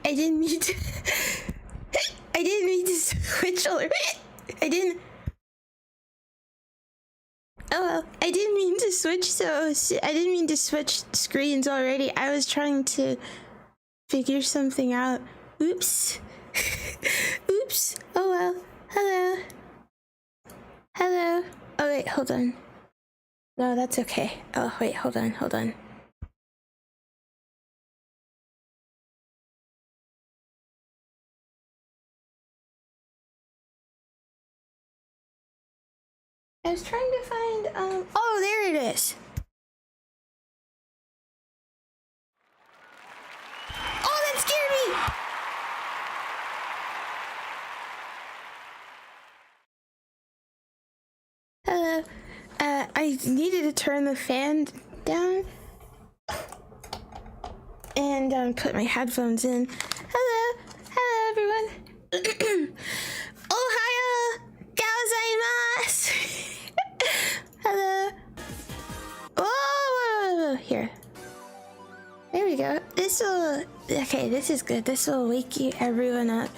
I didn't mean to. I didn't mean to switch already. I didn't. Oh well, I didn't mean to switch. So I didn't mean to switch screens already. I was trying to figure something out. Oops. Oops. Oh well. Hello. Hello. Oh wait, hold on. No, that's okay. Oh wait, hold on. I was trying to find, oh, there it is. Oh, that scared me! Hello. I needed to turn the fan down and, put my headphones in. Hello. Hello, everyone. Ohayou Gaozaimaaas! Hello. Oh, here. There we go. Okay, this is good. This will wake everyone up.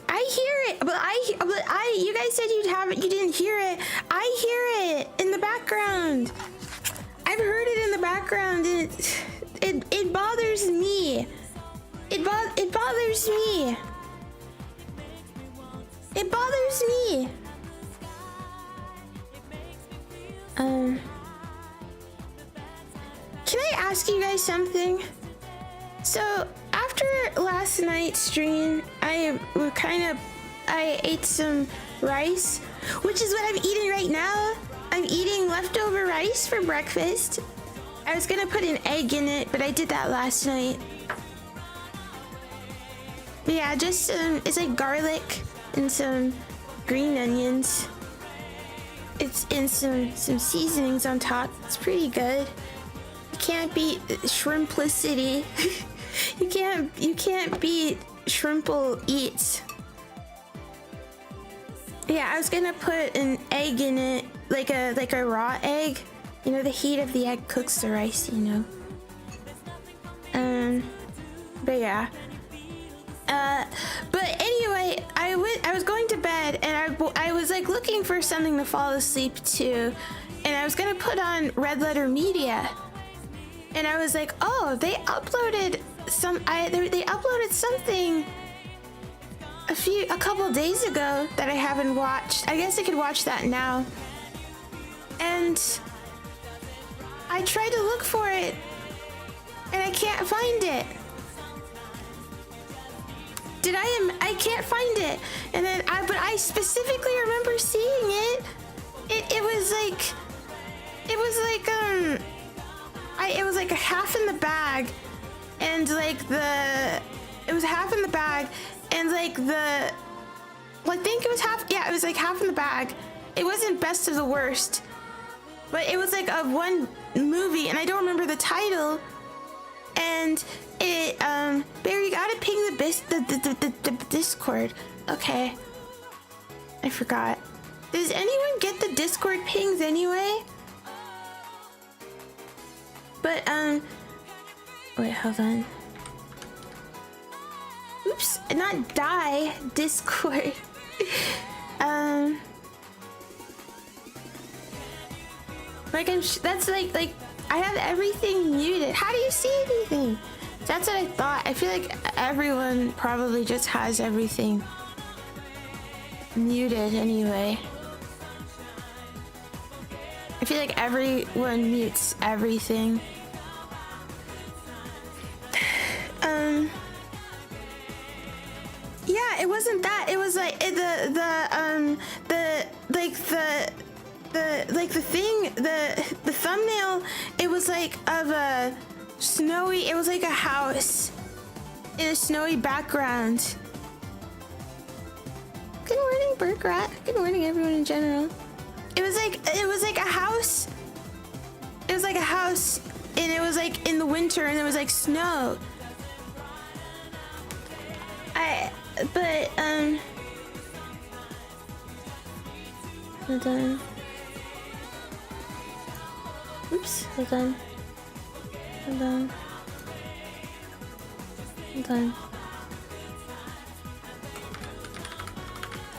I hear it, but you guys said you didn't hear it. I hear it in the background. I've heard it in the background, and it bothers me. It bothers me. It bothers me. Can I ask you guys something? So after last night's stream, I ate some rice, which is what I'm eating right now. I'm eating leftover rice for breakfast. I was gonna put an egg in it, but I did that last night. But yeah, just it's like garlic and some green onions. It's in some seasonings on top. It's pretty good. You can't beat shrimplicity. you can't beat Shrimple Eats. Yeah, I was gonna put an egg in it, like a raw egg. You know, the heat of the egg cooks the rice, you know. But yeah. But anyway, I was going to bed, and I was like looking for something to fall asleep to, and I was gonna put on Red Letter Media, and I was like, oh, they uploaded something a couple days ago that I haven't watched. I guess I could watch that now. And I tried to look for it, and I can't find it. I can't find it. And then but I specifically remember seeing it. It was like a half in the bag, and it was half in the bag, and I think it was half. Yeah, it was like half in the bag. It wasn't best of the worst, but it was like a one movie, and I don't remember the title. And it, Barry, you gotta ping the Discord. Okay. I forgot. Does anyone get the Discord pings anyway? But, wait, hold on. Oops, not die, Discord. That's like, I have everything muted. How do you see anything? That's what I thought. I feel like everyone probably just has everything muted anyway. I feel like everyone mutes everything. Yeah, it wasn't that. It was like the thumbnail, it was like of a snowy, it was like a house in a snowy background. Good morning, Burkrat. Good morning, everyone in general. It was like a house. It was like a house, and it was like in the winter, and there was like snow. Hold on. Oops, hold on. Hold on.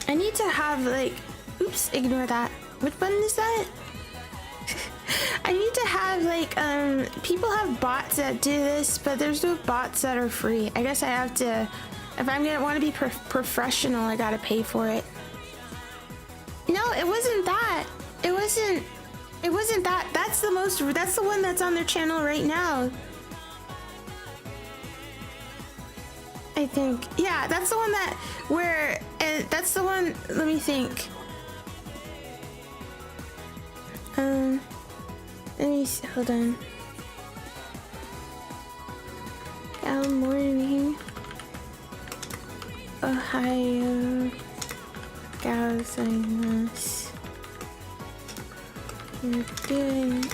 I need to have like, oops, ignore that. Which button is that? I need to have like, people have bots that do this, but there's no bots that are free. I guess I have to, if I'm gonna want to be professional, I gotta pay for it. No, it wasn't that. It wasn't that. That's the one that's on their channel right now. I think. Yeah, that's the one that, that's the one, let me think. Let me see, hold on. Good morning. Ohayou Gaozaimaaas. We're doing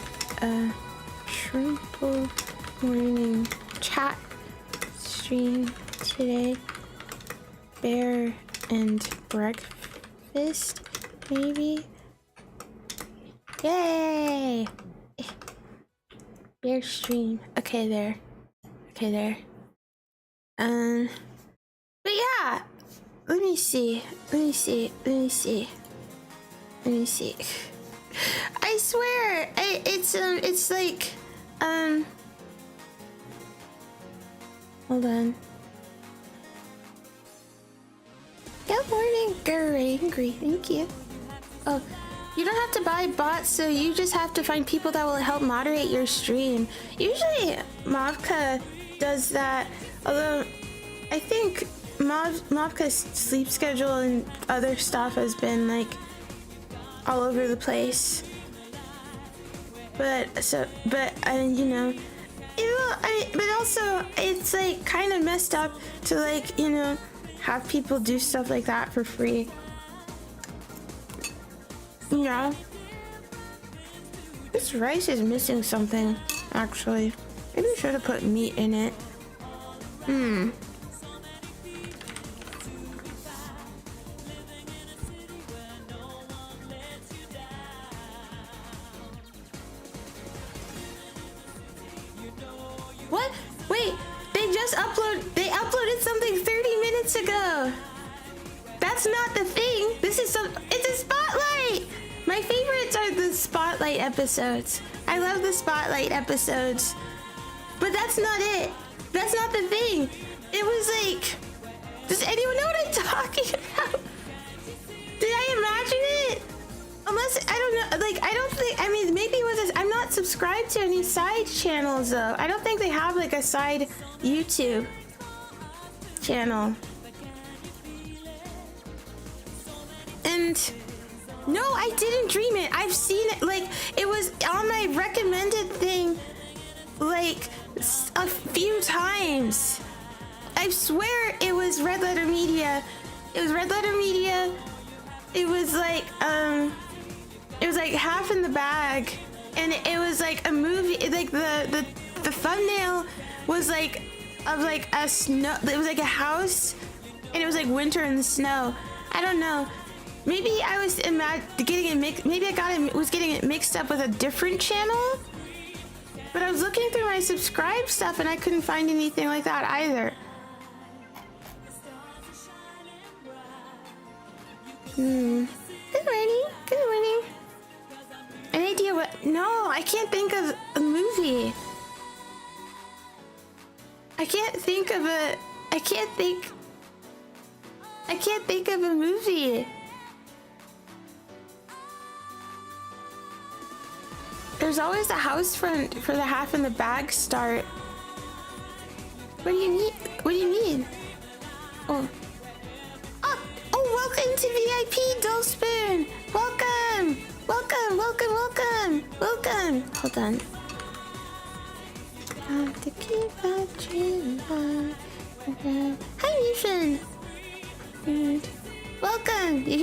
a triple morning chat stream today. Bear and breakfast, maybe? Yay! Bear stream. Okay, there. Okay, there. But yeah! Let me see. I swear, it's like, hold on. Good morning, Angry. Thank you. Oh, you don't have to buy bots, so you just have to find people that will help moderate your stream. Usually, Mavka does that, although I think Mavka's sleep schedule and other stuff has been like all over the place. But you know, but also it's like kind of messed up to like, you know, have people do stuff like that for free. You know, this rice is missing something, actually. Maybe I should have put meat in it. What? Wait, they uploaded something 30 minutes ago. That's not the thing. It's a spotlight. My favorites are the spotlight episodes. I love the spotlight episodes. But that's not it. That's not the thing. It was like, does anyone know what I'm talking about? Did I imagine it? Unless, I don't know, like, I don't think, I mean, maybe it was this, I'm not subscribed to any side channels though. I don't think they have like a side YouTube channel. And no, I didn't dream it. I've seen it, like, it was on my recommended thing like a few times. I swear it was Red Letter Media. It was Red Letter Media. It was like Half in the Bag, and it was like a movie, like the thumbnail was like of like a snow, it was like a house, and it was like winter in the snow. I don't know. Maybe I was getting it mixed. Maybe I was getting it mixed up with a different channel. But I was looking through my subscribe stuff and I couldn't find anything like that either. Good morning. Good morning. An idea what? No, I can't think of a movie. I can't think of a movie. There's always a house front for the Half in the Bag start. What do you need? What do you mean? Oh, welcome to VIP, Dull Spoon. Welcome. Hold on. Have to keep that dream alive. Hi, Mishan. Welcome. You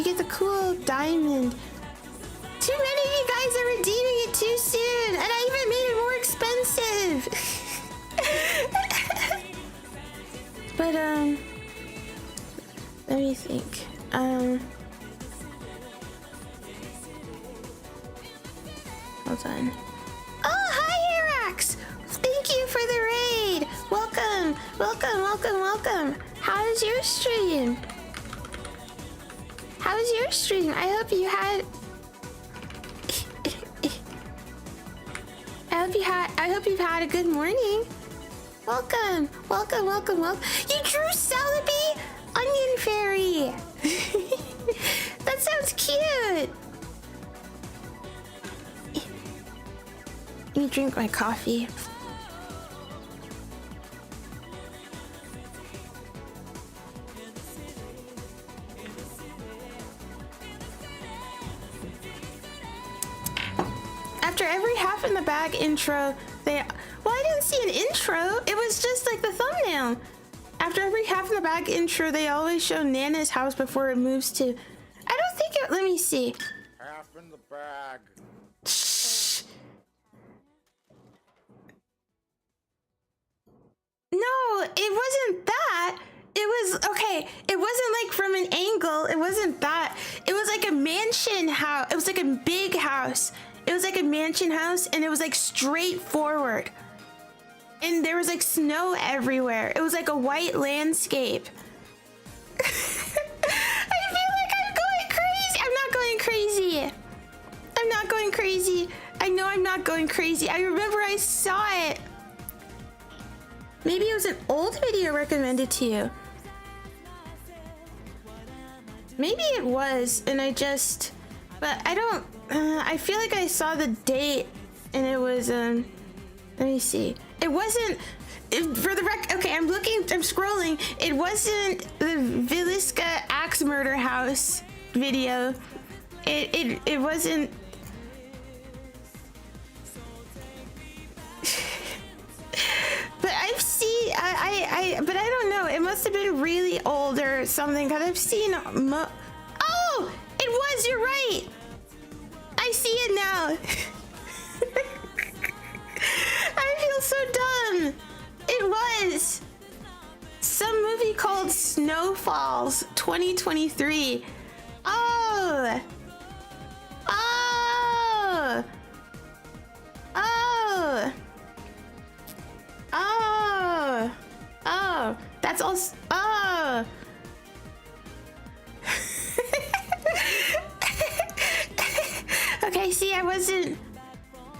get the cool diamond. Too many of you guys are redeeming it too soon, and I even made it more expensive. But let me think. Hold on. Oh, hi, Arax! Thank you for the raid. Welcome. was your stream? How was your stream? I hope you had... I hope you've had a good morning. Welcome. You drew Celebi? Onion Fairy. That sounds cute. Let me drink my coffee. After every half in the bag intro, well, I didn't see an intro. It was just like the thumbnail. After every half in the bag intro, they always show Nana's house before it moves to... I don't think it... Let me see. Half in the bag. Shh. No, it wasn't that. It was... Okay, it wasn't like from an angle. It wasn't that. It was like a mansion house. It was like a big house. It was like a mansion house, and it was like straight forward. And there was like snow everywhere. It was like a white landscape. I feel like I'm going crazy. I'm not going crazy. I'm not going crazy. I know I'm not going crazy. I remember I saw it. Maybe it was an old video recommended to you. Maybe it was, and I just... But I don't... I feel like I saw the date, and it was... Let me see. It wasn't... For the okay, I'm scrolling. It wasn't the Villisca axe murder house video. It wasn't... But I've seen... but I don't know. It must have been really old or something, because I've seen... Oh! It was! You're right! I see it now. I feel so dumb. It was some movie called Snowfalls 2023. Oh. Oh. Oh. Oh. Oh. That's all. Oh. Okay, see, I wasn't...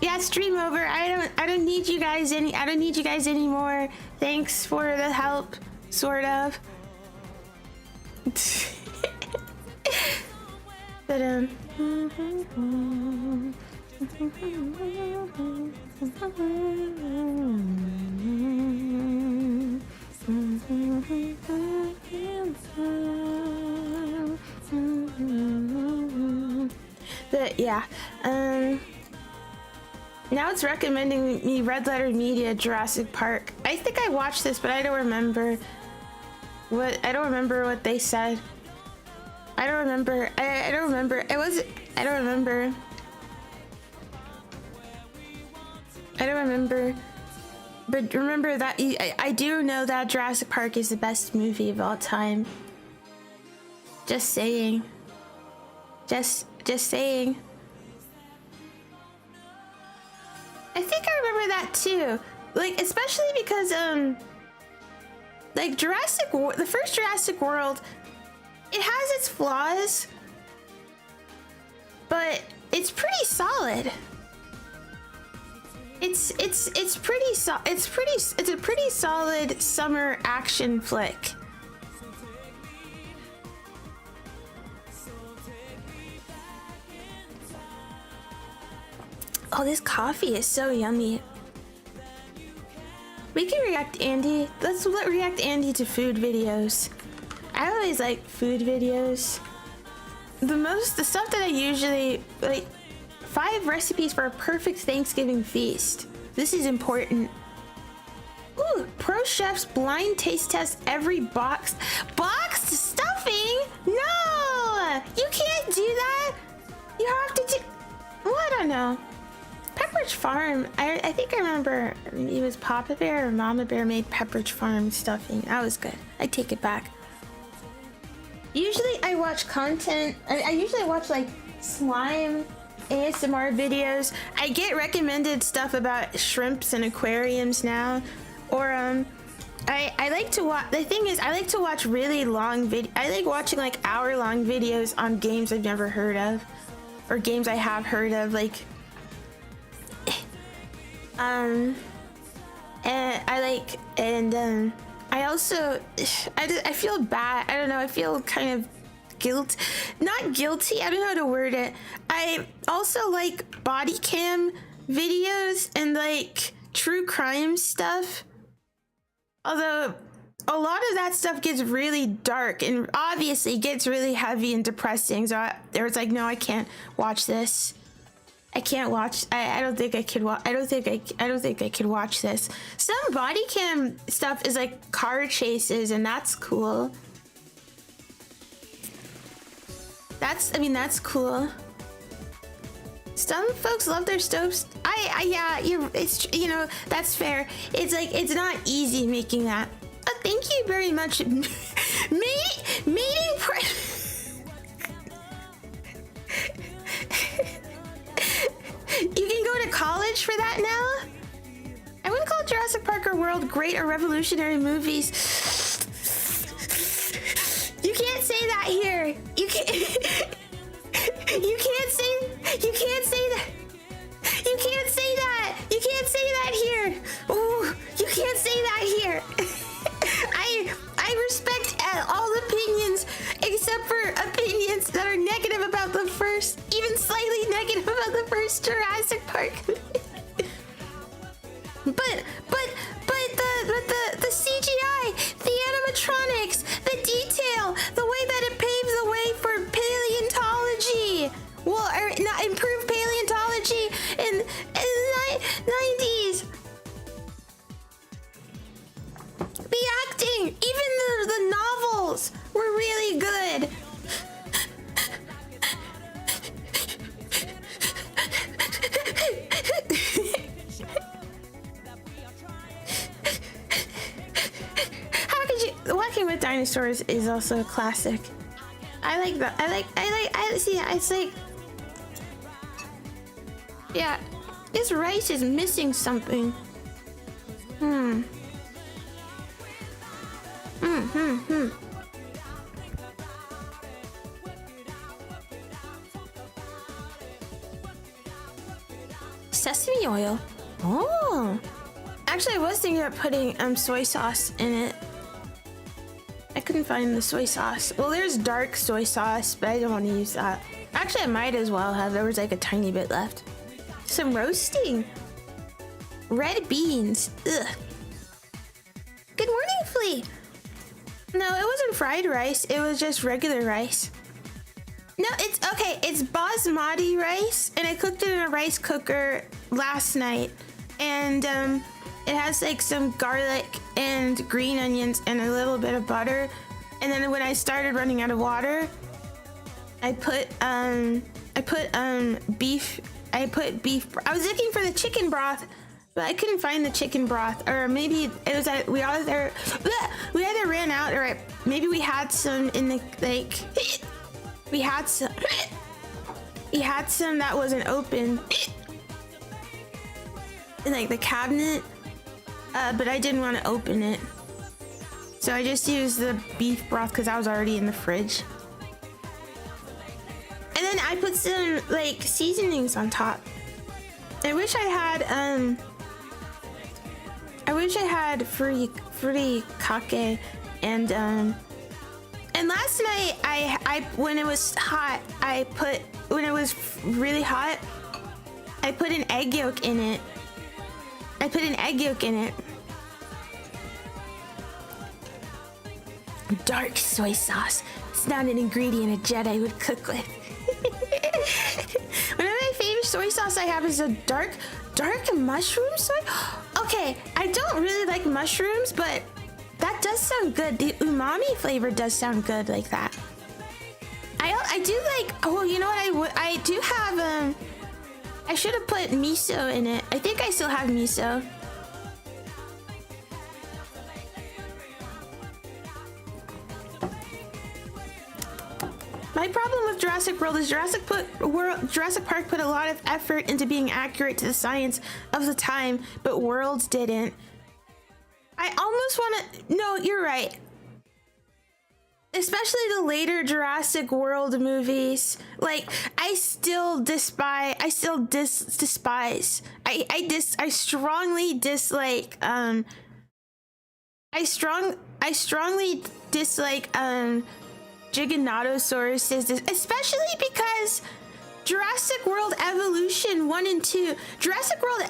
Yeah, stream over. I don't need you guys anymore. Thanks for the help, sort of. But But yeah, now it's recommending me Red Letter Media Jurassic Park. I think I watched this, but I don't remember what they said. I don't remember. I don't remember. I don't remember. I don't remember. But remember that I do know that Jurassic Park is the best movie of all time. Just saying. Just saying. I think I remember that too. Like, especially because like the first Jurassic World, it has its flaws, but it's pretty solid. It's a pretty solid summer action flick. Oh, this coffee is so yummy. We can react Andy. Let's react Andy to food videos. I always like food videos. The stuff that I usually like, 5 recipes for a perfect Thanksgiving feast. This is important. Ooh, pro chefs blind taste test every boxed stuffing. No, you can't do that. You have to do. Well, I don't know. Pepperidge Farm. I think I remember it was Papa Bear or Mama Bear made Pepperidge Farm stuffing. That was good. I take it back. Usually I watch content. I usually watch like slime ASMR videos. I get recommended stuff about shrimps and aquariums now, or I like to watch. The thing is, I like to watch really long I like watching like hour-long videos on games I've never heard of, or games I have heard of. Like, and I also I feel bad. I don't know. I feel kind of not guilty. I don't know how to word it. I also like body cam videos and like true crime stuff. Although a lot of that stuff gets really dark and obviously gets really heavy and depressing. So there was like, no, I can't watch this. I can't watch. I don't think I could watch. I don't think I could watch this. Some body cam stuff is like car chases, and that's cool. That's cool. Some folks love their stoves. It's, you know, that's fair. It's like, it's not easy making that. Thank you very much. Meeting You can go to college for that now? I wouldn't call Jurassic Park or World great or revolutionary movies. You can't say that here. You can't say that. You can't say that here. Ooh, you can't say that here. I respect all opinions except for opinions that are negative about the first, even slightly negative about the first Jurassic Park. but the CGI, the animatronics, the detail, the way that it paves the way for paleontology. Well, not improved paleontology in the 90s. The acting, even the novels were really good. How could you? Walking with Dinosaurs is also a classic. I like that. I see. It's like, yeah, this rice is missing something. Sesame oil. Oh, actually, I was thinking about putting soy sauce in it. I couldn't find the soy sauce. Well, there's dark soy sauce, but I don't want to use that. Actually, I might as well have. There was like a tiny bit left. Some roasting. Red beans. Ugh. Good morning, Flea. No, it wasn't fried rice. It was just regular rice. No, it's okay. It's basmati rice, and I cooked it in a rice cooker last night. And it has like some garlic and green onions and a little bit of butter. And then when I started running out of water, I put beef. I was looking for the chicken broth, but I couldn't find the chicken broth, or maybe it was that we either ran out, or maybe we had some in the we had some that wasn't open in like the cabinet, but I didn't want to open it, so I just used the beef broth because I was already in the fridge. And then I put some like seasonings on top. I wish I had furikake and last night I when it was hot, when it was really hot, I put an egg yolk in it. Dark soy sauce. It's not an ingredient a Jedi would cook with. One of my favorite soy sauce I have is a dark mushroom soy. Okay, I don't really like mushrooms, but that does sound good. The umami flavor does sound good like that. I do like. Oh, you know what? I do have I should have put miso in it. I think I still have miso. My problem with Jurassic World is Jurassic Park put a lot of effort into being accurate to the science of the time, but World didn't. I almost want to. No, you're right. Especially the later Jurassic World movies. Like, I still despise. I strongly dislike. I strongly dislike Gigantosaurus, especially because Jurassic World Evolution 1 and 2. Jurassic World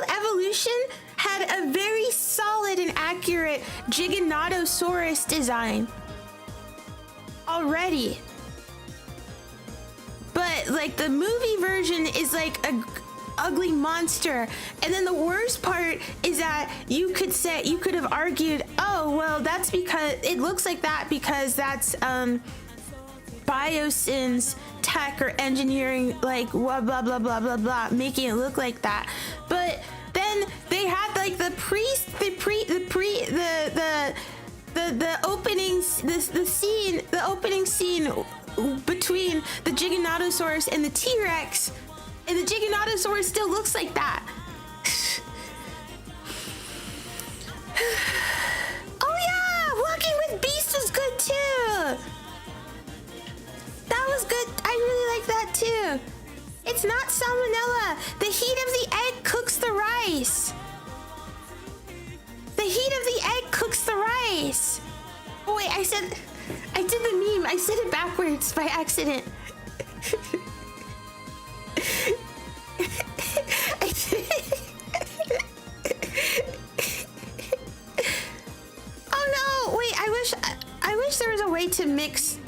Evolution had a very solid and accurate Giganotosaurus design already. But like the movie version is like a ugly monster. And then the worst part is that you could have argued, oh well, that's because it looks like that because that's Biosyn's tech or engineering, like blah blah blah blah blah blah, making it look like that. But then they had like the opening scene between the Giganotosaurus and the T-Rex, and the Giganotosaurus still looks like that. Oh yeah, Walking with Beast was good too. That was good. I really like that too. It's not salmonella. The heat of the egg cooks the rice. The heat of the egg cooks the rice. Oh wait, I did the meme. I said it backwards by accident. Oh no! Wait, I wish there was a way to mix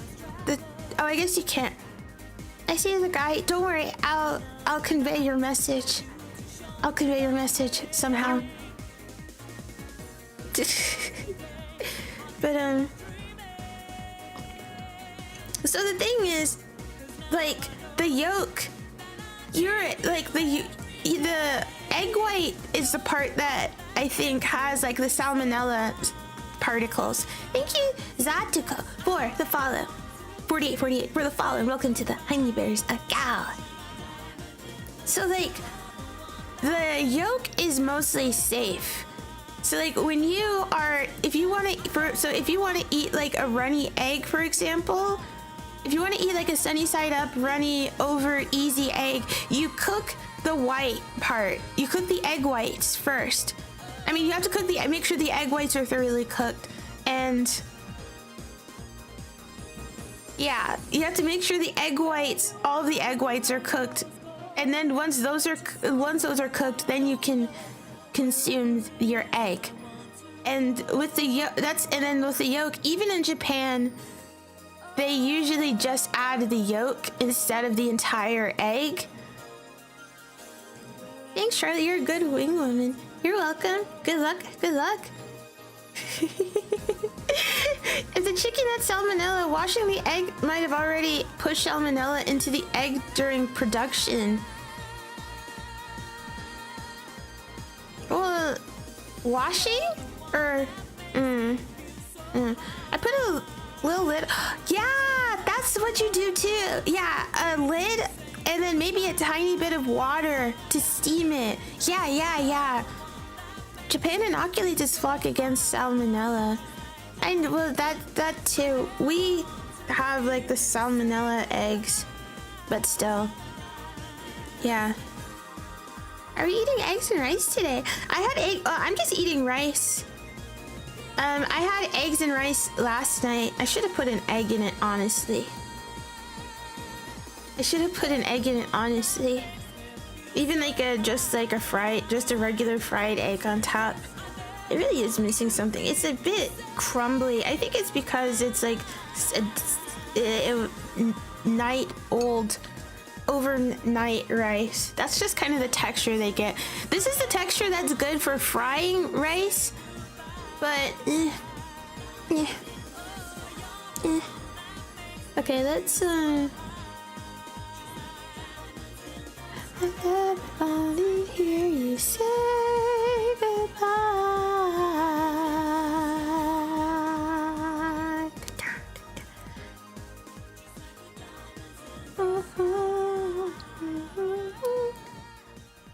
the. Oh, I guess you can't. I see the guy. Don't worry. I'll convey your message. I'll convey your message somehow. But so the thing is, like the yolk, you're like the egg white is the part that I think has like the salmonella particles. Thank you, Zatuko, for the follow. 48 for the follow, and welcome to the Honey Bears account. So like the yolk is mostly safe. So like when you are, if you want to eat like a runny egg, for example, if you want to eat like a sunny side up, runny over easy egg, you cook the white part. You cook the egg whites first. I mean, you have to make sure the egg whites are thoroughly cooked, and yeah, you have to make sure the egg whites, all of the egg whites are cooked, and then once those are cooked, then you can consume your egg. And with the yolk, even in Japan, they usually just add the yolk instead of the entire egg. Thanks, Charlotte. You're a good wing woman. You're welcome. Good luck. Good luck. If the chicken had salmonella, washing the egg might have already pushed salmonella into the egg during production. Well, washing? Or, I put a little lid. Yeah, that's what you do too. Yeah, a lid and then maybe a tiny bit of water to steam it. Yeah. Japan inoculates its flock against salmonella. And well, that too. We have like the salmonella eggs, but still. Yeah. Are we eating eggs and rice today? I had egg. I'm just eating rice. I had eggs and rice last night. I should have put an egg in it, honestly. Even like just a regular fried egg on top. It really is missing something. It's a bit crumbly. I think it's because it's like overnight rice. That's just kind of the texture they get. This is the texture that's good for frying rice, but okay, let's I never finally hear you say goodbye.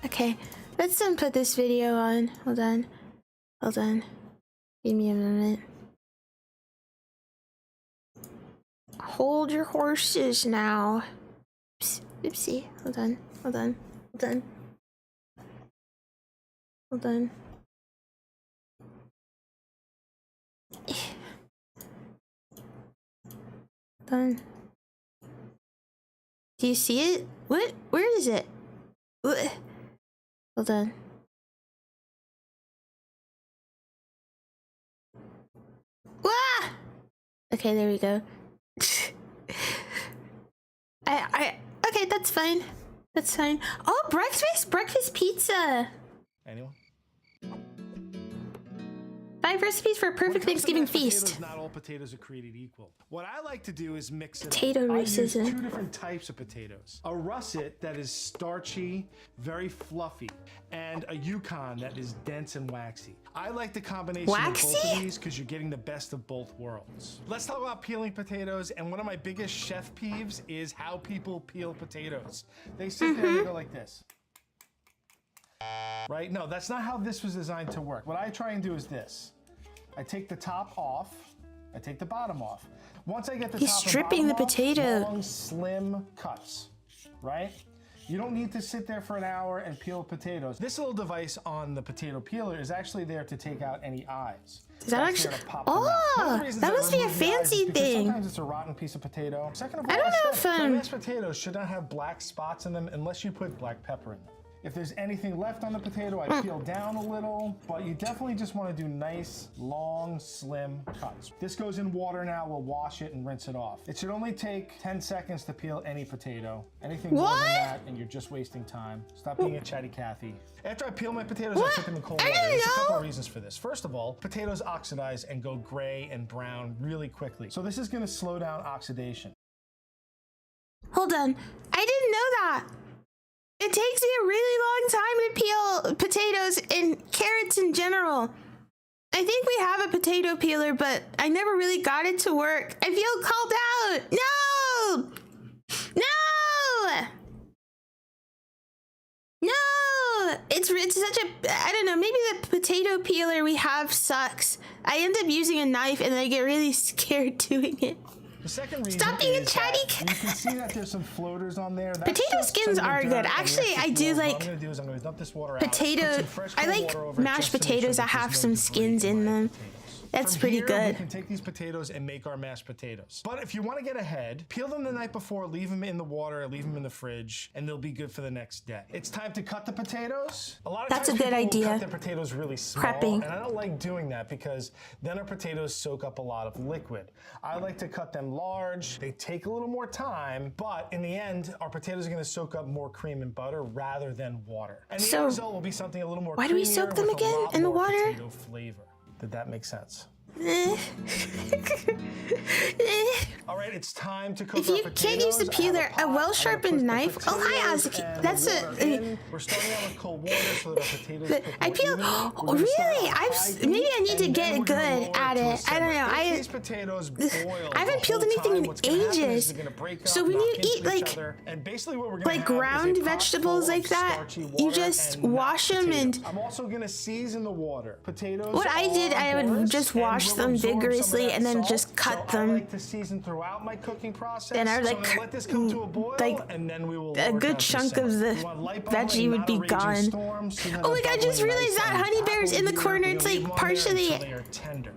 Okay, let's put this video on. Hold on. Give me a minute. Hold your horses now. Oops, oopsie. Hold on. Hold on. Hold on. Hold on. Done. Do you see it? What? Where is it? What? Hold on. Wah! Okay, there we go. Okay, that's fine. That's fine. Oh, breakfast pizza. Anyone? 5 recipes for a perfect Thanksgiving feast. Not all potatoes are created equal. What I like to do is mix it Potato up. I use racism. 2 different types of potatoes. A russet that is starchy, very fluffy, and a Yukon that is dense and waxy. I like the combination of both of these because you're getting the best of both worlds. Let's talk about peeling potatoes, and one of my biggest chef peeves is how people peel potatoes. They sit there and they go like this. Right? No, that's not how this was designed to work. What I try and do is this. I take the top off, I take the bottom off. Once I get the top stripping and the bottom potato. Off, long, slim cuts, right? You don't need to sit there for an hour and peel potatoes. This little device on the potato peeler is actually there to take out any eyes. Is that actually? Oh, that must be a fancy thing. Sometimes it's a rotten piece of potato. Second of all, I don't know if mashed potatoes should not have black spots in them unless you put black pepper in them. If there's anything left on the potato, I peel down a little, but you definitely just want to do nice, long, slim cuts. This goes in water now. We'll wash it and rinse it off. It should only take 10 seconds to peel any potato. Anything more than that, and you're just wasting time. Stop being a chatty Cathy. After I peel my potatoes, I put them in cold water. There's a couple of reasons for this. First of all, potatoes oxidize and go gray and brown really quickly. So this is going to slow down oxidation. Hold on. I didn't know that. It takes me a really long time to peel potatoes and carrots in general. I think we have a potato peeler, but I never really got it to work. I feel called out. No! No! No! It's such a, I don't know, maybe the potato peeler we have sucks. I end up using a knife and I get really scared doing it. The second reason Stop being a is chatty. You can see that there's some floaters on there. That's potato skins are good. Actually, I do like what I'm gonna do is I'm gonna dump this water potato. out, I like mashed potatoes that have some skins in them. That's pretty good. We can take these potatoes and make our mashed potatoes. But if you want to get ahead, peel them the night before, leave them in the water, leave them in the fridge, and they'll be good for the next day. It's time to cut the potatoes. A lot of That's times a good people idea. cut their potatoes really small, Prepping. and I don't like doing that because then our potatoes soak up a lot of liquid. I like to cut them large. They take a little more time, but in the end, our potatoes are going to soak up more cream and butter rather than water. And the end result will be something a little more. Why do we soak them again in the water? Potato flavor. Did that make sense? All right, it's time to cook. If you can't use the peeler, a well-sharpened knife. Oh, hi, Azuki. That's a. We're starting out with cold water so that our potatoes. I peel. Really? Maybe I need to get good at it. I don't know. I haven't peeled anything in ages. So when you eat like ground vegetables like that, you just wash them and. I'm also gonna season the water. Potatoes. What I did, I would just wash them vigorously and then just cut them. I like to season throughout my cooking process. And I would so let this come to a boil, and then we will a good chunk of the veggie would be gone. Oh my god, I just realized that honey bear's in the corner. It's like partially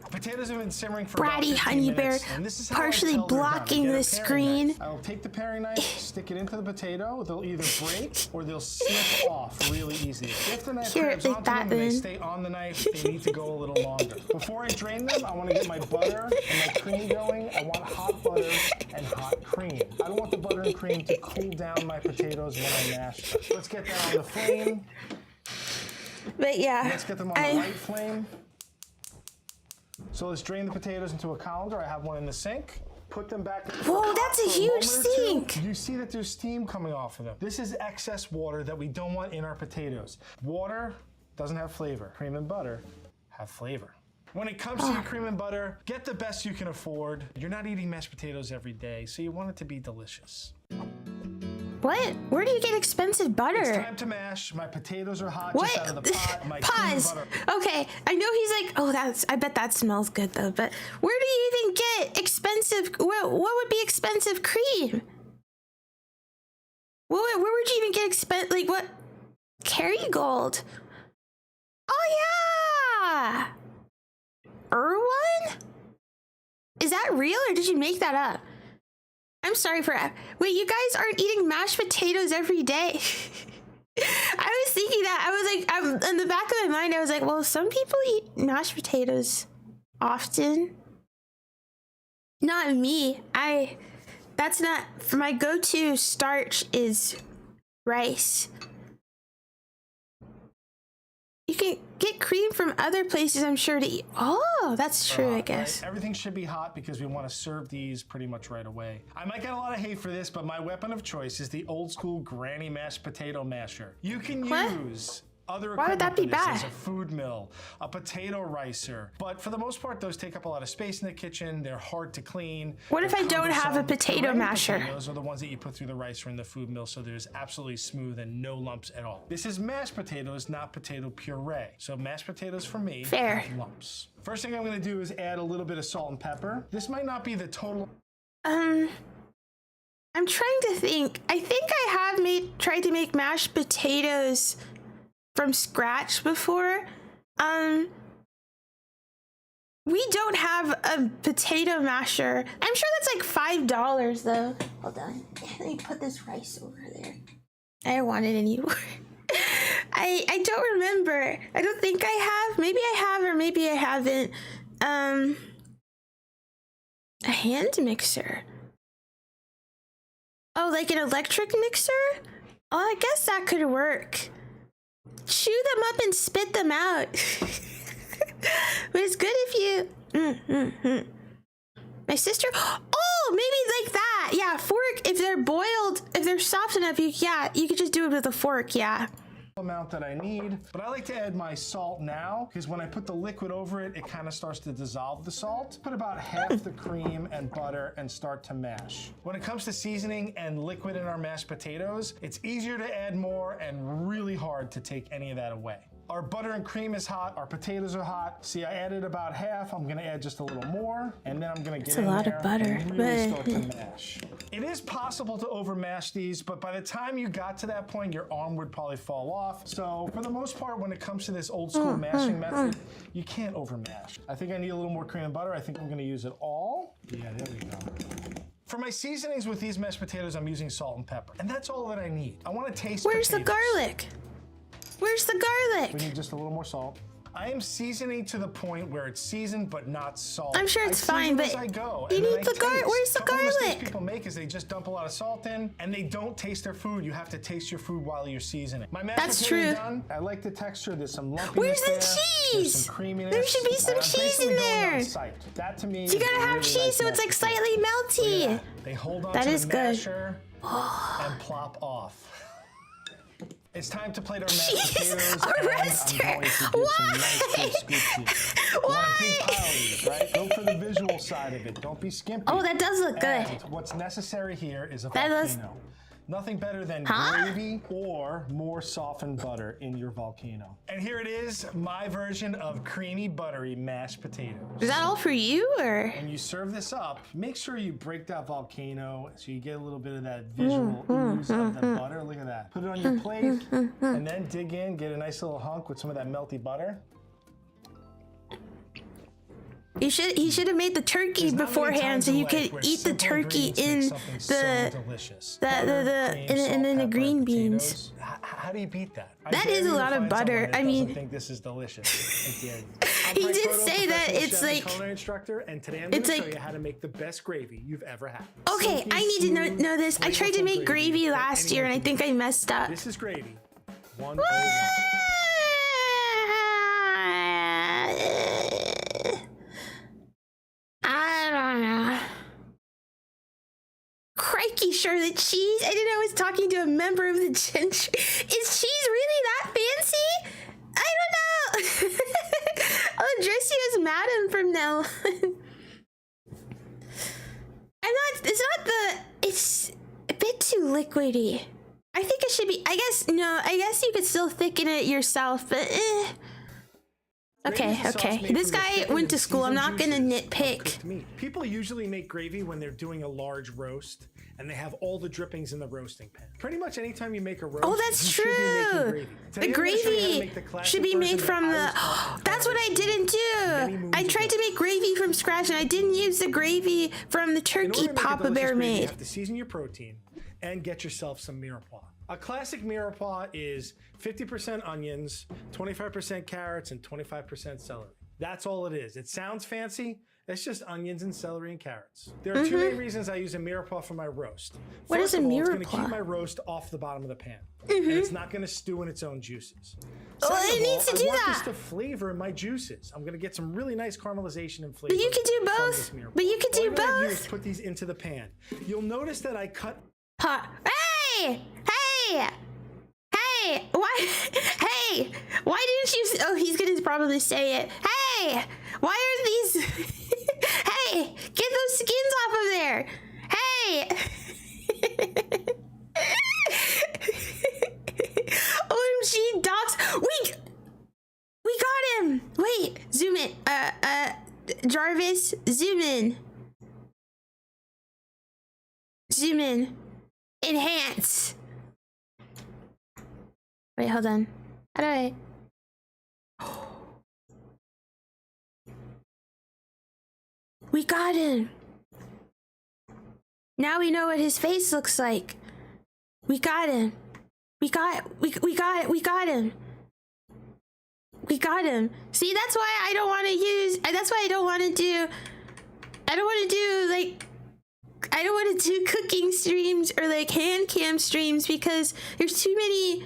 potatoes have been simmering for bratty honey bear, partially blocking the screen. I'll take the paring knife, stick it into the potato. They'll either break or they'll slip off really easily. If the knife grabs onto them and they stay on the knife, they need to go a little longer. Before I drain them, I want to get my butter and my cream going. I want hot butter and hot cream. I don't want the butter and cream to cool down my potatoes when I mash them. Let's get that on the flame. But yeah, let's get them on the light flame. So let's drain the potatoes into a colander. I have one in the sink. Put them back. Whoa, that's a huge sink. You see that there's steam coming off of them. This is excess water that we don't want in our potatoes. Water doesn't have flavor. Cream and butter have flavor. When it comes to your cream and butter, get the best you can afford. You're not eating mashed potatoes every day, so you want it to be delicious. What? Where do you get expensive butter? It's time to mash. My potatoes are hot What? just out of the pot. My Pause. butter. Okay, I know he's like, oh, I bet that smells good though. But where do you even get expensive? What would be expensive cream? Where would you even get like what? Kerrygold. Oh yeah. Irwin? Is that real or did you make that up? I'm sorry for... Wait, you guys aren't eating mashed potatoes every day. I was thinking that. I was like, in the back of my mind, I was like, well, some people eat mashed potatoes often. Not me. That's not... My go-to starch is rice. You can get cream from other places, I'm sure, to eat. Oh, that's true, I guess. Right? Everything should be hot because we want to serve these pretty much right away. I might get a lot of hate for this, but my weapon of choice is the old school granny mashed potato masher. You can use other Why would that be equipment for bad? this, a food mill, a potato ricer. But for the most part, those take up a lot of space in the kitchen. They're hard to clean. What if I don't have a potato masher? Those are the ones that you put through the ricer in the food mill, so there's absolutely smooth and no lumps at all. This is mashed potatoes, not potato puree. So mashed potatoes for me Fair. have lumps. First thing I'm gonna do is add a little bit of salt and pepper. This might not be the total. I'm trying to think. I think I have tried to make mashed potatoes from scratch before. We don't have a potato masher. I'm sure that's like $5 though. Hold on. Let me put this rice over there. I don't want it anymore. I don't remember. I don't think I have. Maybe I have or maybe I haven't. A hand mixer. Oh, like an electric mixer? Oh, I guess that could work. Chew them up and spit them out. But it's good if you... My sister... Oh, maybe like that. Yeah, fork. If they're boiled, if they're soft enough, you could just do it with a fork, yeah. Amount that I need, but I like to add my salt now because when I put the liquid over it, it kind of starts to dissolve the salt. Put about half the cream and butter and start to mash. When it comes to seasoning and liquid in our mashed potatoes, it's easier to add more and really hard to take any of that away. Our butter and cream is hot, our potatoes are hot. See, I added about half. I'm gonna add just a little more, and then I'm gonna get in there and really start to mash. It is possible to over mash these, but by the time you got to that point, your arm would probably fall off. So for the most part, when it comes to this old school mashing method, you can't over mash. I think I need a little more cream and butter. I think I'm gonna use it all. Yeah, there we go. For my seasonings with these mashed potatoes, I'm using salt and pepper, and that's all that I need. I wanna taste Where's potatoes. the garlic? Where's the garlic? We need just a little more salt. I am seasoning to the point where it's seasoned but not salty. I'm sure it's fine, but as I go, you and then need the garlic. Where's the Couple of mistakes garlic? people make is they just dump a lot of salt in and they don't taste their food. You have to taste your food while you're seasoning. My mashed That's potatoes true. done. I like the texture. There's some lumpiness Where's the there. cheese? There's some creaminess. There should be some I'm cheese basically in going there. on sight. That to me. You gotta have cheese so it's like slightly melty. They hold on That to is the good. masher and plop off. It's time to plate our mashed Jeez, potatoes. a and roaster. I'm going to do Why? some nice big scoops here. Why? Want a big pile of these, right? Go for the visual side of it. Don't be skimpy. Oh, that does look good. And what's necessary here is a That does- volcano. Nothing better than Huh? gravy or more softened butter in your volcano. And here it is, my version of creamy, buttery mashed potatoes. Is that all for you, or? When you serve this up, make sure you break that volcano so you get a little bit of that visual ooze of the butter. Look at that. Put it on your plate and then dig in, get a nice little hunk with some of that melty butter. He should have made the turkey There's not many beforehand times so in you life could where eat the simple turkey ingredients in make something the so delicious. the Butter, cream, salt, and then the pepper, green beans. potatoes. How do you beat that? That is a lot of butter. I mean, think this is delicious. he did say that it's like. Culinary instructor, and today I'm going to show you how to make the best gravy you've ever had. Okay, Silky, I need to smooth, know this. I tried to flavorful make gravy that last year and I anyone can think I messed up. This is gravy. 101. I don't know. Crikey, Charlotte cheese. I didn't know I was talking to a member of the gentry. Is cheese really that fancy? I don't know. I'll address you as madam from now on. It's bit too liquidy. I think it should be, I guess you could still thicken it yourself, but Okay. This guy went to school. I'm not gonna nitpick. People usually make gravy when they're doing a large roast and they have all the drippings in the roasting pan. Pretty much anytime you make a roast, that's true. The gravy should be made from the... That's what I didn't do. I tried to make gravy from scratch and I didn't use the gravy from the turkey Papa Bear made. You have to season your protein and get yourself some mirepoix. A classic mirepoix is 50% onions, 25% carrots, and 25% celery. That's all it is. It sounds fancy. It's just onions and celery and carrots. There are two main reasons I use a mirepoix for my roast. What is a mirepoix? It's going to keep my roast off the bottom of the pan. And it's not going to stew in its own juices. It needs to do that. I want this to flavor my juices. I'm going to get some really nice caramelization and flavor. But you can do both. But you can do both. Put these into the pan. You'll notice that I cut... Hey! Why? Hey! Why didn't you? Oh, he's gonna probably say it. Hey! Why are these? Hey! Get those skins off of there! Hey! OMG, docs! We got him! Wait, zoom in. Jarvis, zoom in. Zoom in. Enhance. Wait, hold on. How do I? We got him. Now we know what his face looks like. We got him. We got him. We got him. See, that's why I don't want to use. That's why I don't want to do. I don't want to do like. I don't want to do cooking streams or like hand cam streams because there's too many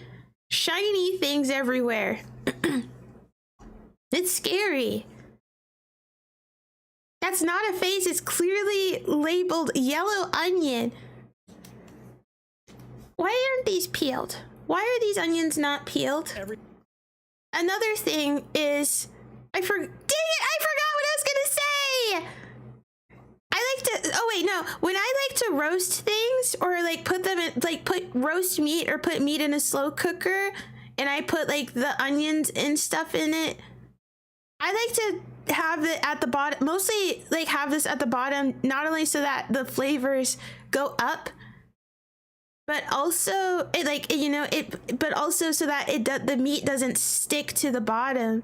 shiny things everywhere. It's scary. That's not a face. It's clearly labeled yellow onion. Why aren't these peeled? Why are these onions not peeled? Another thing is, dang it, I forgot what I was gonna say. I like to, oh wait, no. When I like to roast things or like put them in, like put roast meat or put meat in a slow cooker and I put like the onions and stuff in it, I like to have it at the bottom, mostly like have this at the bottom, not only so that the flavors go up, but also it like, you know, but also so that the meat doesn't stick to the bottom.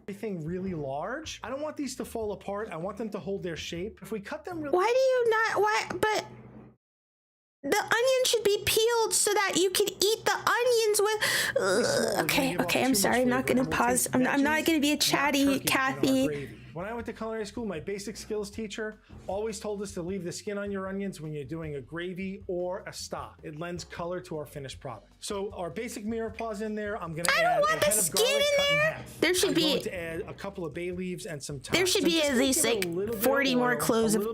Everything really large. I don't want these to fall apart. I want them to hold their shape. If we cut them really... Why do you not, but the onion should be peeled so that you can eat the onions with... Okay, I'm sorry. I'm not going to pause. I'm not going to be a chatty Kathy. When I went to culinary school, my basic skills teacher always told us to leave the skin on your onions when you're doing a gravy or a stock. It lends color to our finished product. So our basic mirepoix in there. I'm going to add a head of garlic cut in half. There should be... I'm going to add a couple of bay leaves and some thyme. There should be at least like 40 more cloves of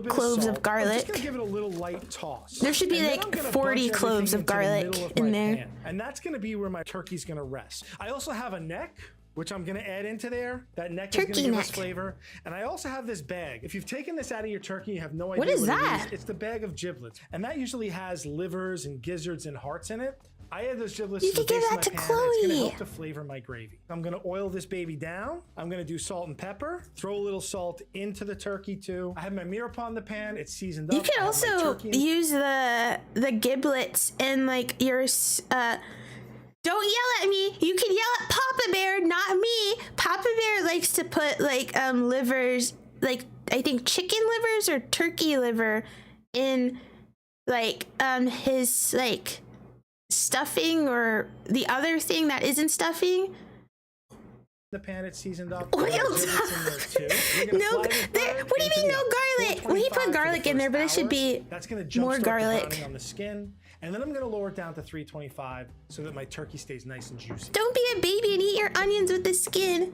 garlic. I'm just going to give it a little light toss. There should be like 40 cloves of garlic in there. And that's going to be where my turkey's going to rest. I also have a neck, which I'm gonna add into there. That neck is gonna give us flavor. And I also have this bag. If you've taken this out of your turkey, you have no idea what is that. It is. It's the bag of giblets. And that usually has livers and gizzards and hearts in it. I add those giblets to the base of my pan. Chloe. It's gonna help to flavor my gravy. I'm gonna oil this baby down. I'm gonna do salt and pepper. Throw a little salt into the turkey too. I have my mirepoix in the pan. It's seasoned up. You can also use the giblets in like your don't yell at me. You can yell at Papa Bear, not me. Papa Bear likes to put like livers, like I think chicken livers or turkey liver in like his like stuffing or the other thing that isn't stuffing. The pan, it's seasoned up. Oiled up. No, what do you mean no garlic? Well, he put garlic in there, but it should be more garlic on the skin. And then I'm going to lower it down to 325 so that my turkey stays nice and juicy. Don't be a baby and eat your onions with the skin.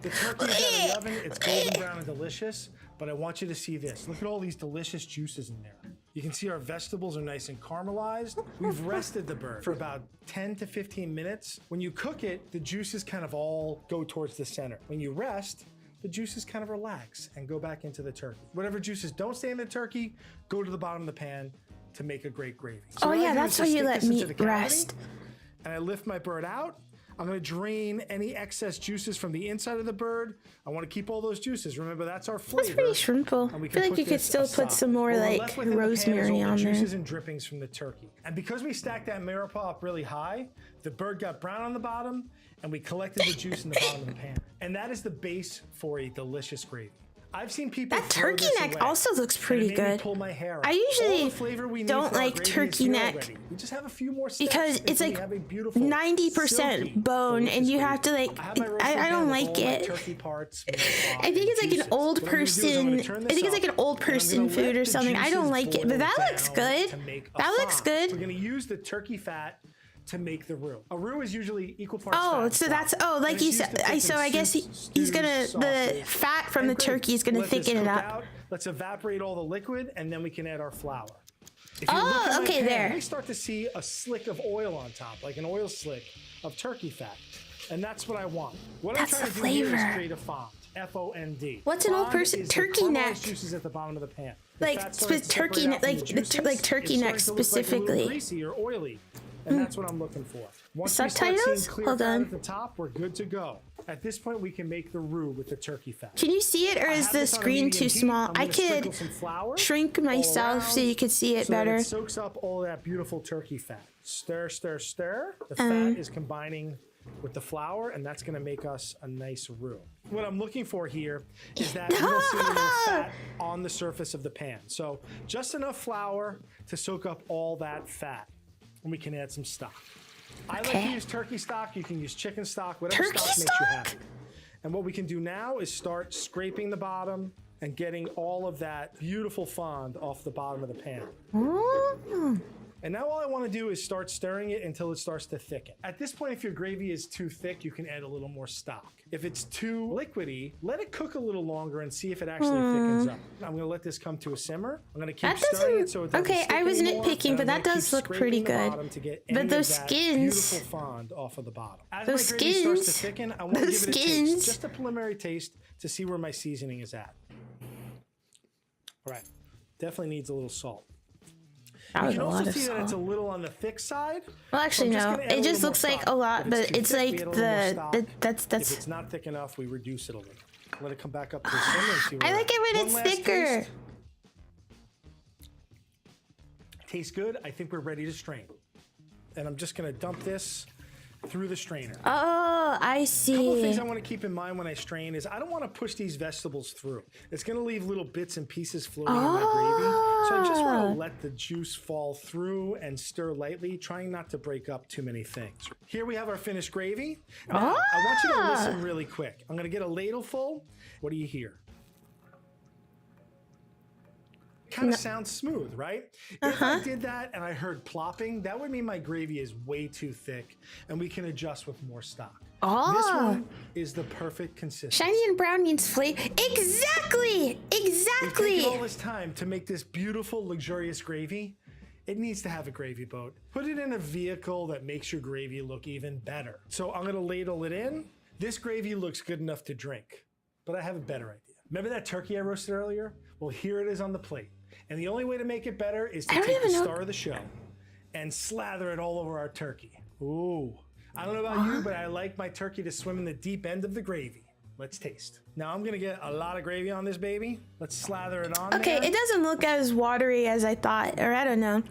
The turkey's out of the oven. It's golden brown and delicious, but I want you to see this. Look at all these delicious juices in there. You can see our vegetables are nice and caramelized. We've rested the bird for about 10 to 15 minutes. When you cook it, the juices kind of all go towards the center. When you rest, the juices kind of relax and go back into the turkey. Whatever juices don't stay in the turkey, go to the bottom of the pan. to make a great gravy. So Oh what I yeah, do that's is I why you stick let this into meat the cavity, rest. and I lift my bird out. I'm going to drain any excess juices from the inside of the bird. I want to keep all those juices. Remember, that's our flavor. That's pretty shrimple. And we I can feel like put you could this still put aside. some more What we're like left with in the pan is rosemary all the on there. juices and drippings from the turkey. And because we stacked that mirepoix up really high, the bird got brown on the bottom, and we collected the juice in the bottom of the pan. And that is the base for a delicious gravy. I've seen people That throw turkey this neck away, also looks and it pretty made me good. pull my hair out. I All usually the flavor we need don't for our like gravy is turkey here neck already. We just have a few more steps because it's until we like have a beautiful, 90% silky, bone, and delicious you have to gravy. like. I have my roasting I pan don't with like all my it. turkey parts, I think it's like an old person. I think it's like an old person food or something. I don't like it, but that looks good. That looks good. We're gonna use the turkey fat to make the roux. A roux is usually equal parts Oh, fat. so that's like you said. So I guess he's gonna the fat from the turkey is gonna thicken it up. Let's evaporate all the liquid, and then we can add our flour. If you Oh, look at my okay, pan, there. we start to see a slick of oil on top, like an oil slick of turkey fat. And that's what I want. What That's I'm trying the to do here is flavor. create a fond. F-O-N-D. What's an old Fond person- is the turkey neck? caramelized juices at the bottom of the pan. The Like, fat starts to turkey separate neck- out from like the the juices. like turkey It's neck starting to look like a little specifically. greasy or oily. And that's what I'm looking for. Once we start Subtitles? seeing clear Hold fat on. at the top, we're good to go. At this point, we can make the roux with the turkey fat. Can you see it, or I is have the this on a screen medium too heat. small? I'm I gonna sprinkle could some flour shrink all myself so around you could see it so that better. it soaks up all that beautiful turkey fat. Stir, stir, stir. The fat is combining with the flour, and that's going to make us a nice roux. What I'm looking for here is that we don't see any more fat on the surface of the pan. So just enough flour to soak up all that fat, and we can add some stock. I like to Okay. use turkey stock. You can use chicken stock, whatever Turkey stock makes you stock? happy. And what we can do now is start scraping the bottom and getting all of that beautiful fond off the bottom of the pan. Mm. And now all I want to do is start stirring it until it starts to thicken. At this point, if your gravy is too thick, you can add a little more stock. If it's too liquidy, let it cook a little longer and see if it actually thickens up. I'm going to let this come to a simmer. I'm going to keep That stirring it doesn't. so it doesn't Okay, stick I was anymore, nitpicking, and but I'm that gonna does keep look pretty scraping the good. bottom to get But any those of that skins- beautiful fond off of the bottom. As Those my gravy starts to skins- thicken, I want to those give it a skins- taste, just a preliminary taste to see where my seasoning is at. All right, definitely needs a little salt. That You was can a also lot of see that it's a salt. little on the thick side. Well, actually, I'm just no. gonna add a It little just more looks like stock. a lot, If but too it's thick, we like add a little more stock. If that's. it's not thick enough, we reduce it a little. Let it come back up to the simmer and see where I we're like at. it when One it's last thicker. taste. Tastes good. I think we're ready to strain. And I'm just gonna dump this through the strainer. Oh, I Couple of things see. I want to keep in mind when I strain is I don't want to push these vegetables through. It's going to leave little bits and pieces floating in my gravy. So I just want to let the juice fall through and stir lightly, trying not to break up too many things. Here we have our finished gravy. Now, I want you to listen really quick. I'm going to get a ladle full. What do you hear? Kind of sounds smooth, right? If I did that and I heard plopping, that would mean my gravy is way too thick and we can adjust with more stock. This Oh, one is the perfect consistency. shiny and brown means flavor. Exactly, We've taken all exactly. this time to make this beautiful, luxurious gravy. It needs to have a gravy boat. Put it in a vehicle that makes your gravy look even better. So I'm gonna ladle it in. This gravy looks good enough to drink, but I have a better idea. Remember that turkey I roasted earlier? Well, here it is on the plate. And the only way to make it better is to I don't take the even know- star of the show and slather it all over our turkey. Ooh. I don't know about you, but I like my turkey to swim in the deep end of the gravy. Let's taste. Now I'm gonna get a lot of gravy on this baby. Let's slather it on Okay, there. it doesn't look as watery as I thought, or I don't know.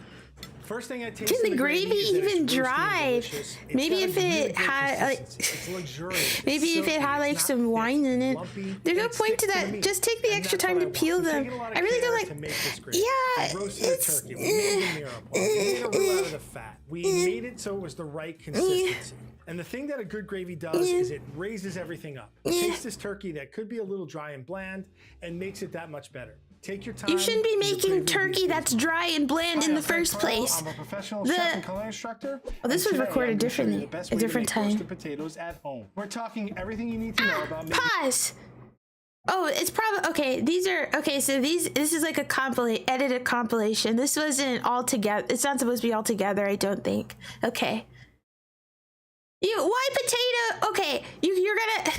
First thing I taste Can in the gravy is that it's even roasty and dry? delicious. It's Maybe got a if really it good had, like- consistency. It's luxurious. It's Maybe if it silky. had like It's some not wine thick, in it. lumpy, There's no and it point to sticks that. meat. Just take the And extra that's time what to I want. peel We've them. taken a lot of I really don't care like. to make this gravy. Yeah, We roasted it's. the turkey. We made the mirepoix. We made a roux out of the fat. We made it so it was the right consistency. And the thing that a good gravy does is it raises everything up. It takes this turkey that could be a little dry and bland and makes it that much better. Take your time. You shouldn't be and your gravy making will be turkey as that's good as dry and bland Hi, in the I'm Frank first Carlo. place. I'm a professional The- chef and culinary instructor. Oh, this and was today recorded I'm gonna show you differently, the best a way to different make time. roasted potatoes at home. We're talking everything you need to know about making. Pause. Oh, it's probably okay. These are okay. So this is like a edited compilation. This wasn't all together. It's not supposed to be all together. I don't think. Okay. Why potato? Okay, you're gonna.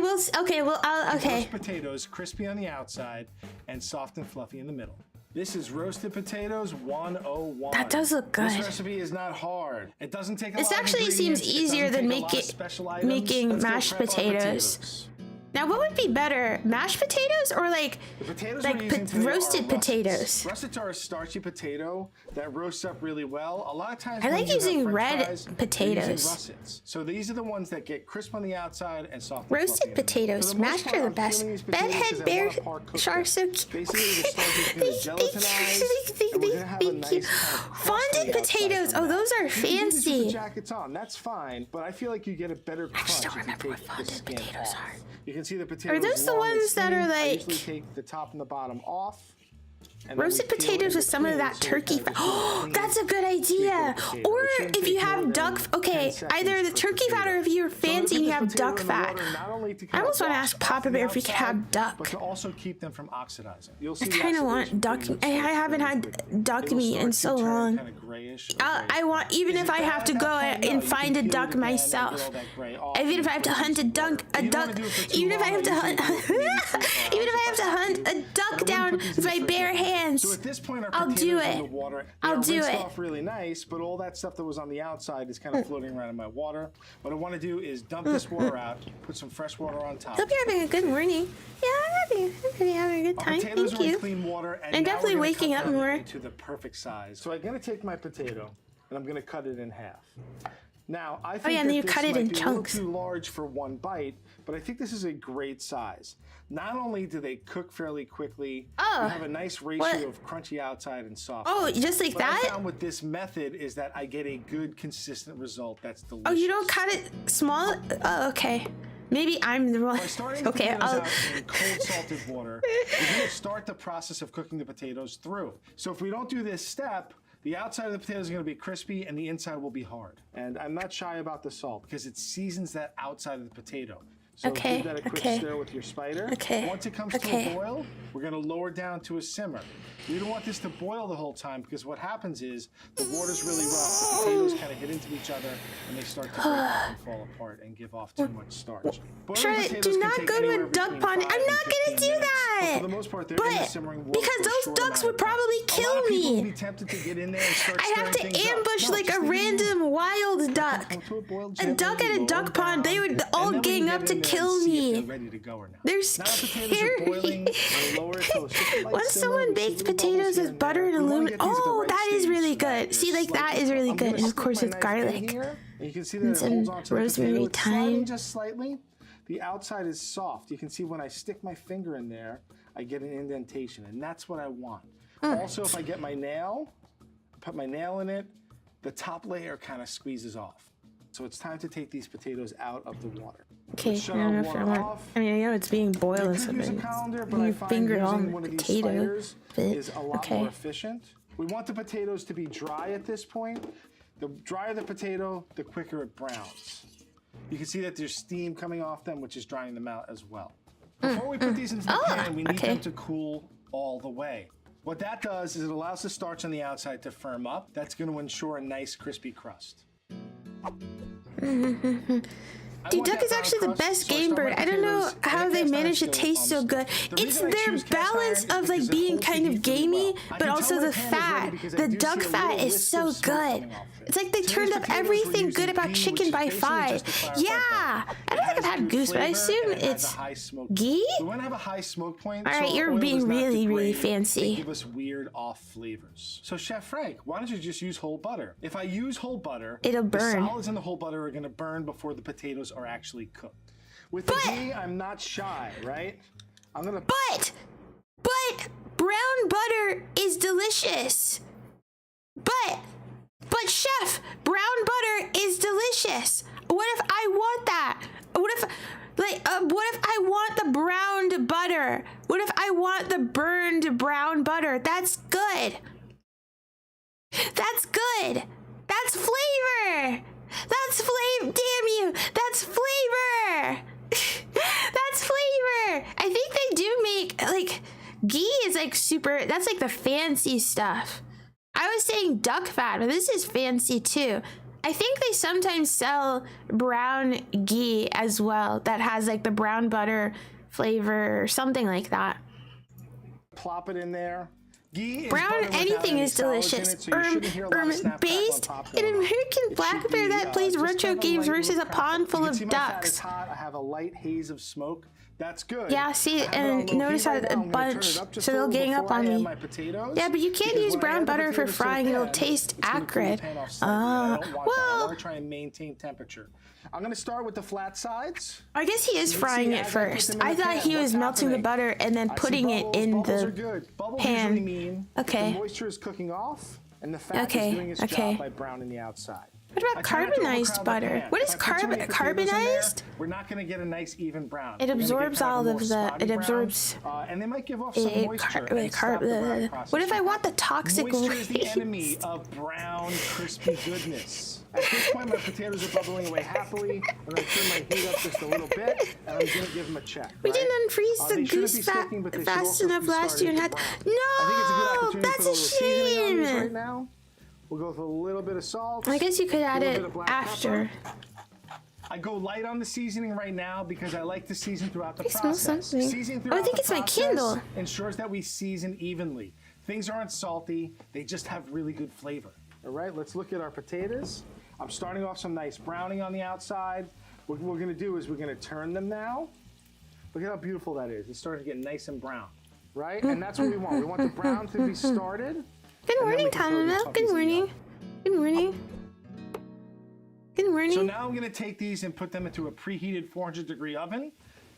Roast Okay. potatoes crispy on the outside and soft and fluffy in the middle. This is roasted potatoes 101. That does look good. This recipe is not hard. It doesn't take a This lot of actually seems ingredients. It easier doesn't than take a lot of special items. making Let's go mashed prep our potatoes. Now, what would be better, mashed potatoes or like The potatoes like we're using today roasted are russets. potatoes? Russets are a starchy potato that roasts up really well. A lot of times I when like you have using French red fries, you're potatoes. using russets. So these are the ones that get crisp on the outside and soft. and Roasted fluffy on the potatoes, For the most mashed part, are the I'm best. peeling these potatoes 'cause Bedhead I bear want to par cook are them. so cute. Basically, the starch is going to gelatinize, and we're going to have a nice kind of crust on the Fondant outside potatoes. from Oh, that. those are You can do this with the fancy. jackets on. That's fine, but I feel like you get a better crunch. I just don't if you remember what take the fondant skin potatoes off. are. You can see the potatoes. Are those the long and ones that are skinny. I like usually take the top and the bottom off. And then roasted we peel potatoes in with some of between, that so we turkey kind of fat? just Oh, clean that's a good idea. potato. Or It shouldn't if you take more have than duck, 10 okay, seconds either the per turkey fat or if you're So I'm gonna fancy put and you this have potato duck in the fat. water, not only to I kind almost of want to wash ask off Papa the Bear if we could outside, have duck. but to also keep them from oxidizing. You'll see I the kind of oxidation want duck. pretty much I starts haven't very had quickly. duck It'll meat start in to so turn long. kinda grayish or I gray. want, even Is if it I have bad to at go that point? No, and you find can a peel duck it again and get myself. all that gray off Even and if I have to put hunt a some duck, water. a You don't duck, wanna do it for too even if I long. have to usually hunt, do it for maybe 3 or 4 even if I hours have to if I hunt to. a But I duck wouldn't down put these in with the my bare refrigerator. hands, So at this point, our I'll potatoes do in it. the water, I'll they're do rinsed it. off really nice, but all that stuff that was on the outside is kind of floating around in my water. What I want to do is dump this water out, put some fresh water on top. Hope you're having a good morning. Yeah, I'm having a good Our time. potatoes Thank are in you. clean water, and I'm now definitely we're gonna waking cut up them more. into the perfect size. So I'm gonna take my potato and I'm gonna cut it in half. Now I think yeah, and then that you this cut it might in be chunks. a little too large for one bite, but I think this is a great size. Not only do they cook fairly quickly, Oh, you have a nice ratio what? of crunchy outside and soft. Oh, just like What I that? found with this method is that I get a good, consistent result that's delicious. Oh, you don't cut it small? Oh, okay. Maybe I'm the one. By starting the Okay, potatoes I'll. out in cold salted water, we're going to start the process of cooking the potatoes through. So if we don't do this step, the outside of the potatoes is going to be crispy and the inside will be hard. And I'm not shy about the salt because it seasons that outside of the potato. So Okay, give that a quick okay. stir with your spider. Okay, Once it comes okay. to a boil, we're going to lower down to a simmer. We don't want this to boil the whole time because what happens is the water's really rough. The potatoes kind of hit into each other and they start to break off and fall apart and give off too much starch. Boiling Charlotte, potatoes do can not take go to anywhere a duck between pond. 5 I'm and not gonna 15 do minutes. that. But for the most part, they're in the But simmering water because for a those short ducks amount would of time. probably A lot kill of people me. will be tempted to get in there and start I'd have stirring to things up. ambush No, like just a leave it alone. random wild duck. Come to a boil A gently, duck at a lower duck pond, they down, would and all then we gang can up get to in there kill and see if me. they're ready to go or not. They're Now the potatoes are boiling. scary. We'll lower it to a super light Once simmer. someone We see baked little bubbles potatoes here with and butter there. and We wanna aluminum, get these at the oh, right that is stage really so that good. they're See, like that slightly is really cooked. good, I'm and gonna of course stick with my knife in garlic. here, and you can see that And it some holds onto the rosemary potato. It's thyme. sliding just slightly. The outside is soft. You can see when I stick my finger in there, I get an indentation, and that's what I want. Also, if I get my nail, put my nail in it, the top layer kind of squeezes off. So it's time to take these potatoes out of the water. Okay, Shut I don't our know if I water want. off. I mean, I know it's being boiled You and could stuff, use a but colander, but you I find finger on using the one of these potato spiders bit. is a lot Okay. more efficient. We want the potatoes to be dry at this point. The drier the potato, the quicker it browns. You can see that there's steam coming off them, which is drying them out as well. Before we put these into the pan, we need okay. them to cool all the way. What that does is it allows the starch on the outside to firm up. That's going to ensure a nice crispy crust. Dude, duck is actually the best game bird. I don't know how they manage to taste so good. It's their balance of like being kind of gamey, but also the fat. The duck fat is so good. It's like they turned up everything good about chicken by 5. Yeah, I don't think I've had goose, but I assume it's ghee. We want to have a high smoke point. All right, so you're oil being does not really, really degrade and fancy. give us weird off flavors. So Chef Frank, why don't you just use whole butter? If I use whole butter, It'll burn. The solids in the whole butter are going to burn before the potatoes are actually cooked. With the ghee, I'm not shy, right? I'm gonna. But brown butter is delicious. But chef, brown butter is delicious. What if I want that? What if I want the browned butter? What if I want the burned brown butter? That's good. That's good. That's flavor. That's flavor. Damn you. That's flavor. That's flavor. I think they do make like ghee is like super. That's like the fancy stuff. I was saying duck fat, but this is fancy too. I think they sometimes sell brown ghee as well that has like the brown butter flavor or something like that. Plop it in there. Ghee is Brown butter without anything any is solids in delicious. it, so you shouldn't hear a lot of snap, crackle, Based and pop an going on. American It black should bear be, that plays just retro kind of a games light versus little a pond crackle. full You can of see my fat ducks. is hot. I have a light haze of smoke. That's good. Yeah, see, I have it on and low notice heat how right now. a I'm gonna turn bunch, it up just so a they'll little gang up before on I add me. my potatoes, Yeah, but you can't because use when I brown add the butter for potatoes to the frying, it'll pan, taste it's gonna cool the acrid. pan off slightly. I don't want that. I Well, want to try and maintain temperature. I'm going to start with the flat sides. I guess he is You frying see, it as I put first. them in I the thought pan, he was what's melting the happening? butter and then I see putting it bubbles. in Bubbles are the good. Bubbles pan. usually mean that Okay. the moisture is cooking off and the fat Okay, is doing its okay. job by browning the outside. What about I try not to carbonized overcrowd the butter? pan. What is If I put too many potatoes in there, carbonized? we're not going to get a nice even brown. It We're gonna get absorbs kind all a more of the. spotty It brown, absorbs. and they might give off some A moisture. and stop the browning process. What if I want the toxic Moisture is the waste? enemy of brown, crispy goodness. At this point, my potatoes are bubbling away happily. I'm going to turn my heat up just a little bit, and I'm going to give them a check. We right? didn't unfreeze They the shouldn't goose be sticking, but they should fast also enough be last year and starting had. to brown. I think it's a good No, opportunity to that's put a a little seasoning on these right shame. now. We'll go with a little bit of salt. I guess you could add a little it bit of black after. pepper. I go light on the seasoning right now because I like to season throughout the I smell process. something. Seasoning Oh, I throughout think the it's my process candle. ensures that we season evenly. Things aren't salty, they just have really good flavor. All right, let's look at our potatoes. I'm starting off some nice browning on the outside. What we're gonna do is we're gonna turn them now. Look at how beautiful that is. It's starting to get nice and brown, right? And that's what we want. We want the brown to be started. Good morning, Tanana. Good morning. Good morning. Good morning. So now I'm gonna take these and put them into a preheated 400-degree oven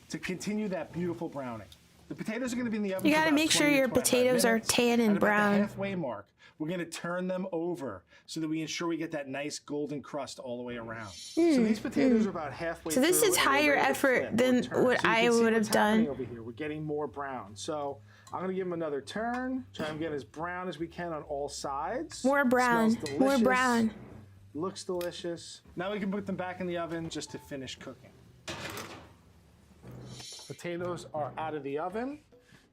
to continue that beautiful browning. The potatoes are gonna be in the oven. You for gotta about make sure 20 to your 25 potatoes are minutes. tan and At about brown. the halfway mark, we're gonna turn them over so that we ensure we get that nice golden crust all the way around. So these potatoes are about halfway So this through, is and they're higher ready to effort flip or than turn. what So you I can see would have what's happening done. over here. We're getting more brown. So I'm gonna give them another turn. Try and get as brown as we can on all sides. More brown. Smells More delicious. brown. Looks delicious. Now we can put them back in the oven just to finish cooking. Potatoes are out of the oven.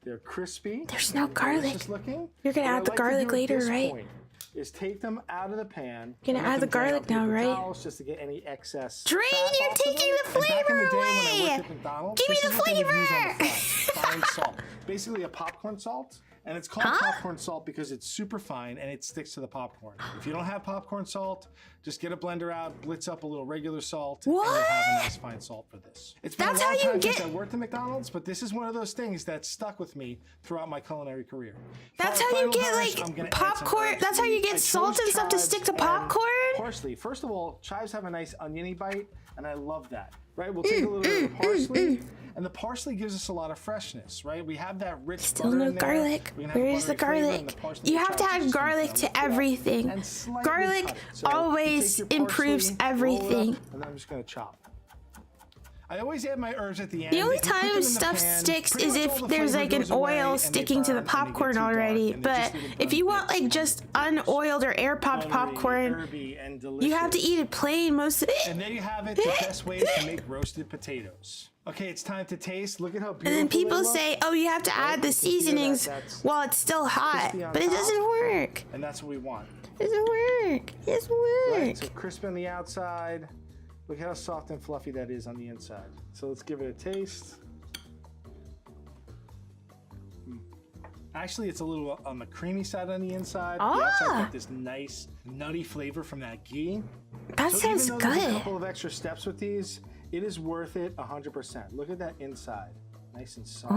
They're crispy. There's no garlic. Delicious looking. You're gonna What I add the like to garlic do at later, this right? point is take them out of the pan. You're gonna and let add the them dry garlic on now, paper right? towels just to get any excess. Drain, fat you're off of taking them. the And back in the flavor day when I away. worked at McDonald's, Give me this the is what they would use on the flavor. fry, fine salt. Basically a popcorn salt. And it's called popcorn salt because it's super fine and it sticks to the popcorn. If you don't have popcorn salt, just get a blender out, blitz up a little regular salt, and you'll have a nice fine salt for this. It's been That's a long how you time get- since I worked at McDonald's, but this is one of those things that stuck with me throughout my culinary career. That's For our how you final get garnish, I'm like gonna add some popcorn. That's how you parsley. I get salt chose and stuff to chives stick to and popcorn. Parsley. First of all, chives have a nice oniony bite, and I love that. Right? We'll take a little bit of the parsley. And the parsley gives us a lot of freshness, right? We have that rich Still butter no in there. garlic. We're gonna have Where is the buttery flavor, and garlic? the parsley You and have to chives add just garlic kinda to lift it up everything. and slightly Garlic cut it. So you always take your improves parsley, roll it up, everything. and then I'm just gonna chop. I always add my herbs at the end. The only If you put them time in the stuff pan, sticks pretty is much if all the there's flavor like an goes away oil and they sticking to the burn and they get popcorn too dark, already. and they just But leave if you want bits. like just unoiled or air popped Buttery, popcorn, herby, and you have to delicious. eat it plain most of it. And there you have it, the best way to make roasted potatoes. Okay, it's time to taste. Look at how beautiful And then people they look. say, "Oh, you have to add the You can hear that seasonings that's while it's still hot," crispy on but it top. doesn't work. And that's what we want. It doesn't work. It doesn't Right? work. So crisp on the outside. Look how soft and fluffy that is on the inside. So let's give it a taste. Actually, it's a little on the creamy side on the inside. The outside got this nice nutty flavor from that ghee. That So sounds even though there's a good. couple of extra steps with these, it is worth it 100%. Look at that inside. Nice and soft.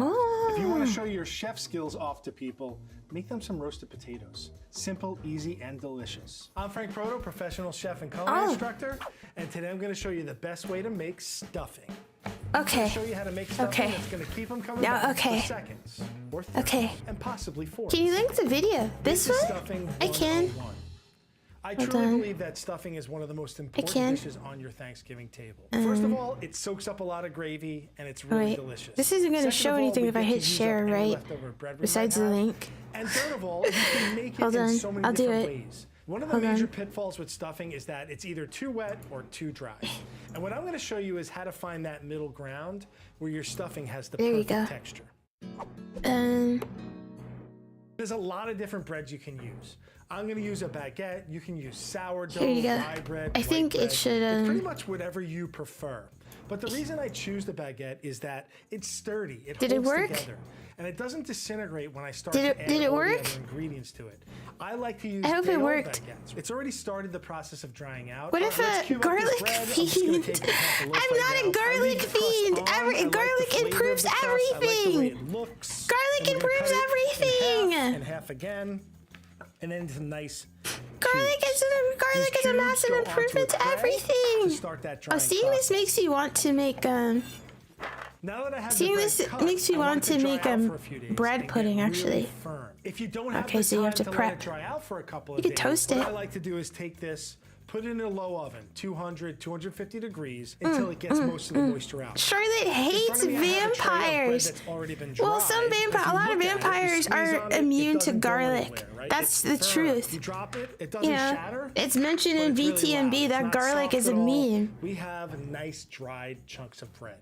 If you want to show your chef skills off to people, make them some roasted potatoes. Simple, easy, and delicious. I'm Frank Proto, professional chef and culinary instructor, and today I'm going to show you the best way to make stuffing. Okay. Show you how to make stuffing Okay. that's going to keep them coming Now, back okay. for seconds, or 30, Okay. and possibly 4. Can you link the video? This is one? stuffing I can. 101. I Hold truly on. believe that stuffing is one of the most important can. dishes on your Thanksgiving table. First of all, it soaks up a lot of gravy and it's really Wait, delicious. this isn't going to Second show of all, anything we if I get to hit use up share, any right? leftover bread we Besides might the have. link. And third of all, you can make it Hold in on, so many I'll do different it. ways. One of the Hold major on. pitfalls with stuffing is that it's either too wet or too dry. And what I'm going to show you is how to find that middle ground where your stuffing has the There you perfect go. texture. There's a lot of different breads you can use. I'm going to use a baguette. You can use sourdough, Here you go. rye bread, I white think it bread. should, It's pretty much whatever you prefer. But the reason I choose the baguette is that it's sturdy. It Did it holds work? together. And it doesn't disintegrate when I start Did to it- add did it all work? the other ingredients to it. I like to use I hope it big old worked. baguettes. It's already started the process of drying out. What if Let's a cube up this garlic bread. I'm just gonna fiend? take half a loaf I'm right not now. a I leave garlic the crust fiend. on. I like the Garlic flavor of improves the crust. I like the way everything. it looks. Garlic And we're gonna improves cut it in everything. half, and half again, and then into nice Garlic cubes. is a These massive cubes go improvement onto to a tray everything. to start that Oh, drying seeing this process. makes me want to make Now that I have the seeing bread this cut, makes me I want it to dry make out for a few days bread and get pudding, really actually. firm. If you don't have Okay, the so you time have to let prep. it dry out for a couple You of could days, toast what it. I like to do is take this, put it in a low oven, 200, 250 degrees, until it gets most of the moisture out. Charlotte In front hates of me, I have a tray of bread vampires. that's already been Well, dried. some If you a lot of look at it, if you vampires squeeze are on it, it immune to doesn't go garlic. anywhere, right? That's It's the firm. truth. You drop it, it doesn't You know, shatter. it's mentioned but in it's really VTMB loud. that It's not garlic soft is at all. immune. We have nice dried chunks of bread.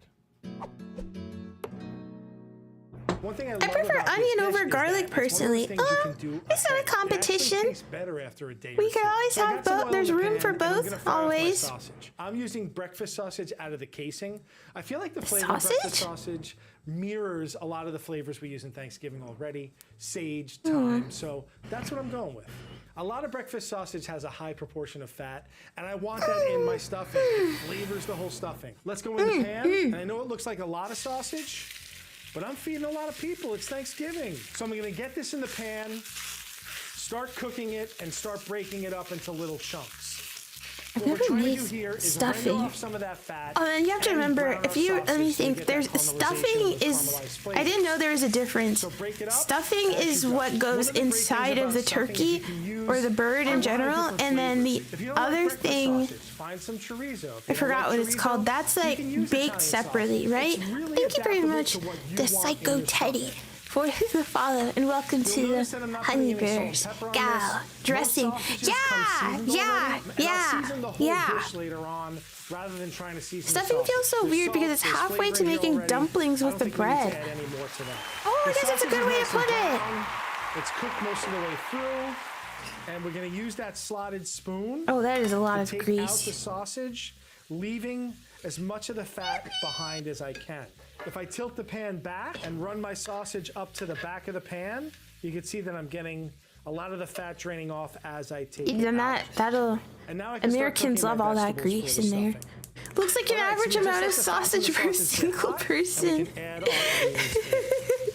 One thing I prefer about this onion dish over is garlic that it's one of those personally. things you can do It's not a ahead. It actually competition. tastes better after a day We or can two. always So I have got some both. oil There's in the room pan, for and I'm both, gonna fry off my always. sausage. I'm using breakfast sausage out of the casing. I feel like the flavor of Sausage? breakfast sausage mirrors a lot of the flavors we use in Thanksgiving already. Sage, thyme. So that's what I'm going with. A lot of breakfast sausage has a high proportion of fat, and I want that in my stuffing. It flavors the whole stuffing. Let's go in the pan. And I know it looks like a lot of sausage, but I'm feeding a lot of people. It's Thanksgiving. So I'm gonna get this in the pan, start cooking it, and start breaking it up into little chunks. What we're never trying to made do here is stuffing. render off some of that fat. Oh, and you have to and remember, brown if our you, let me sausage so we think, get there's that caramelization stuffing with is, caramelized I didn't flavors. know there was a difference. So break it up Stuffing as is you go. what goes One of the great things inside of about the stuffing is turkey you can use or the bird a in lot of general, different and then the flavors. If you don't like other breakfast thing, sausage, find some chorizo. If I you don't forgot like what it's chorizo, called. That's you like can use baked Italian separately, sausage. right? It's really Thank you very adaptable much, to what you the want in Psycho your Teddy, stuffing. for the follow, and welcome to You'll the notice that I'm not putting any salt and Honeybears pepper on Gal this. dressing. Most sausages Yeah, come seasoned yeah, already, and I'll season the whole yeah. dish later on, rather than trying to season Stuffing the feels so sausage. weird because There's it's salt, halfway there's to flavor in here making already. dumplings I with don't the think we need to bread. add any more to that. Oh, I The guess that's a sausage good is way to nice and put it. brown. It's cooked most of the way through, and we're going to use that slotted spoon Oh, that is a lot to of take out grease. the sausage, leaving as much of the fat behind as I can. If I tilt the pan back and run my sausage up to the back of the pan, you can see that I'm getting a lot of the fat draining off as I take it Then out. that'll. And now I can start Americans cooking my love all that vegetables grease for the in there. stuffing. Looks like an All right, so average we just amount let of the fat from sausage the per sausage get single hot, and we person. can add our onions in.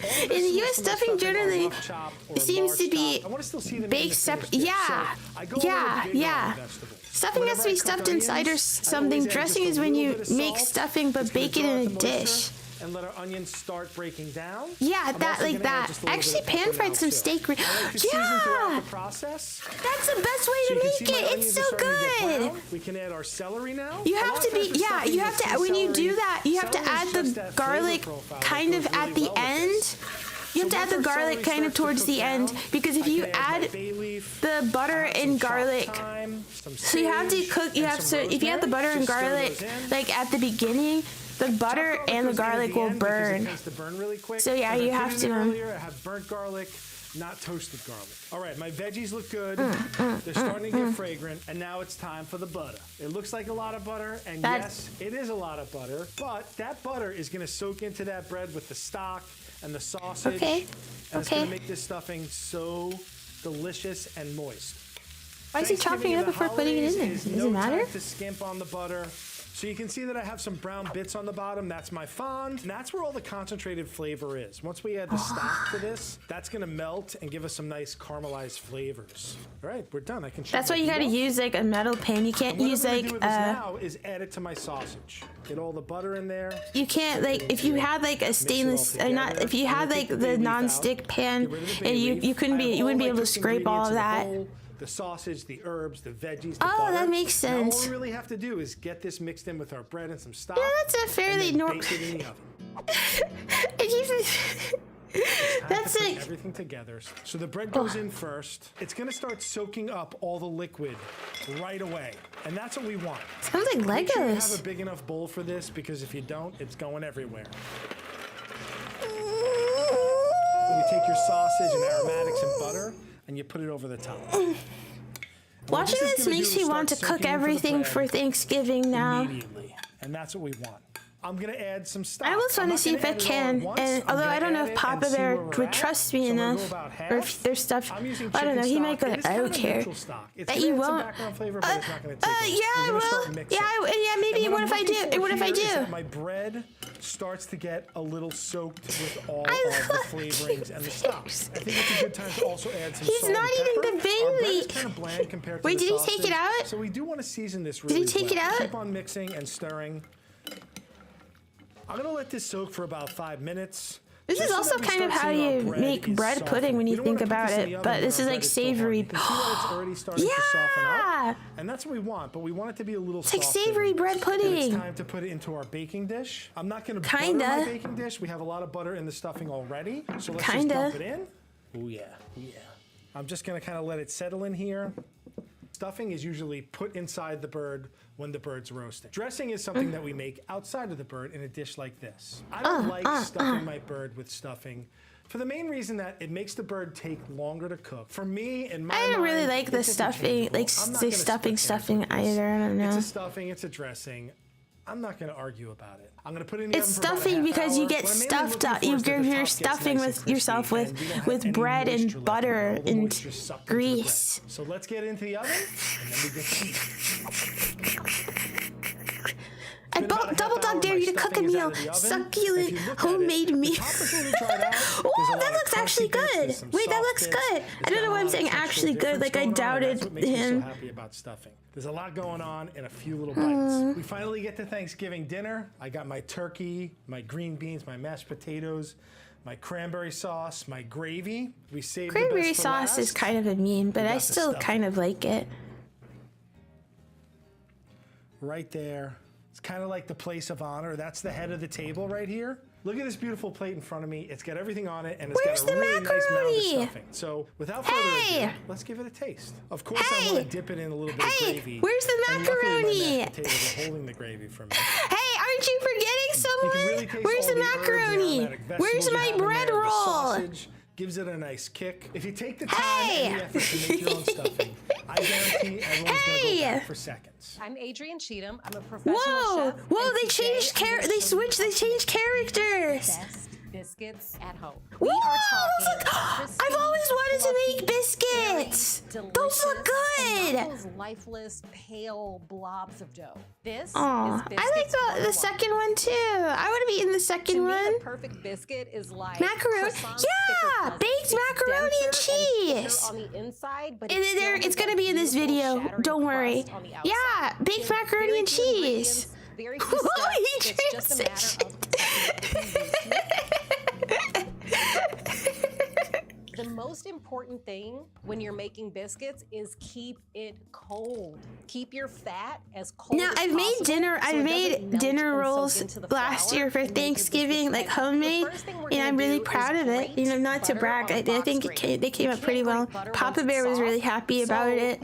All In this the most US of my stuffing are generally rough chop or seems large to be chop. I want to still see them in baked the separate. finished dish. Yeah, So I go yeah, a little bigger yeah. on the vegetable. Stuffing has to be Whenever I cook stuffed inside or onions, I something. always add Dressing just is a when little you bit of make salt. stuffing but It's gonna bake it draw in out a the moisture dish. And let our onions start breaking down. Yeah, I'm that also like gonna add that. just a little Actually, bit of pan pepper fried now, some too. steak. I like to season throughout Yeah, the process. that's the best way So to you can make see my it. It's onions so are starting to get good. brown. We can add our celery now. You A have lot to of be, times with yeah, stuffing, you you'll have to, see when you do celery. that, you have to Celery add is the just that garlic flavor profile kind that of goes at really the well with end. this. You have to So add the once our garlic celery kind of starts to towards cook the end down, because if I you can my add bay leaf, the butter I have and some chopped garlic, thyme, some so you have to sage, cook, you and have some to, if you add the butter rosemary. and Just stir garlic those in. like at the beginning, the butter Chopped and the goes in at garlic the will end because it burn. tends to burn really quick. So, yeah, As I you put have it in to, Earlier, I have burnt garlic, not toasted garlic. All right, my veggies look good. They're starting to get fragrant, and now it's time for the butter. It looks like a lot of butter, and That- yes, it is a lot of butter, but that butter is going to soak into that bread with the stock and the sausage. Okay, And it's going okay. to make this stuffing so delicious and moist. Why is he chopping it up before putting it in there? Does Does it matter? to skimp on the butter. So you can see that I have some brown bits on the bottom. That's my fond. And that's where all the concentrated flavor is. Once we add the stock to this, that's going to melt and give us some nice caramelized flavors. All right, we're done. I can. That's why you gotta use like a metal pan. You can't use What I'm like gonna do with this now is add it to my sausage. Get all the butter in there. you can't like if you had like a stainless all not together. if you I'm had gonna like take the the bay leaf out, non-stick pan Get rid of the bay and leaf. you couldn't I be have you wouldn't all be my able to cooked scrape all of ingredients that. in the bowl, the sausage, the herbs, the veggies, the Oh, butter. that makes Now all sense. we really have to do is get this mixed in with our bread and some stock. Yeah, that's a fairly and then normal. bake it in the oven. Time That's to put like everything together. So the bread goes in first. It's gonna start soaking up all the liquid right away, and that's what we want. sounds like Make sure you have Legos. a big enough bowl for this because if you don't, it's going everywhere. You take your sausage and aromatics and butter, and you put it over the top. What Watching is this gonna makes do me is want to start cook soaking into the everything bread for Thanksgiving now. immediately, and that's what we want. I'm gonna add some stock. I almost want to see if I can, and although I don't know if Papa Bear would trust me enough, or if there's stuff, I don't know, he might go, I don't care. But you won't. Yeah, I will. Yeah, maybe. What if I do? What if I do? My bread starts to get a little soaked with all of the flavorings and the stock. I think it's a good time to also add some salt. He's not eating the baby. Our bread is kind of bland compared to Wait, the did he sausage, take it out? So we do want to season this really Did he take it out? Keep on mixing and stirring. I'm gonna let this soak for about 5 minutes. This is also kind of how you make bread pudding when you think about it, but this is like savory. Yeah! And that's what we want, but we want it to be a little It's like savory bread pudding. It's time to put it into our baking dish. I'm not gonna butter my baking dish. We have a lot of butter in the stuffing already, so let's just dump it in. Oh yeah, yeah. I'm just gonna kind of let it settle in here. Stuffing is usually put inside the bird when the bird's roasting. Dressing is something that we make outside of the bird in a dish like this. I don't like stuffing my bird with stuffing for the main reason that it makes the bird take longer to cook. For me, in my mind, I don't really like the stuffing, like the stuffing either. I don't know. It's a stuffing, it's a dressing. I'm not going to argue about it. I'm going to put it in the It's oven for about stuffing a half because hour. you get stuffed up. You give your stuffing with yourself with bread and butter and grease. So let's get into the oven and then we get I double dog dare you to cook a meal, succulent homemade meal. Oh, that looks actually good. Wait, that looks good. I don't know why I'm saying actually good. Like I doubted him. Happy about stuffing. There's a lot going on in a few little bites. We finally get to Thanksgiving dinner. I got my turkey, my green beans, my mashed potatoes, my cranberry sauce, my gravy. We saved cranberry sauce is kind of a mean, but I still kind of like it. Right there. It's kind of like the place of honor. That's the head of the table right here. Look at this beautiful plate in front of me. It's got everything on it, and it's got a really nice amount of stuffing. So, without further ado, let's give it a taste. Of course, I want to dip it in a little bit of gravy. Where's the macaroni? And luckily, my mashed potatoes are holding the gravy for me. Hey, aren't you forgetting someone? Really Where's the macaroni? Where's my bread roll? Sausage gives it a nice kick. If you take the time and the effort to make your own stuffing, I guarantee everyone's going to go back for seconds. I'm Adrienne Cheatham. I'm a professional chef. Whoa, they changed they changed characters. Best biscuits at home. Whoa, I've always wanted to make biscuits. Those look good. Those lifeless, pale blobs of dough. This is I like the second one too. I would have eaten the second one. The perfect biscuit is like macaroni. Yeah, baked macaroni and cheese. On the inside, but it's gonna be in this video. Don't worry. Yeah, baked macaroni and cheese. Very few steps. It's just a matter of the most important thing when you're making biscuits is keep it cold. Keep your fat as cold now, as I've made possible dinner. so I've made dinner rolls last year for Thanksgiving, like homemade, and I'm really proud of it. You know, not to brag, I think they came out pretty well. Papa Bear was really happy about it,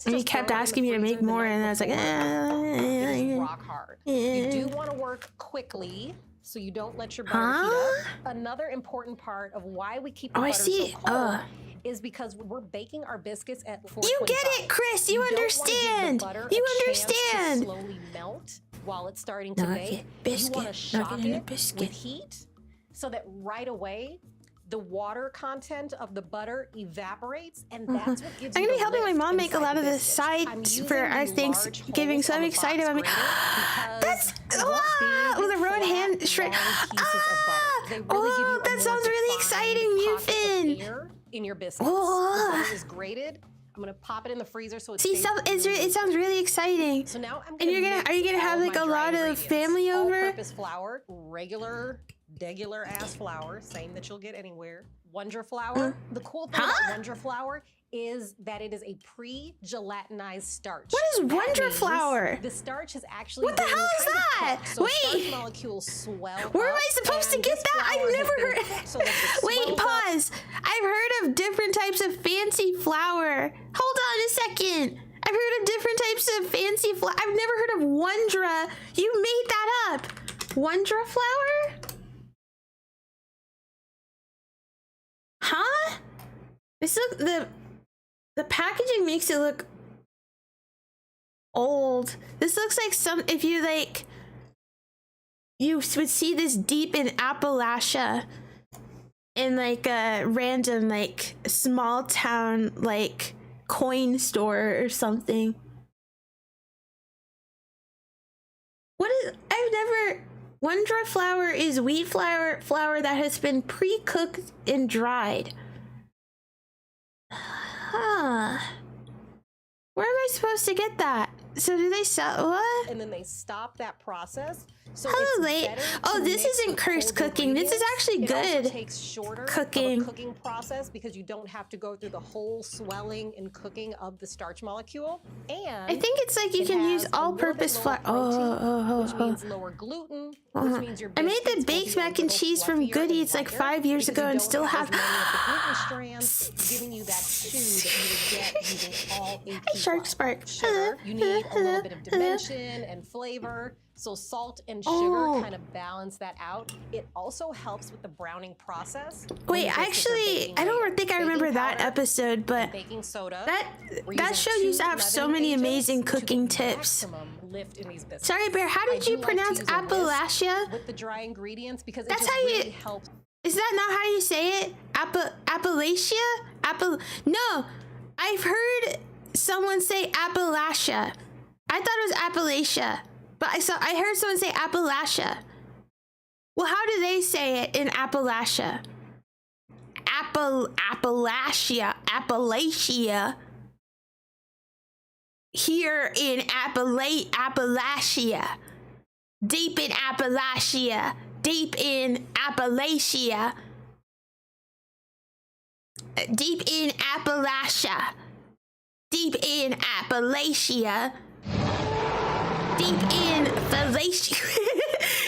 and he kept asking me to make more, and I was like, rock hard. You do want to work quickly, so you don't let your butter heat up. Another important part of why we keep the butter so cold is because we're baking our biscuits at 425. You get it, Chris. You understand. You understand. To slowly melt while it's starting to bake. You want to shock it with heat so that right away the water content of the butter evaporates, and that's what gives you. I'm gonna be helping my mom make a lot of the sides for our Thanksgiving, so I'm excited about it. That's with a rowan hand shred. Oh, that sounds really exciting, Mufin. In your biscuits, the butter is grated. I'm gonna pop it in the freezer so it stays. It sounds really exciting. So now I'm and are you gonna have like a lot of family over? All-purpose flour, regular ass flour, same that you'll get anywhere. Wonder flour. The cool thing about Wonder flour is that it is a pre-gelatinized starch. What is Wonder flour? The starch has actually What the hell is that? So Wait. starch molecules swell. Where am I supposed to get that? I've never heard. Wait, pause. I've heard of different types of fancy flour. Hold on a second. I've heard of different types of fancy flour. I've never heard of Wondra. You made that up. Wondra flour? Huh? This look the packaging makes it look old. This looks like if you like you would see this deep in Appalachia in like a random like small town like coin store or something. What is, I've never, Wondra flour is wheat flour that has been pre-cooked and dried. Huh. Where am I supposed to get that? So do they sell what? And then they stop that process. So Oh, it's better to this mix isn't the cursed cold cooking. This is ingredients. actually It also good takes shorter cooking. of a cooking process because you don't have to go through the whole swelling and cooking of the starch molecule. And I think it's like you it can has use a all-purpose little bit flour. lower protein, which means lower gluten, which means your I made the biscuits will baked be a mac and little cheese from fluffier Good and Eats like lighter 5 years because ago you and don't still have have. as many of the gluten strands giving you that chew that you would get using all Hi, Shark Spark. sugar. You need a little bit of dimension and flavor. So salt and sugar kind of balance that out. It also helps with the browning process. Wait, actually, I don't think I remember that episode, but baking soda. that show used to have so many amazing cooking tips. Sorry, Bear, how did you pronounce Appalachia? With the dry ingredients because it That's just how you. really helps. Is that not how you say it? Appalachia? No, I've heard someone say Appalachia. I thought it was Appalachia, but I heard someone say Appalachia. Well, how do they say it in Appalachia? Appalachia. Here in Appalachia. Deep in Appalachia. Deep in Appalachia. Deep in Appalachia. Deep in Appalachia. Deep in Appalachia.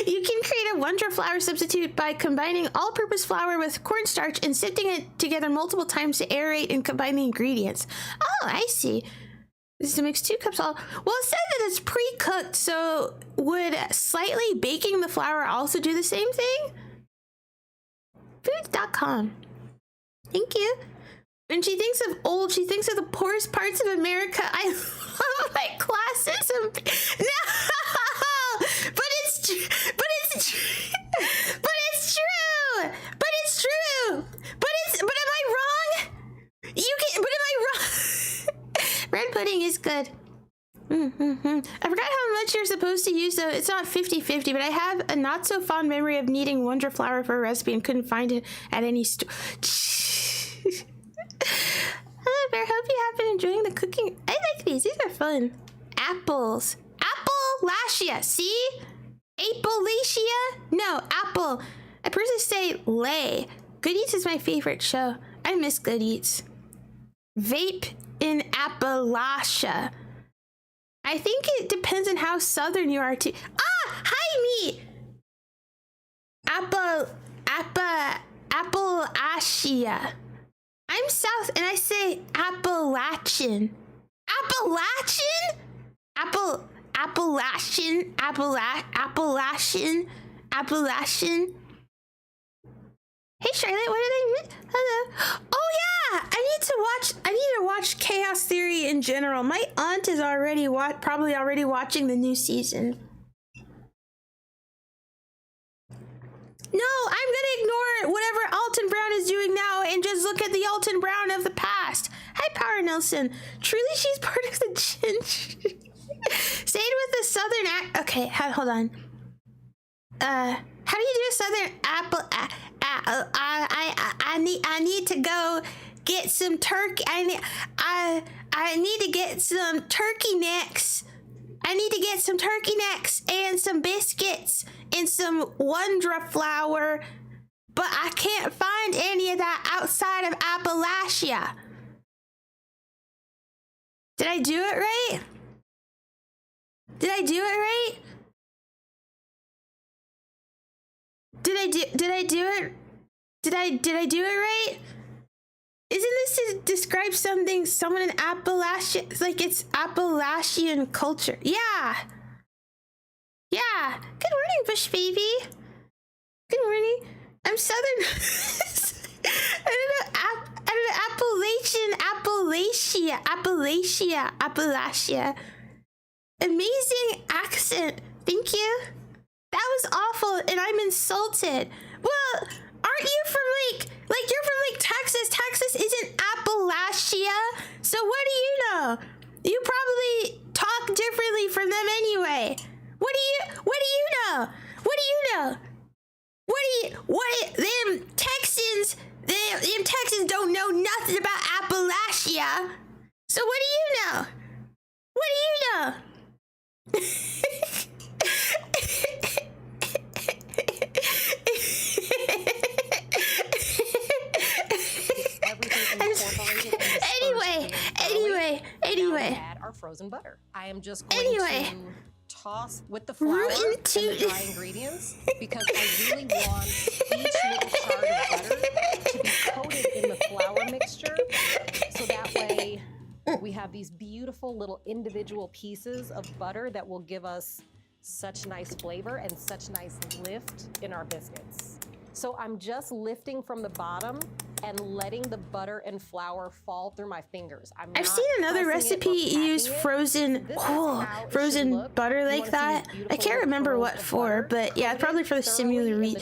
You can create a Wondra flour substitute by combining all-purpose flour with cornstarch and sifting it together multiple times to aerate and combine the ingredients. Oh, I see. This is to mix 2 cups all. Well, it said that it's pre-cooked, so would slightly baking the flour also do the same thing? Foods.com. Thank you. When she thinks of old, she thinks of the poorest parts of America. I love my classism. No, but it's true. But it's true. But it's true. But it's true. But am I wrong? But am I wrong? Red pudding is good. I forgot how much you're supposed to use, though. It's not 50-50, but I have a not so fond memory of needing Wondra flour for a recipe and couldn't find it at any store. Hello, Bear. Hope you have been enjoying the cooking. I like these. These are fun. Apples. Appalachia. See? Appalachia? No, apple. I personally say lay. Good Eats is my favorite show. I miss Good Eats. Vape in Appalachia. I think it depends on how southern you are too. Ah! Hi, me! Appalachia. I'm south and I say Appalachian. Appalachian? Appalachian. Hey Charlotte, what did I miss? Hello. Oh yeah, I need to watch Chaos Theory in general. My aunt is probably already watching the new season. No, I'm gonna ignore whatever Alton Brown is doing now and just look at the Alton Brown of the past. Hi, Power Nelson. Truly, she's part of the Ginge. Say it with the southern accent. Okay, hold on. How do you do a southern apple? I need to go get some turkey. I need to get some turkey necks. I need to get some turkey necks and some biscuits and some Wondra flour, but I can't find any of that outside of Appalachia. Did I do it right? Did I do it right? Did I do it right? Isn't this to describe someone in Appalachia? It's like it's Appalachian culture. Yeah. Good morning, Bush baby. Good morning. I'm southern. I don't know. Appalachia. Amazing accent. Thank you. That was awful, and I'm insulted. Well, aren't you from like you're from like Texas? Texas isn't Appalachia. So what do you know? You probably talk differently from them anyway. What do you know? What do you know? Them Texans don't know nothing about Appalachia. So what do you know? What do you know? Anyway. Add our frozen butter. I am just going to toss with the flour and the dry ingredients because I really want each little shard of butter to be coated in the flour mixture, so that way we have these beautiful little individual pieces of butter that will give us such nice flavor and such nice lift in our biscuits. So I'm just lifting from the bottom and letting the butter and flour fall through my fingers. I've seen another recipe use frozen butter like that. I can't remember what for, but yeah, probably for the similar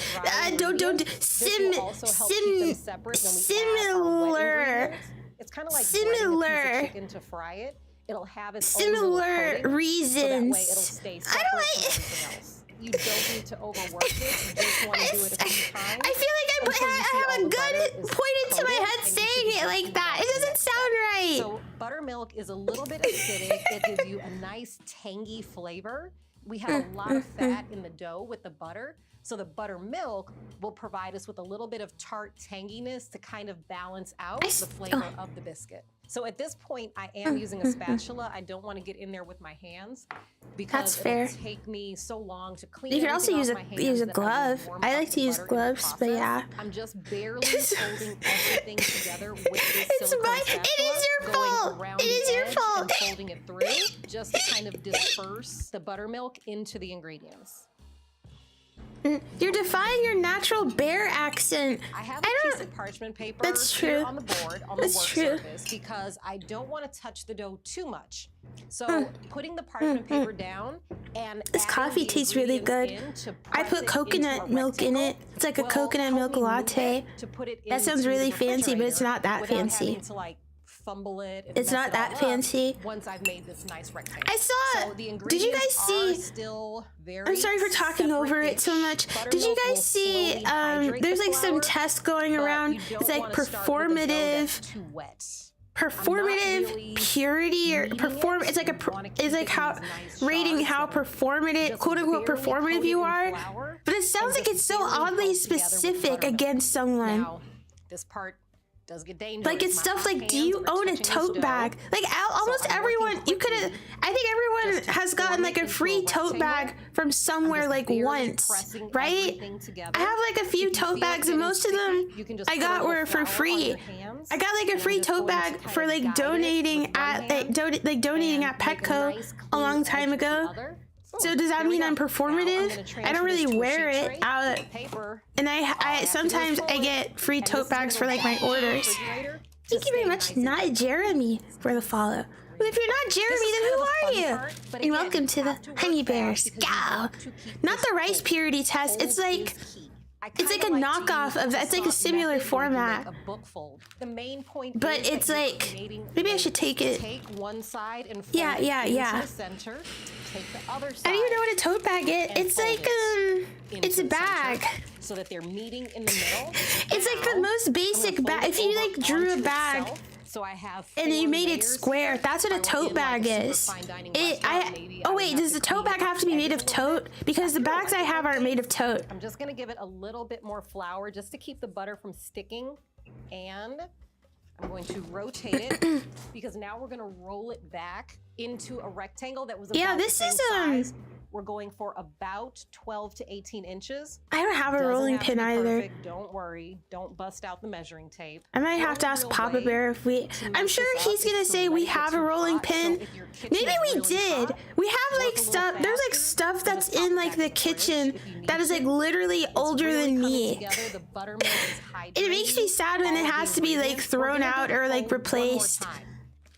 similar. It's kind of like similar a piece of chicken to fry it. It'll have its similar reasons. So that way it'll stay separate from everything else. You don't need to overwork this. You just want to do it a few times. I feel like I have a gun pointed to my head saying it like that. It doesn't sound right. So buttermilk is a little bit acidic. It gives you a nice tangy flavor. We have a lot of fat in the dough with the butter. So the buttermilk will provide us with a little bit of tart tanginess to kind of balance out the flavor of the biscuit. So at this point, I am using a spatula. I don't want to get in there with my hands because it'll take me so long to clean. You can also use a glove. I like to use gloves, but yeah. I'm just barely holding everything together with this silicone spatula. It is your fault. It is your fault. And folding it through just to kind of disperse the buttermilk into the ingredients. You're defying your natural bear accent. I have a piece of parchment paper here on the board on the work surface because I don't want to touch the dough too much. So putting the parchment paper down and this coffee tastes really good. I put coconut milk in it. It's like a coconut milk latte. That sounds really fancy, but it's not that fancy. Fumble it. It's not that fancy. Once I've made this nice rectangle. I saw. So the did you guys see? I'm sorry for talking over it so much. Did you guys see? There's like some tests going around. It's like performative purity or perform. It's like how rating how performative, quote unquote, performative you are. But it sounds like it's so oddly specific against someone. Now, this part does get dangerous. Like it's stuff like, do you own a tote bag? Like almost everyone, I think everyone has gotten like a free tote bag from somewhere like once, right? I have like a few tote bags and most of them I got were for free. I got like a free tote bag for like donating at Petco a long time ago. So does that mean I'm performative? I don't really wear it out, and I sometimes I get free tote bags for like my orders. Thank you very much, not Jeremy, for the follow. Well, if you're not Jeremy, then who are you? And welcome to the Honey Bears. Go. Not the rice purity test. It's like a knockoff of that. It's like a similar format. But it's like, maybe I should take it. Take one side and yeah. the center. Take the other side. I don't even know what a tote bag is. It's like it's a bag. So that they're meeting in the middle. It's like the most basic bag. If you like drew a bag and you made it square, that's what a tote bag is. Oh wait, does the tote bag have to be made of tote? Because the bags I have aren't made of tote. I'm just gonna give it a little bit more flour just to keep the butter from sticking, and I'm going to rotate it because now we're gonna roll it back into a rectangle that was about the same size. We're going for about 12 to 18 inches. I don't have a rolling pin either. Don't worry. Don't bust out the measuring tape. I might have to ask Papa Bear if we... I'm sure he's going to say we have a rolling pin. Maybe we did. We have like stuff... There's like stuff that's in like the kitchen that is like literally older than me. It makes me sad when it has to be like thrown out or like replaced.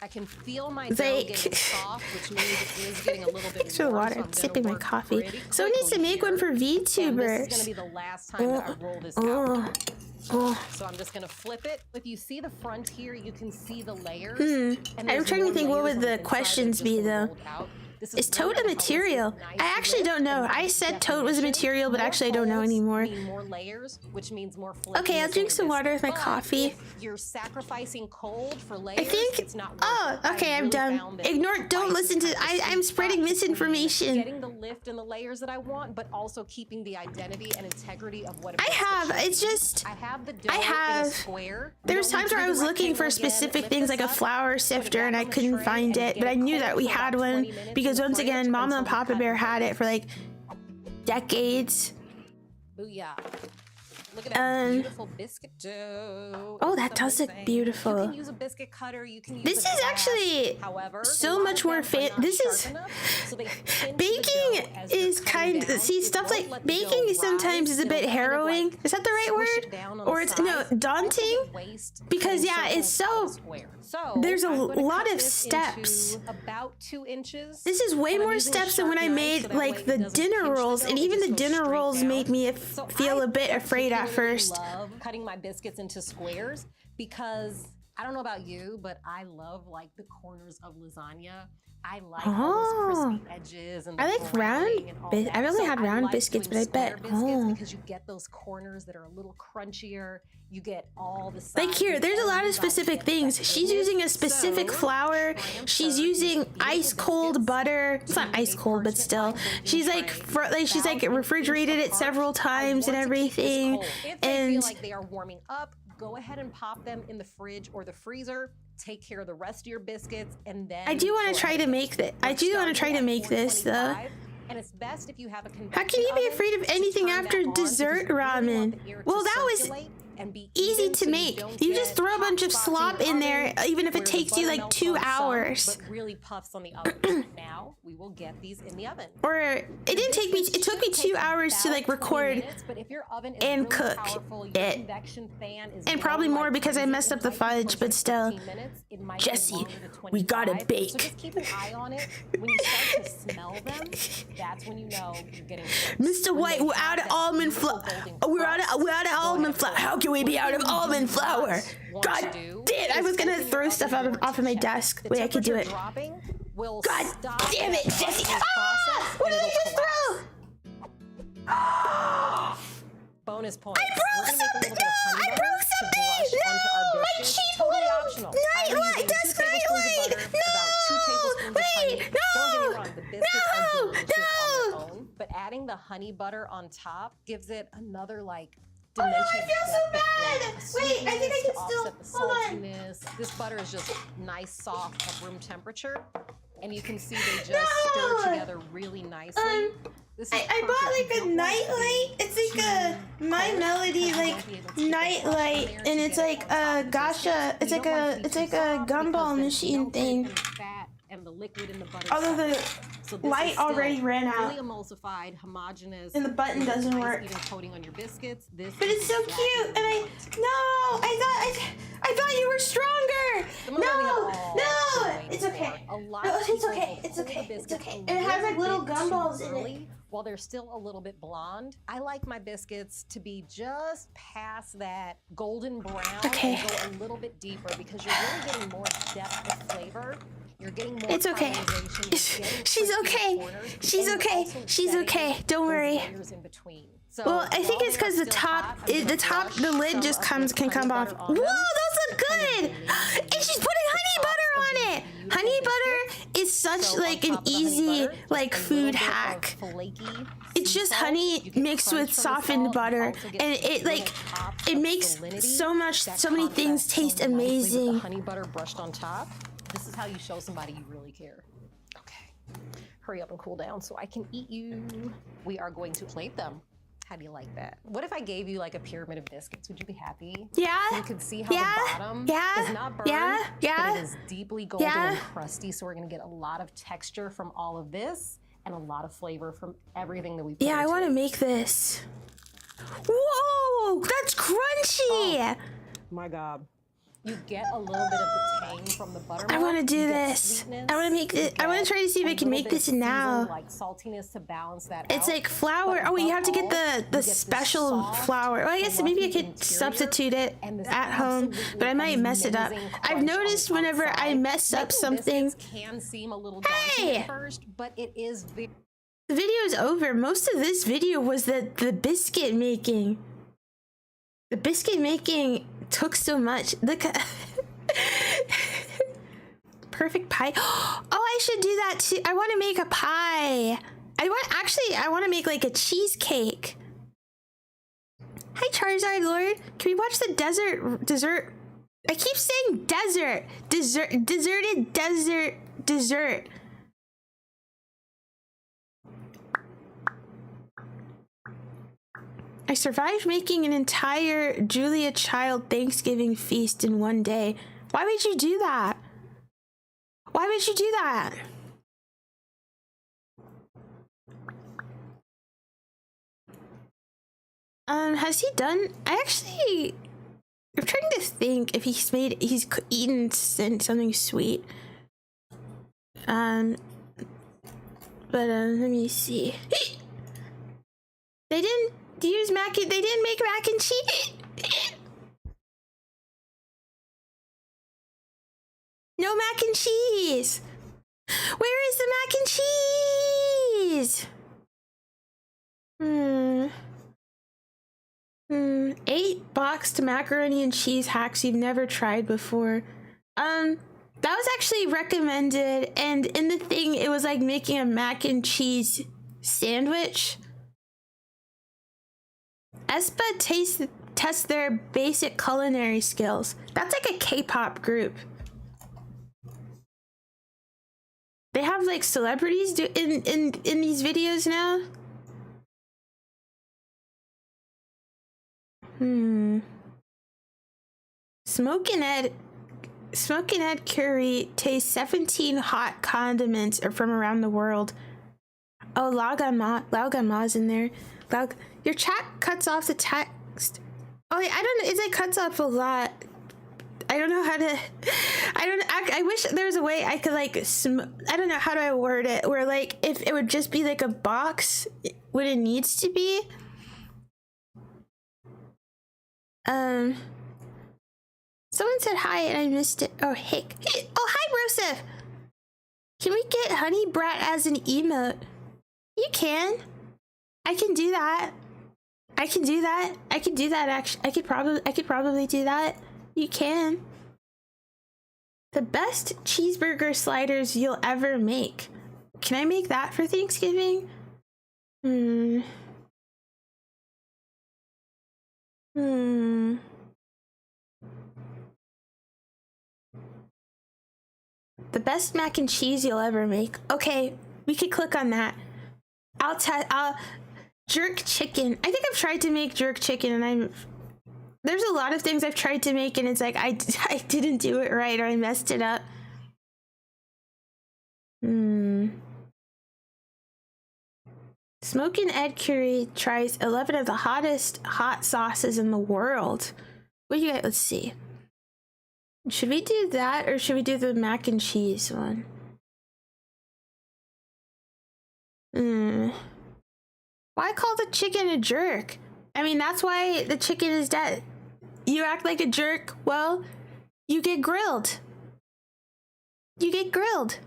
I can feel my It's dough like- getting soft, which means it is getting a little bit Thanks for the warm, water. so I'm gonna Sipping my work coffee. pretty Someone needs to quickly make one for here. And this is gonna VTubers. be the last time that I roll this Oh. out. Oh. So I'm just gonna flip it. If you see the front here, you can see the layers. I'm trying to think what would the questions be though. Is tote a material? I actually don't know. I said tote was a material, but actually I don't know anymore. More layers, which means more Okay, I'll drink some water with my But coffee. if you're sacrificing cold for layers, I think. it's not worth Oh, it. okay, I I'm really done. found that Ignore. Don't spice is listen to. kind of the I'm sweet spreading spot between misinformation. Getting the lift and the layers that I want, but also keeping the identity and integrity of what. I have. It's just. I have the dough I have. in a square. There was times where I was looking for specific things like a flour sifter and I couldn't find it, but I knew that we had one because once again, Mama and Papa Bear had it for like decades. Booyah. Look at that beautiful biscuit dough. Oh, that does look beautiful. You can use a biscuit cutter. You can use This a is glass. actually However, so a lot much of more them are not this sharp is enough, so they pinch the baking dough as you're is cutting kind down. see It stuff won't like let the baking dough sometimes rise. is a bit It'll kind of, harrowing. like, Is that the right squish word? it down on Or the it's sides. daunting? Also waste Because in yeah, it's circles so of square. So there's a I'm gonna lot cut of this steps. into about 2 inches. This is way And I'm more using a steps than when sharp I knife made so that way like it the doesn't dinner pinch the rolls, dough, and it even just the goes dinner straight rolls down. made me So feel I a bit afraid at particularly first. love cutting my biscuits into squares because I don't know about you, but I love like the corners of lasagna. I like all those crispy edges and the I like browning round and all bis- that. I really So had round like biscuits, doing but I bet- square biscuits oh. because you get those corners that are a little crunchier. You get all the sides. Like here, and there's a lot of everybody specific gets things. that She's goodness. using a specific So, flour. try 'em She's first. using Beautiful ice cold biscuits. butter. It's not ice cold, but still. She's like she's like refrigerated it several times and everything. If they And feel like they are warming up, go ahead and pop them in the fridge or the freezer. Take care of the rest of your biscuits, and then I do want go to try ahead to and make that. I we're do want to starting try to at make this though. 425, and it's best if you have a How can you be convection afraid of oven to anything turn after that on, because dessert you really want ramen? the air to Well, that was circulate and be easy even to so you make. don't You just get throw a bunch of hot spots slop the in there, oven even if it where the takes you butter like melts 2 on some, hours. but really puffs on the others. Now we will get these in the oven. Or it didn't take me. It took me 2 hours to like record But if your oven is and really cook powerful, your it. convection fan is And probably going more like because I crazy, messed it up the might be fudge, closer but to still. 15 minutes. It might be Jesse, longer to we gotta 25. bake. So just keep an eye on it. When you start to smell them, that's when you know you're getting close. Mr. When White, they we're have out of that almond beautiful flour. golden We're out crust, of go ahead almond and flour. put How can we be out of almond flour? want God to do damn! I is was gonna open your throw oven stuff door off of my to check. desk. The Wait, I could do temperature it. dropping will God stop damn it, that Jesse! process Ah! What and did I it'll just collapse. throw? Bonus points. I broke We're gonna make a something! little bit of honey I butter broke to something! brush onto our No! My biscuits. cheap Totally little optional. nightlight! Desk nightlight! About 2 tablespoons of honey. Wait! Don't get me No! wrong, the biscuits are No! delicious on No! their own, but adding the honey butter on top gives it another like Oh no, dimension. I feel so of bad! flavor. Wait, I think I Sweetness can to still. offset the Hold on. saltiness. This butter is just nice, soft at room temperature, and you can see they just No! stir together really nicely. This is I bought perfect. like a You don't want nightlight. the It's like a My Melody like nightlight, and it's like a Gasha. It's like a gumball machine thing. And the liquid in the butter. Although the So this light is still already ran fully out. emulsified, homogeneous, And the button doesn't nice work. even coating on your biscuits. This But is it's so exactly cute, what and you want it to be. I thought you were stronger. Some of them we have No, all no, been waiting it's okay. for. A lot No, of it's people okay, will it's pull the okay, it's biscuits okay. a And it has, like, little little bit gumballs too in it. early while they're still a little bit blonde. I like my biscuits to be just past that golden brown Okay. and go a little bit deeper because you're really getting more depth of flavor. You're getting more It's okay. caramelization, you're getting She's crispy okay. corners, She's and okay. also She's setting okay. Don't those worry. layers in between. So Well, I think while it's they are because the still hot, top, I'm gonna brush the lid some just of can the come honey off. butter Whoa, on them. those look good! And she's putting honey butter on it. Honey butter is such So on like an top of the honey easy butter, like a little food bit of hack. flaky It's sea just salt. honey You get mixed crunch with from the softened salt. You butter, also get and those it like little pops it of makes salinity so that many contrast things so taste nicely with the amazing. honey butter brushed on top. This is how you show somebody you really care. Okay, hurry up and cool down so I can eat you. We are going to plate them. How do you like that? What if I gave you like a pyramid of biscuits? Would you be happy? Yeah. You can see how Yeah. the bottom Yeah. is not burned, Yeah. Yeah. but it is deeply golden Yeah. and crusty. So we're gonna get a lot of texture from all of this and a lot of flavor from everything that we put Yeah, I into want it. to make this. Whoa, that's crunchy. My God. You get a little bit of the tang from the buttermilk. I want to do you get this. sweetness, I want to make this. I want to try to see if I can make this now. Like saltiness to balance that It's out. like flour. But Oh, you above have to get all, the you get this special soft, flour. Well, I guess maybe I fluffy could interior substitute it and this at home, absolutely but I might mess it up. amazing I've crunch on noticed the whenever I outside. mess up Making something, biscuits can seem a little daunting Hey! at first, but it is very the video is over. Most of this video was the biscuit making. The biscuit making took so much. Perfect pie. Oh, I should do that too. I want to make a pie. I want to make like a cheesecake. Hi, Charizard Lord. Can we watch the dessert? I keep saying desert. Dessert. I survived making an entire Julia Child Thanksgiving feast in one day. Why would you do that? Why would you do that? Has he done? I'm trying to think if he's eaten something sweet. But let me see. They didn't make mac and cheese. No mac and cheese. Where is the mac and cheese? 8 boxed macaroni and cheese hacks you've never tried before. That was actually recommended, and in the thing it was like making a mac and cheese sandwich. Espa test their basic culinary skills. That's like a K-pop group. They have like celebrities in these videos now. Smokin' Ed Curry tastes 17 hot condiments are from around the world. Oh, Lao Ma's in there. Your chat cuts off the text. Oh, I don't know. It like cuts off a lot. I don't know how to. I wish there was a way I could like. I don't know how do I word it. Where like if it would just be like a box when it needs to be. Someone said hi and I missed it. Oh, hey. Oh, hi, Broseph. Can we get Honey Brat as an emote? You can. I can do that. Actually, I could probably do that. You can. The best cheeseburger sliders you'll ever make. Can I make that for Thanksgiving? The best mac and cheese you'll ever make. Okay, we could click on that. I'll jerk chicken. I think I've tried to make jerk chicken and there's a lot of things I've tried to make and it's like I didn't do it right or I messed it up. Smokin' Ed Curry tries 11 of the hottest hot sauces in the world. What do you guys, let's see. Should we do that or should we do the mac and cheese one? Why call the chicken a jerk? I mean, that's why the chicken is dead. You act like a jerk, well, you get grilled. You get grilled.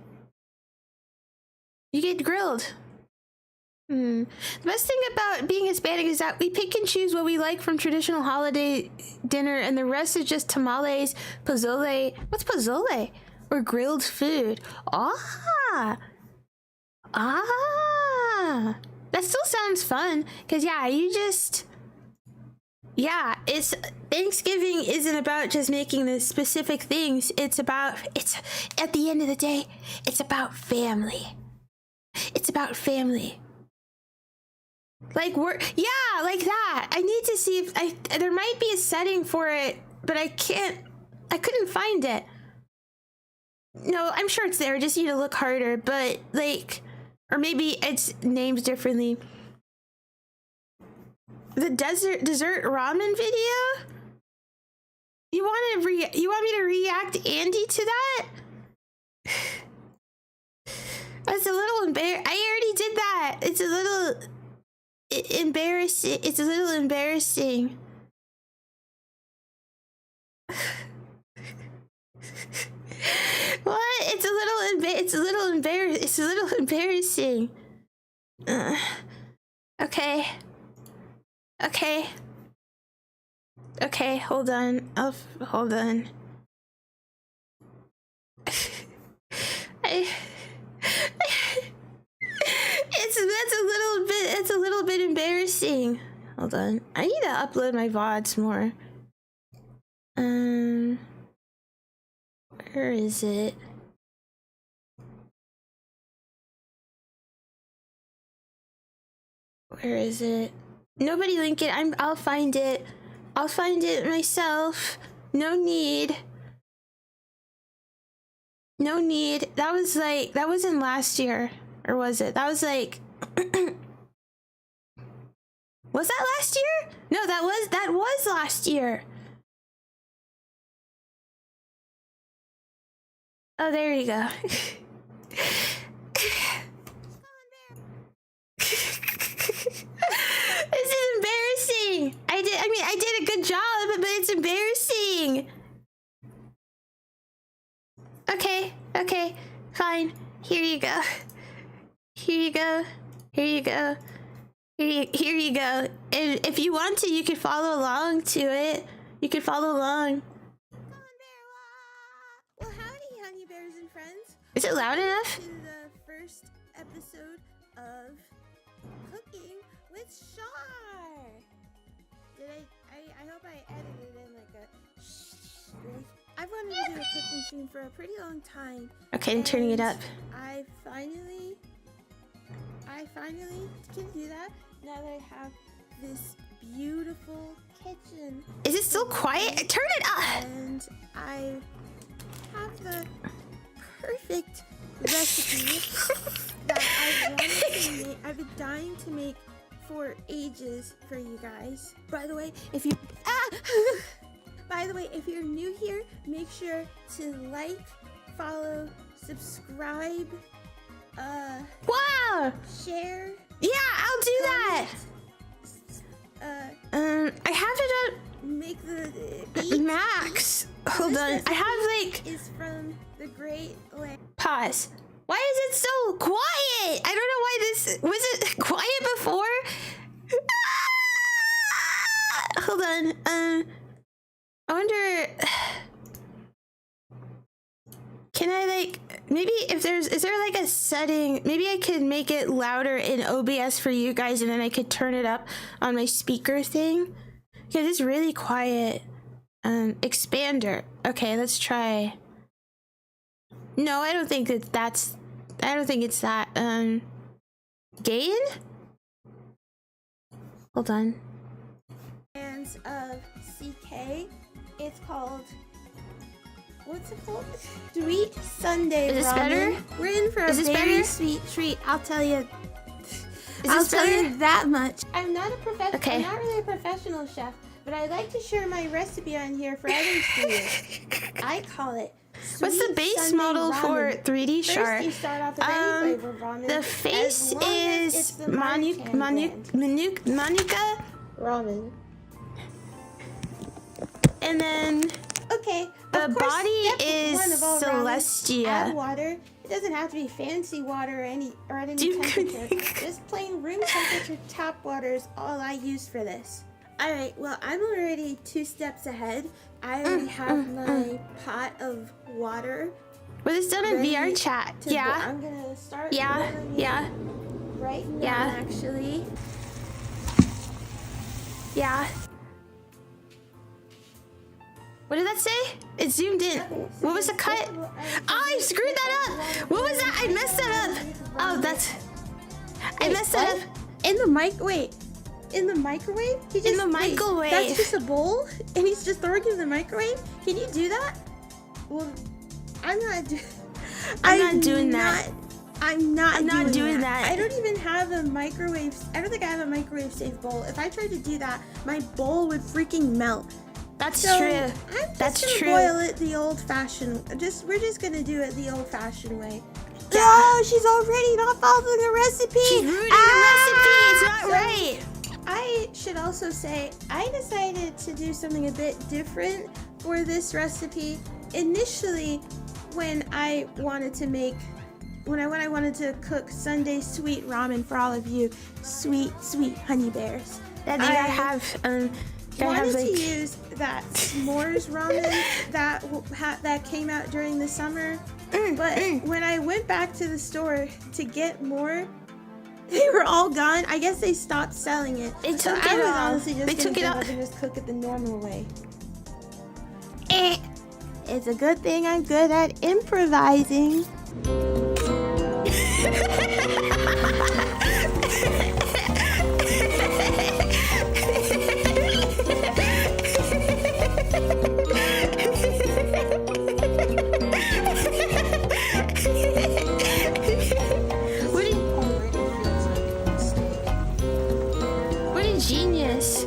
The best thing about being Hispanic is that we pick and choose what we like from traditional holiday dinner and the rest is just tamales, pozole. What's pozole? Or grilled food. That still sounds fun. Cause it's Thanksgiving isn't about just making the specific things. It's at the end of the day, it's about family. It's about family. Like like that. I need to see if there might be a setting for it, but I couldn't find it. No, I'm sure it's there. I just need to look harder, but like, or maybe it's named differently. The dessert ramen video? You want me to react Andy to that? That's a little embarrassing. I already did that. It's a little embarrassing. It's a little embarrassing. What? It's a little embarrassing. Okay. Okay, hold on. Hold on. It's a little bit embarrassing. Hold on. I need to upload my VODs more. Where is it? Where is it? Nobody link it. I'll find it. I'll find it myself. No need. No need. That wasn't last year. Or was it? That was like was that last year? No, that was last year. Oh, there you go. This is embarrassing. I did a good job, but it's embarrassing. Okay, fine. Here you go. And if you want to, you can follow along to it. You can follow along. Well, howdy, honey bears and friends. Is it loud enough? To the first episode of Cooking with Shar. I hope I edited in like a really. I've wanted to do a cooking stream for a pretty long time. Okay, I'm turning it up. I finally can do that now that I have this beautiful kitchen. Is it still quiet? Turn it up! And I have the perfect recipe that I've been dying to make for ages for you guys. By the way, if you're new here, make sure to like, follow, subscribe, wow, share. Yeah, I'll do that. I have it on make the max. Hold on. I have like is from the Great Land. Pause. Why is it so quiet? I don't know why this was it quiet before. Hold on. I wonder. Can I like maybe if is there like a setting? Maybe I could make it louder in OBS for you guys, and then I could turn it up on my speaker thing. Because it's really quiet. Expander. Okay, let's try. No, I don't think that's. I don't think it's that. Gain. Hold on. Fans of CK. It's called. What's it called? Sweet Sunday ramen. Is this better? We're in for a very sweet treat. I'll tell you. I'll tell you that much. I'm not a professional. Okay. I'm not really a professional chef, but I like to share my recipe on here for others to use. I call it. What's the base Sunday model ramen. For 3D Shar? First, you start off with any flavor ramen. The face is Manuka ramen, and then. Okay. The body is Celestia. Add water. It doesn't have to be fancy water or any temperature. Just plain room temperature tap water is all I use for this. Alright, well I'm already 2 steps ahead. I already have my pot of water. Well, it's done in VR chat. Yeah. I'm gonna start. Yeah. Right now, actually. Yeah. What did that say? It zoomed in. What was the cut? Oh, I screwed that up. What was that? I messed that up. Oh, that's. I messed that up. In the microwave. In the microwave? In the microwave. That's just a bowl, and he's just throwing it in the microwave. Can you do that? Well, I'm not doing that. I'm not doing that. I don't even have a microwave. I don't think I have a microwave safe bowl. If I tried to do that, my bowl would freaking melt. That's So, true. I'm That's just true. gonna boil it the old-fashioned. We're just gonna do it the old-fashioned way. Oh, she's already not following the recipe. She's ruining the recipe. It's not So, right. I should also say I decided to do something a bit different for this recipe. Initially, when I wanted to cook Sunday sweet ramen for all of you sweet honey bears, That you gotta have wanted like to use that s'mores ramen that came out during the summer. But when I went back to the store to get more, they were all gone. I guess they stopped selling it. They So took I it was all. honestly just They gonna took it give all. up and just cook it the normal way. It's a good thing I'm good at improvising. What a genius.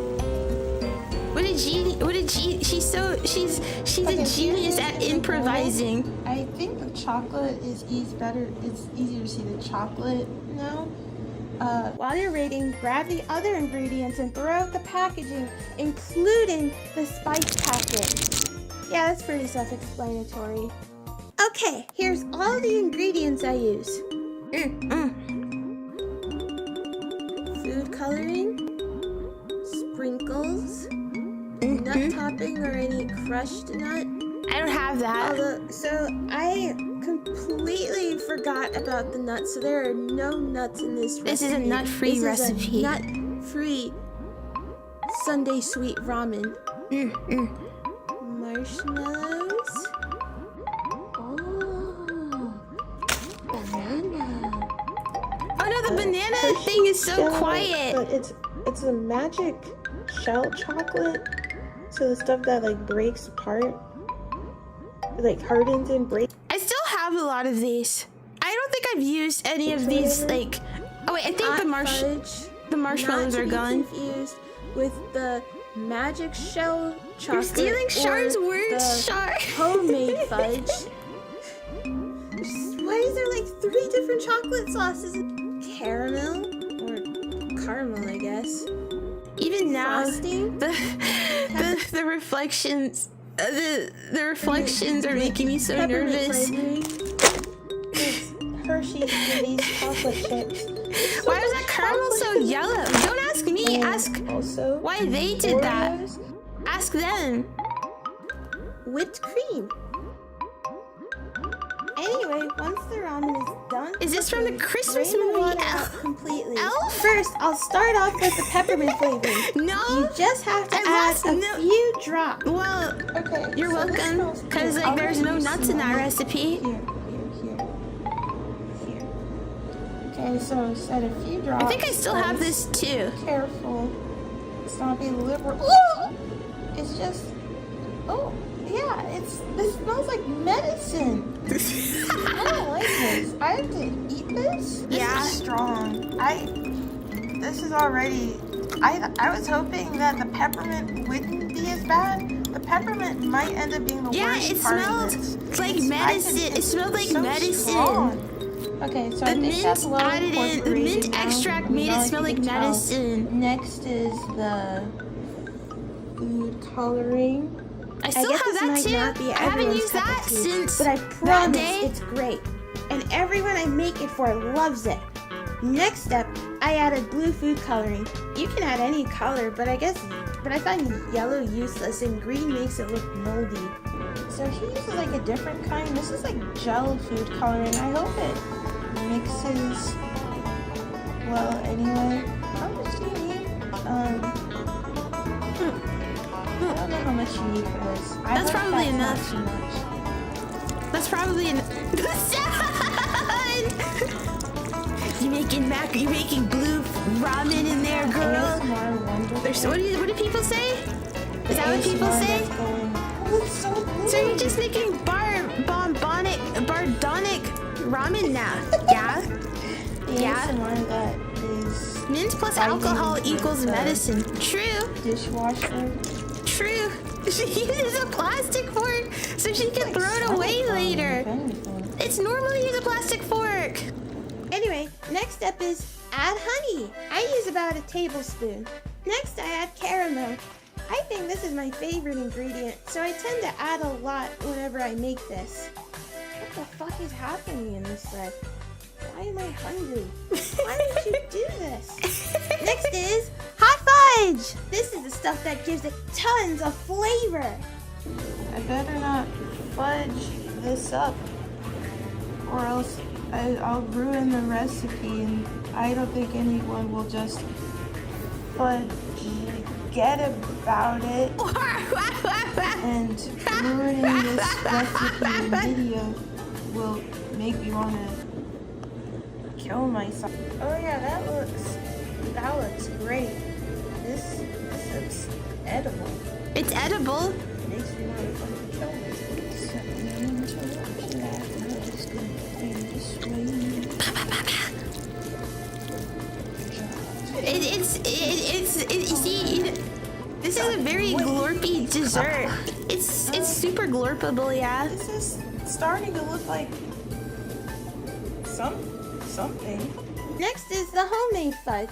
She's a genius at improvising. I think the chocolate is better. It's easier to see the chocolate now. While you're rating, grab the other ingredients and throw out the packaging, including the spice packet. Yeah, that's pretty self-explanatory. Okay, here's all the ingredients I use. Food coloring, sprinkles, nut topping or any crushed nut. I don't have that. So I completely forgot about the nuts. So there are no nuts in this recipe. This is a nut-free recipe. This is a nut-free Sunday sweet ramen. Marshmallows. Oh, banana. Oh no, the banana thing is so quiet. But it's a magic shell chocolate. So the stuff that like breaks apart, like hardens and breaks. I still have a lot of these. I don't think I've used any of these. Like, oh wait, I think the marshmallows are gone. Confused with the magic shell chocolate. You're stealing Shar's or words, the Shar. homemade fudge. Why is there like 3 different chocolate sauces? Caramel or caramel, I guess. Even now, Frosting? the reflections, the reflections are making me so Peppermint nervous. flavoring. It's Hershey's for these chocolate chips. Why is that caramel so yellow? Don't ask me. And Ask also why they did that. Oreos, Ask them. whipped cream. Anyway, once the ramen is done, Is this from the Christmas drain the movie water Elf? out completely. Elf? First, I'll start off with the peppermint flavoring. No. You just have to I add lost a no- few drops. Well, Okay. you're so this welcome. smells Cause good. like I'll there's let no you nuts in that smell it. recipe. Here. Okay, so set a few drops. I think I still have this too. Careful. Let's not be liberal. It's just. Oh, yeah. This smells like medicine. I don't like this. I have to eat this. This Yeah. is strong. This is already. I was hoping that the peppermint wouldn't be as bad. The peppermint might end up being the Yeah, worst it part of smelled this. like It's- medicine. It smelled like so medicine. strong. Okay, so The I think that's mint well added in, the incorporated mint now. extract We made know it if smell you like can tell. medicine. Next is the food coloring. I still guess have this that might too. not be I haven't everyone's used cup of that tea, since but I that promise day. it's great, and everyone I make it for loves it. Next step, I added blue food coloring. You can add any color, but I find yellow useless, and green makes it look moldy. So he uses like a different kind. This is like gel food coloring. I hope it mixes well anyway. How much do you need? I don't know how much you need for this. I That's hope probably that's not enough. too much. That's probably enough. You making blue ramen in there, girl. ASMR wonderful. There's what do people say? Is that what people ASMR say? that's going, oh, it's so good. So you're just making bardonic ramen now? Yeah. The Yeah. ASMR that is Mint plus fighting alcohol with equals the medicine. True. dishwasher. True. She uses a plastic fork so she can throw it away later. It's normal to use a plastic fork. Anyway, next step is add honey. I use about a tablespoon. Next, I add caramel. I think this is my favorite ingredient, so I tend to add a lot whenever I make this. What the fuck is happening in this thread? Why am I hungry? Why did you do this? Next is hot fudge. This is the stuff that gives it tons of flavor. I better not fudge this up, or else I'll ruin the recipe, and I don't think anyone will just forget about it. And ruining this recipe and video will make me want to kill myself. Oh yeah, that looks great. This looks edible. It's edible. Makes me want to fucking kill See, this is a very glorpy dessert. It's super glorpable, yeah. This is starting to look like something. Next is the homemade fudge.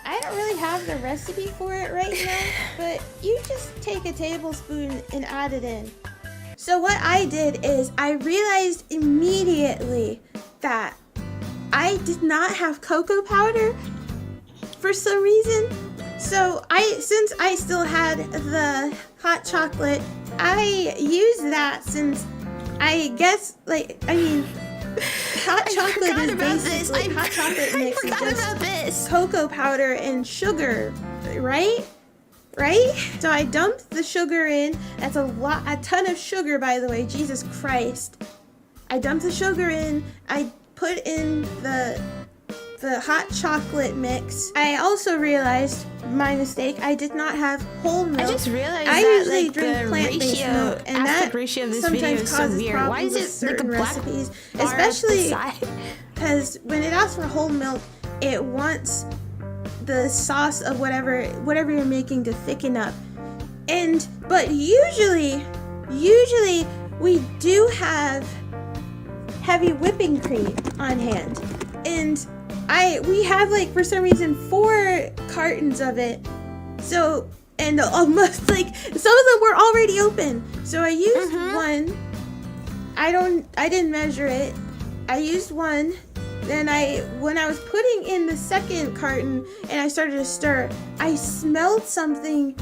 I don't really have the recipe for it right now, but you just take a tablespoon and add it in. So what I did is I realized immediately that I did not have cocoa powder for some reason. So since I still had the hot chocolate, I used that since I guess hot chocolate is basically hot chocolate mix is just cocoa powder and sugar, right? Right? So I dumped the sugar in. That's a ton of sugar, by the way. Jesus Christ. I dumped the sugar in. I put in the hot chocolate mix. I also realized my mistake. I did not have whole milk. I just realized I that usually like drink the plant-based milk, and that ratio of this sometimes video is so causes weird. Why problems is with it like a certain black recipes, bar especially at the side? because when it asks for whole milk, it wants the sauce of whatever you're making to thicken up. But usually we do have heavy whipping cream on hand, and we have for some reason 4 cartons of it. So, and almost some of them were already open. So I used one. I didn't measure it. I used one. Then when I was putting in the second carton and I started to stir, I smelled something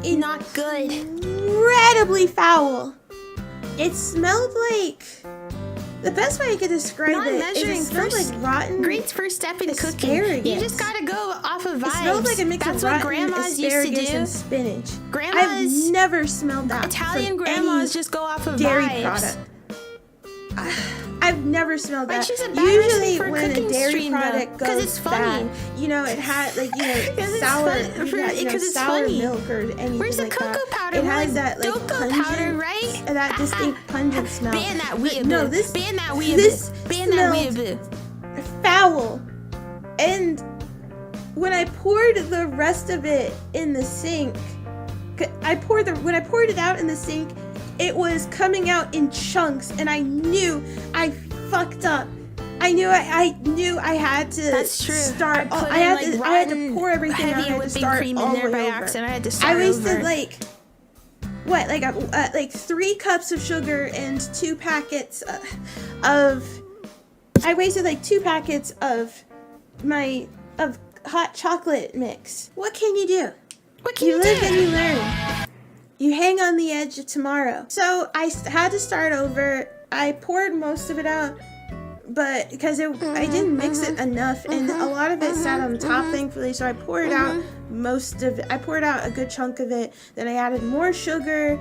Not good. incredibly foul. It smelled like, the best way I could describe Not it measuring is it smelled first- like rotten. Great first step in cooking. asparagus. You just gotta go off of vibes. It smells like a mix That's of what rotten grandmas used to asparagus do. and spinach. Grandmas, I've never smelled that. Italian from grandmas any just go off of dairy vibes. product. I've never smelled Why that. choose a bad Usually recipe for a when a cooking dairy stream, though? product 'Cause goes it's funny. bad, it had it's sour, fun- it's sour funny. milk or anything Where's the like cocoa that. powder? It More has like that cocoa pungent, powder, right? that distinct pungent smell. Ban that But weeaboo. no, this Ban that this weeaboo. Ban that smelled weeaboo. foul. And when I poured the rest of it in the sink, when I poured it out in the sink, it was coming out in chunks, and I knew I fucked up. I knew I had to That's true. start. I had to pour everything out. I heavy had to whipping start cream all in there the way by over. accident. I had to start I wasted over. 3 cups of sugar and 2 packets I wasted 2 packets of hot chocolate mix. What can you do? What can You you live do? and you learn. You hang on the edge of tomorrow. So I had to start over. I poured most of it out, but because I didn't mix it enough, and a lot of it sat on top, thankfully. So I poured out most of it. I poured out a good chunk of it. Then I added more sugar,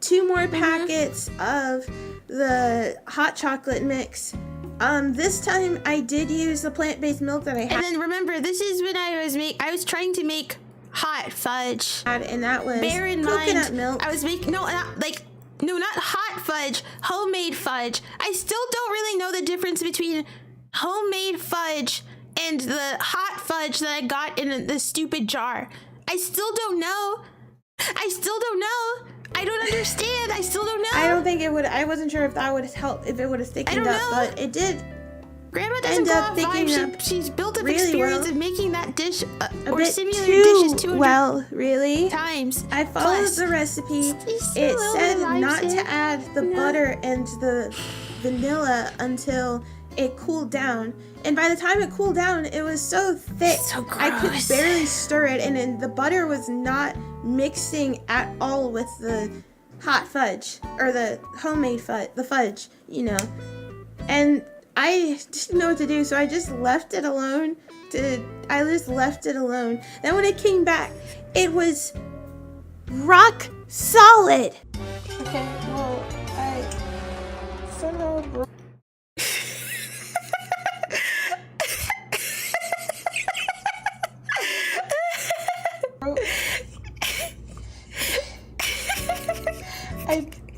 2 more packets of the hot chocolate mix. This time I did use the plant-based milk that I had. And then remember, this is when I was trying to make hot fudge. And that was Bear in coconut mind, milk. I was making not hot fudge, homemade fudge. I still don't really know the difference between homemade fudge and the hot fudge that I got in the stupid jar. I still don't know. I still don't know. I don't understand. I still don't know. I don't think it would. I wasn't sure if that would help, if it would have thickened up, but it did. Grandma doesn't end go up off thinking vibe. up She's built up really experience well. in making that dish A or bit similar too dishes 200 well, really. times. I followed Plus, the recipe. it's still It a little said bit not live to add the No. butter and the vanilla until it cooled down. And by the time it cooled down, it was so thick, So I could gross. barely stir it. And then the butter was not mixing at all with the hot fudge or the homemade fudge, you know. And I didn't know what to do, so I just left it alone. Then when it came back, it was rock solid. Okay, well, I somehow broke.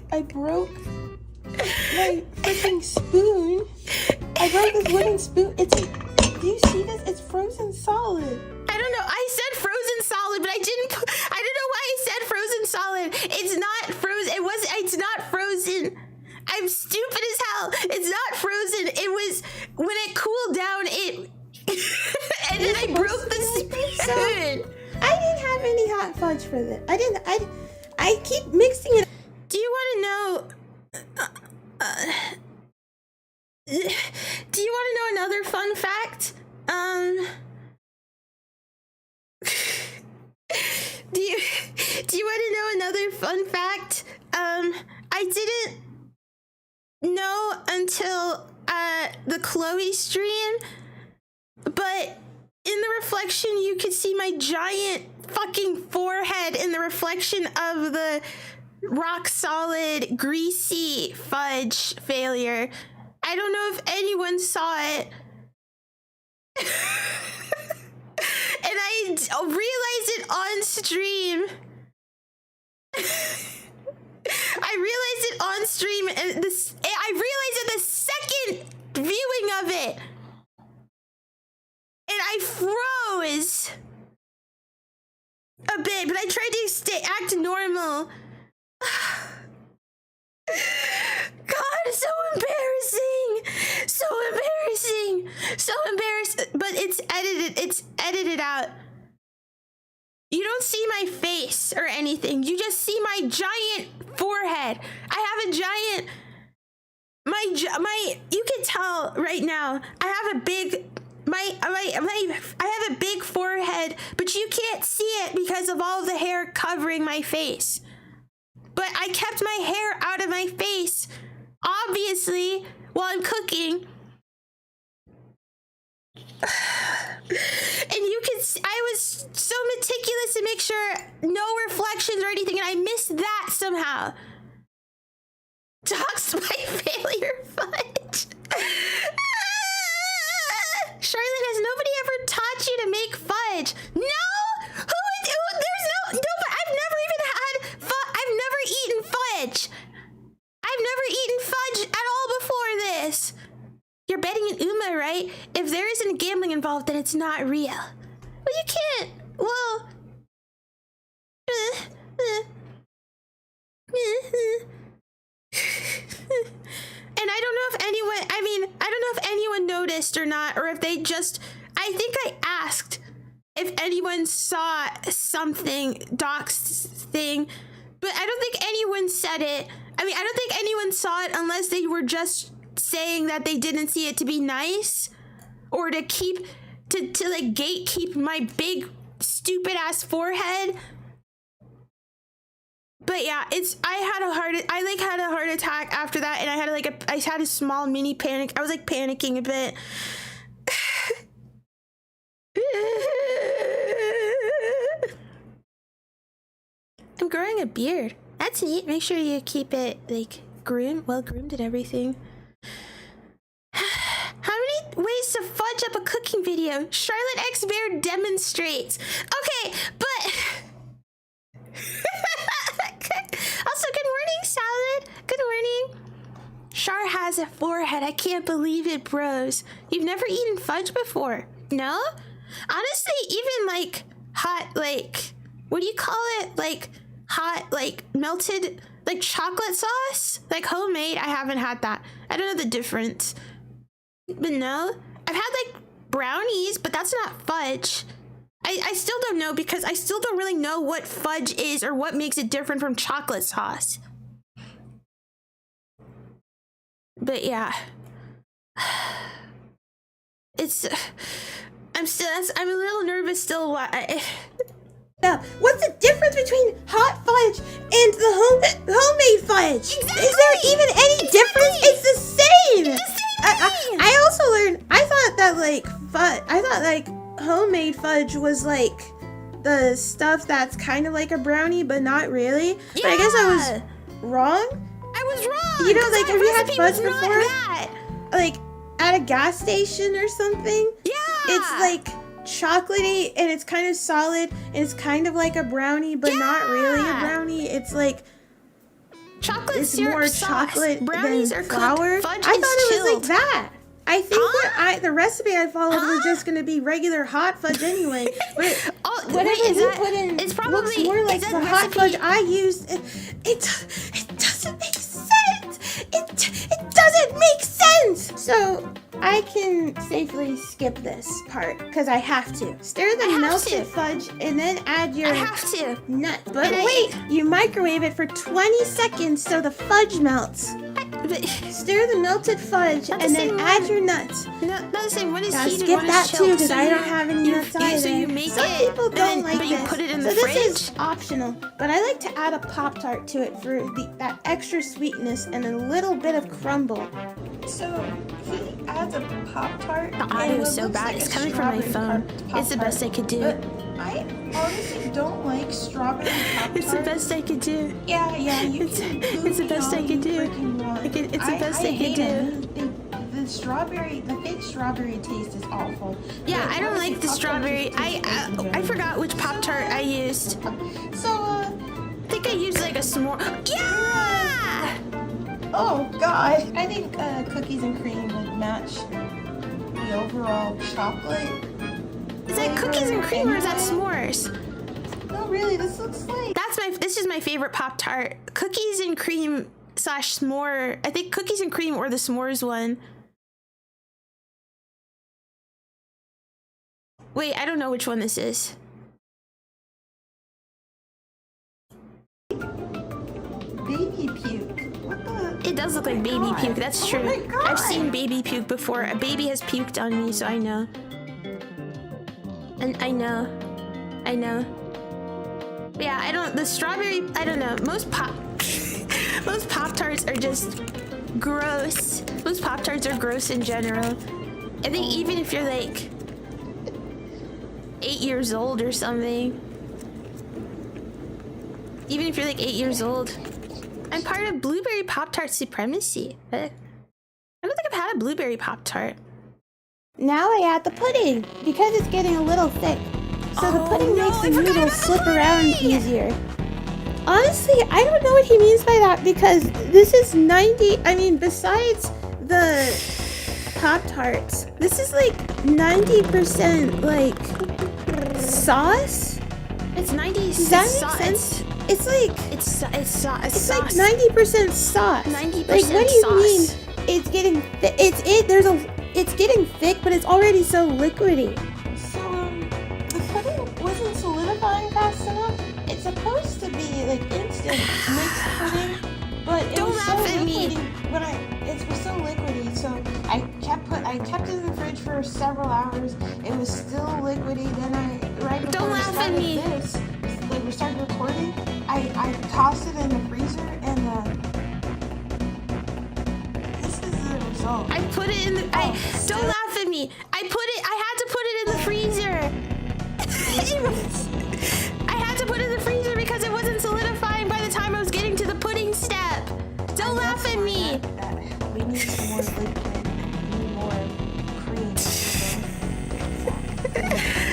I broke my freaking spoon. I broke this wooden spoon. Do you see this? It's frozen solid. I don't know. I said frozen solid, but I don't know why I said frozen solid. It's not frozen. It's not frozen. I'm stupid as hell. It's not frozen. It was when it cooled down, and then I broke the spoon. I didn't have any hot fudge for this. I keep mixing it. Do you want to know? Do you want to know another fun fact? Do you want to know another fun fact? I didn't know until the Chloe stream, but in the reflection you could see my giant fucking forehead in the reflection of the rock solid greasy fudge failure. I don't know if anyone saw it. And I realized it on stream. I realized it on stream, and I realized it the second viewing of it. And I froze a bit, but I tried to act normal. God, it's so embarrassing. So embarrassing. So embarrassing. But it's edited out. You don't see my face or anything. You just see my giant forehead. I have a giant you can tell right now. I have a big I have a big forehead, but you can't see it because of all the hair covering my face. But I kept my hair out of my face, obviously, while I'm cooking. And you can see, I was so meticulous to make sure no reflections or anything, and I missed that somehow. Dox my failure fudge. Charlotte, has nobody ever taught you to make fudge? No! I've never eaten fudge. I've never eaten fudge at all before this. You're betting an Uma, right? If there isn't gambling involved, then it's not real. Well, you can't. Well. And I don't know if anyone noticed or not, or if they just, I think I asked if anyone saw something, Doc's thing, but I don't think anyone said it. I mean, I don't think anyone saw it unless they were just saying that they didn't see it to be nice, or to like gatekeep my big stupid ass forehead. But yeah, I had a heart attack after that, and I had a small mini panic. I was like panicking a bit. I'm growing a beard. That's neat. Make sure you keep it like well groomed and everything. How many ways to fudge up a cooking video? Charlotte X Bear demonstrates. Okay, but also, good morning, Salad. Good morning. Char has a forehead. I can't believe it, bros. You've never eaten fudge before? No? Honestly, even like hot, like, what do you call it? Like hot, like melted, like chocolate sauce, like homemade. I haven't had that. I don't know the difference. But no, I've had like brownies, but that's not fudge. I still don't know because I still don't really know what fudge is or what makes it different from chocolate sauce. But yeah, it's, I'm a little nervous still. What's the difference between hot fudge and the homemade fudge? Exactly. Is there even any difference? It's the same. I also learned. I thought that like homemade fudge was like the stuff that's kind of like a brownie, but not really. Yeah. But I guess I was wrong. I was wrong. You know, like have you had fudge not before? that. Like at a gas station or something? Yeah. It's like chocolatey and it's kind of solid and it's kind of like a brownie, but not really a brownie. It's like chocolate it's syrup more sauce. chocolate Brownies than are flour. Fudge I thought it chilled. was like that. I think the recipe I followed was just gonna be regular hot fudge anyway. But whatever you put in it's probably, looks more like the hot fudge I used. It doesn't make sense. It doesn't make sense. So I can safely skip this part because I have to. Stir the melted fudge and then add your nut. But wait, you microwave it for 20 seconds so the fudge melts. Stir the melted fudge and then add your nuts. Not the same. What is heated? Skip that too because so I don't have any nuts either. So you make Some people don't like but this. you put it in the so fridge? This is optional, but I like to add a Pop-Tart to it for that extra sweetness and a little bit of crumble. So he adds a Pop-Tart. The audio is so bad. It's coming from my phone. It's the best I could do. But I honestly don't like strawberry Pop-Tart. It's the best I could do. Yeah, It's the best I could do. It's the best I could do. The fake strawberry taste is awful. Yeah, I don't like the strawberry. I forgot which Pop-Tart I used. So, I think I used like a s'more. Yeah! Oh God, I think cookies and cream would match the overall chocolate. Is that cookies and cream or is that s'mores? No, really, this looks like. This is my favorite Pop-Tart. Cookies and cream / s'more. I think cookies and cream or the s'mores one. Wait, I don't know which one this is. Baby puke. What the? It does look like baby puke. That's true. my God. I've seen baby puke before. A baby has puked on me, so I know. And I know. Yeah, the strawberry, I don't know. Most Pop-Tarts are just gross. Most Pop-Tarts are gross in general. I think even if you're like 8 years old or something. Even if you're like 8 years old. I'm part of blueberry Pop-Tart supremacy. I don't think I've had a blueberry Pop-Tart. Now I add the pudding because it's getting a little thick. So the pudding makes the noodles slip around easier. Honestly, I don't know what he means by that because this is 90. I mean, besides the Pop-Tarts, this is like 90% like sauce. It's 90. Does that make sense? It's like it's sauce. It's like 90% sauce. 90% Like what do you sauce. mean? It's getting it's getting thick, but it's already so liquidy. So the pudding wasn't solidifying fast enough. It's supposed to be like instant mixed pudding, but it was so liquidy. It was so liquidy, so I kept it in the fridge for several hours. It was still liquidy. Then Don't laugh at me. When we started recording, I tossed it in the freezer and this is the result. I put it in the. Don't laugh at me. I had to put it in the freezer. I had to put it in the freezer because it wasn't solidifying by the time I was getting to the pudding step. Don't laugh at me. We need some more liquid. We need more cream.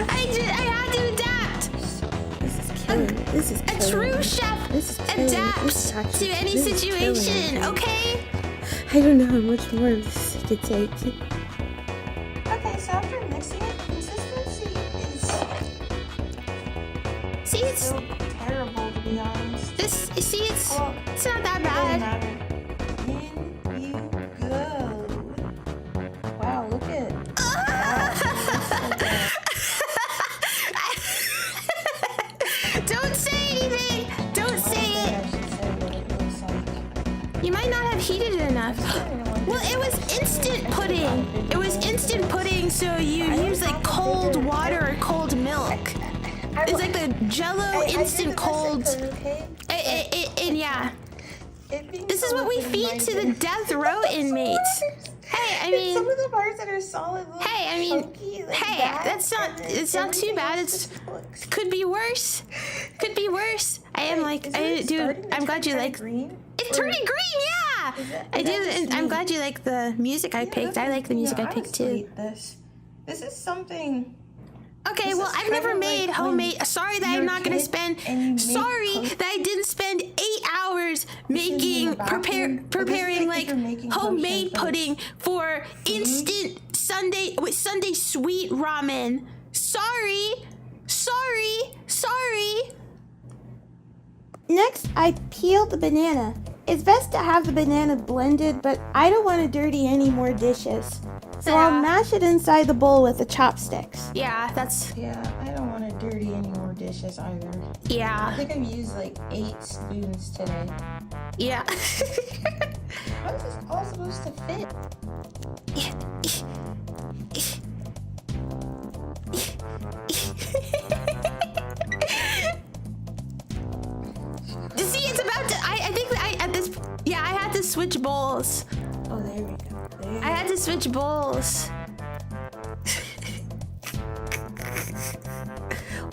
I had to adapt. This is A true chef adapts to any situation. Okay. I don't know how much more of this I could take. Okay, so after mixing it, consistency is See, it's so terrible to be honest. this. See, it's Well, it's not that it doesn't bad. matter. In you go. Wow, look at. Don't say anything. Don't say it. I should say what it looks like. You might not have heated it enough. Well, it was instant pudding. It was instant pudding, so you use like cold water or cold milk. It's like the Jello instant cold. And yeah, this is what we feed to the death row inmates. Hey, I mean, some of the parts that are solid. Look hey, I mean, chunky, like hey, that, that's not. and then It's not too everything bad. else It's just looks- could be worse. Could be worse. I am like, Is I it do. starting to I'm glad turn you kinda like. green? It's Or- turning green, yeah. I do, that just and I'm me? glad you like the music I Yeah, picked. I that's- like the music yeah, I picked too. honestly, This is something. Okay, This well, is I've never kinda made like homemade. when Sorry that you're I'm a not gonna kid spend. and you make Sorry post- that I didn't spend 8 hours in making the bathroom. But this is preparing like like if you're making homemade potions, pudding for instant Sunday sweet ramen. Sorry. Next, I peel the banana. It's best to have the banana blended, but I don't want to dirty any more dishes. So I'll Yeah. mash it inside the bowl with the chopsticks. Yeah, that's Yeah, I don't want to dirty any more dishes either. I yeah. think I've used like 8 spoons today. Yeah. How is this all supposed to fit? See, it's about to. I think that I at this. Yeah, I had to switch bowls. Oh, there we go. I had to switch bowls.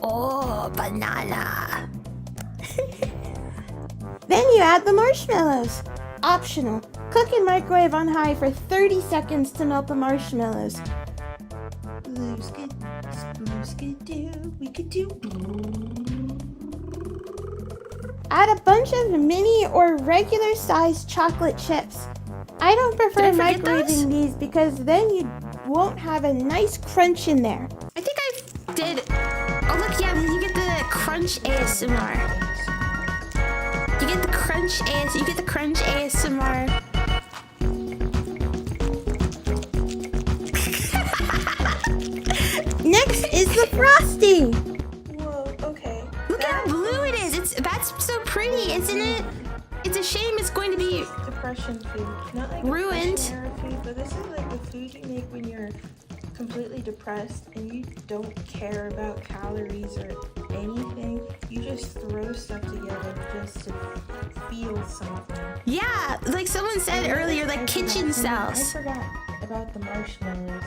Oh, banana. Then you add the marshmallows. Optional. Cook in microwave on high for 30 seconds to melt the marshmallows. We could do. Add a bunch of mini or regular sized chocolate chips. I don't prefer Did I forget those? microwaving these because then you won't have a nice crunch in there. I think I did. Oh look, yeah, you get the crunch ASMR. You get the crunch ASMR. Next is the frosting. Whoa, okay. Look how blue it is. That's so pretty, isn't it? It's a shame it's going to be Depression food. Not like ruined. depression era food, but this is like the food you make when you're completely depressed and you don't care about calories or anything. You just throw stuff together just to feel something. Yeah, like someone said earlier, like kitchen cells. I forgot about the marshmallows.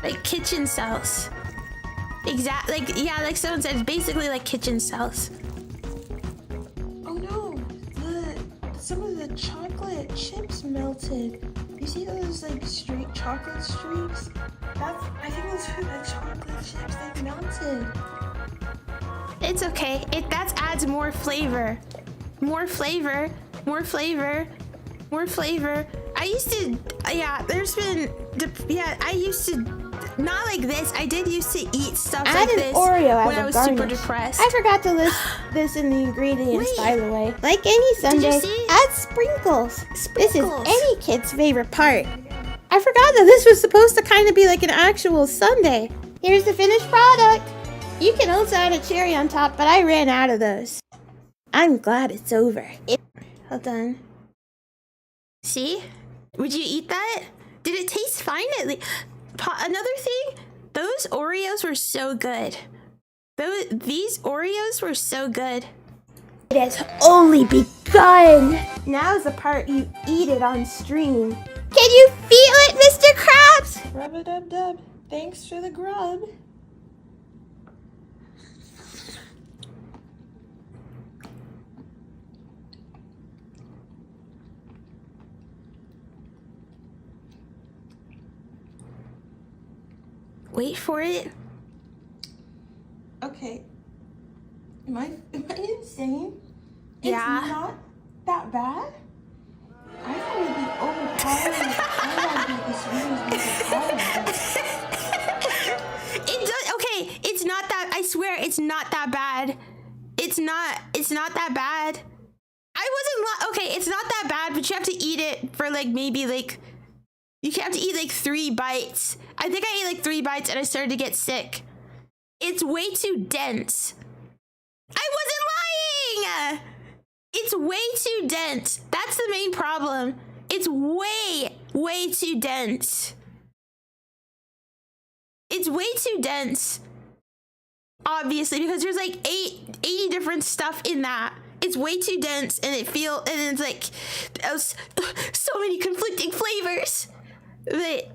Like kitchen cells. Like someone said, it's basically like kitchen cells. Oh no! Some of the chocolate chips melted. You see those like straight chocolate streaks? I think those are the chocolate chips. They melted. It's okay. That adds more flavor. More flavor. I used to, I used to, not like this. I did used to eat stuff Add like an this Oreo when as I a was garnish. super depressed. I forgot to list this in the ingredients, Wait. by the way. Like any Sunday, see? add sprinkles. This is Sprinkles. any kid's favorite part. I forgot that this was supposed to kind of be like an actual sundae. Here's the finished product. You can also add a cherry on top, but I ran out of those. I'm glad it's over. Hold on. See? Would you eat that? Did it taste fine? Another thing, those Oreos were so good. These Oreos were so good. It has only begun. Now is the part you eat it on stream. Can you feel it, Mr. Krabs? Rub-a-dub-dub. Thanks for the grub. Wait for it. Okay. Am I insane? Yeah. It's not that bad? I thought it would be overpowering. I thought this room was overpowering. It does. Okay, it's not that. I swear, it's not that bad. it's not that bad. Okay, it's not that bad, but you have to eat it for like maybe like, you have to eat like 3 bites. I think I ate like 3 bites and I started to get sick. It's way too dense. I wasn't lying! It's way too dense. That's the main problem. It's way too dense. It's way too dense. Obviously, because there's like 80 different stuff in that. It's way too dense, and it's like so many conflicting flavors. But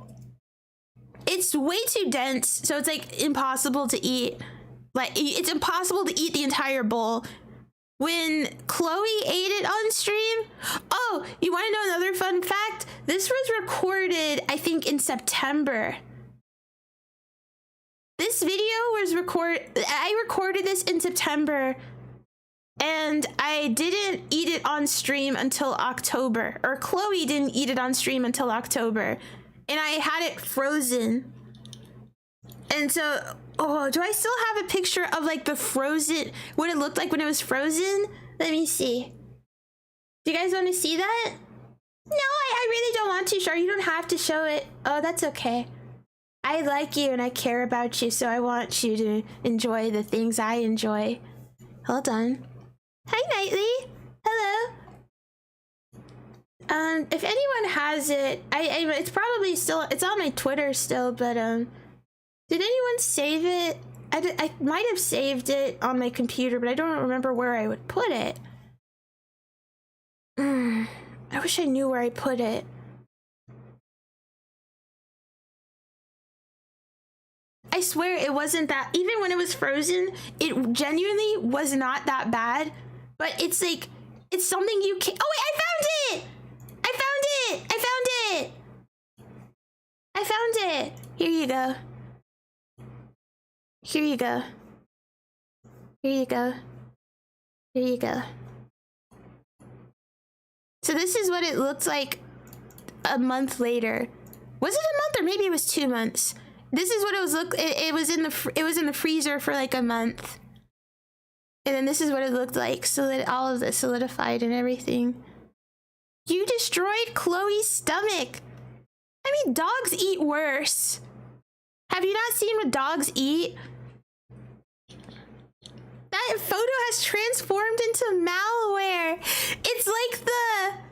it's way too dense, so it's like impossible to eat. Like, it's impossible to eat the entire bowl. When Chloe ate it on stream, oh, you want to know another fun fact? This was recorded, I think, in September. This video was I recorded this in September, and I didn't eat it on stream until October, or Chloe didn't eat it on stream until October, and I had it frozen. And so, oh, do I still have a picture of like the frozen, what it looked like when it was frozen? Let me see. Do you guys want to see that? No, I really don't want to, Char. You don't have to show it. Oh, that's okay. I like you and I care about you, so I want you to enjoy the things I enjoy. Hold on. Hi, Knightley. Hello. If anyone has it, it's probably still, it's on my Twitter still, but did anyone save it? I might have saved it on my computer, but I don't remember where I would put it. I wish I knew where I put it. I swear it wasn't that, even when it was frozen, it genuinely was not that bad. But it's like, it's something you can, oh wait, I found it! I found it! I found it! I found it! Here you go. Here you go. Here you go. Here you go. So this is what it looked like a month later. Was it a month, or maybe it was 2 months? This is what it was it was in the freezer for like a month. And then this is what it looked like, so that all of this solidified and everything. You destroyed Chloe's stomach. I mean, dogs eat worse. Have you not seen what dogs eat? That photo has transformed into malware. It's like the,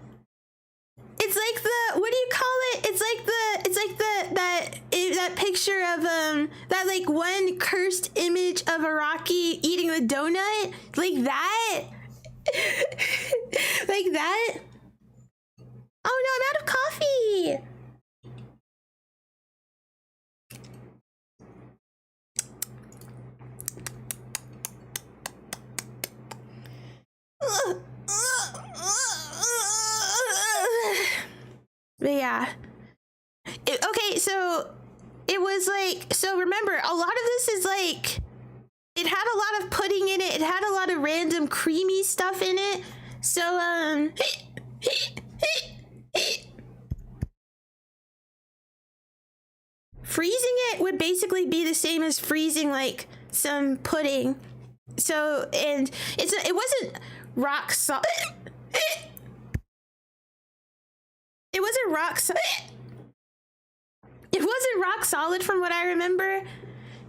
what do you call it? It's like that picture of that like one cursed image of Araki eating the donut, like that. Like that. Oh no, I'm out of coffee. But yeah. Okay, so it was like, so remember, a lot of this is like, it had a lot of pudding in it. It had a lot of random creamy stuff in it. So, freezing it would basically be the same as freezing like some pudding. So, and it wasn't rock solid. It wasn't rock solid. It wasn't rock solid from what I remember.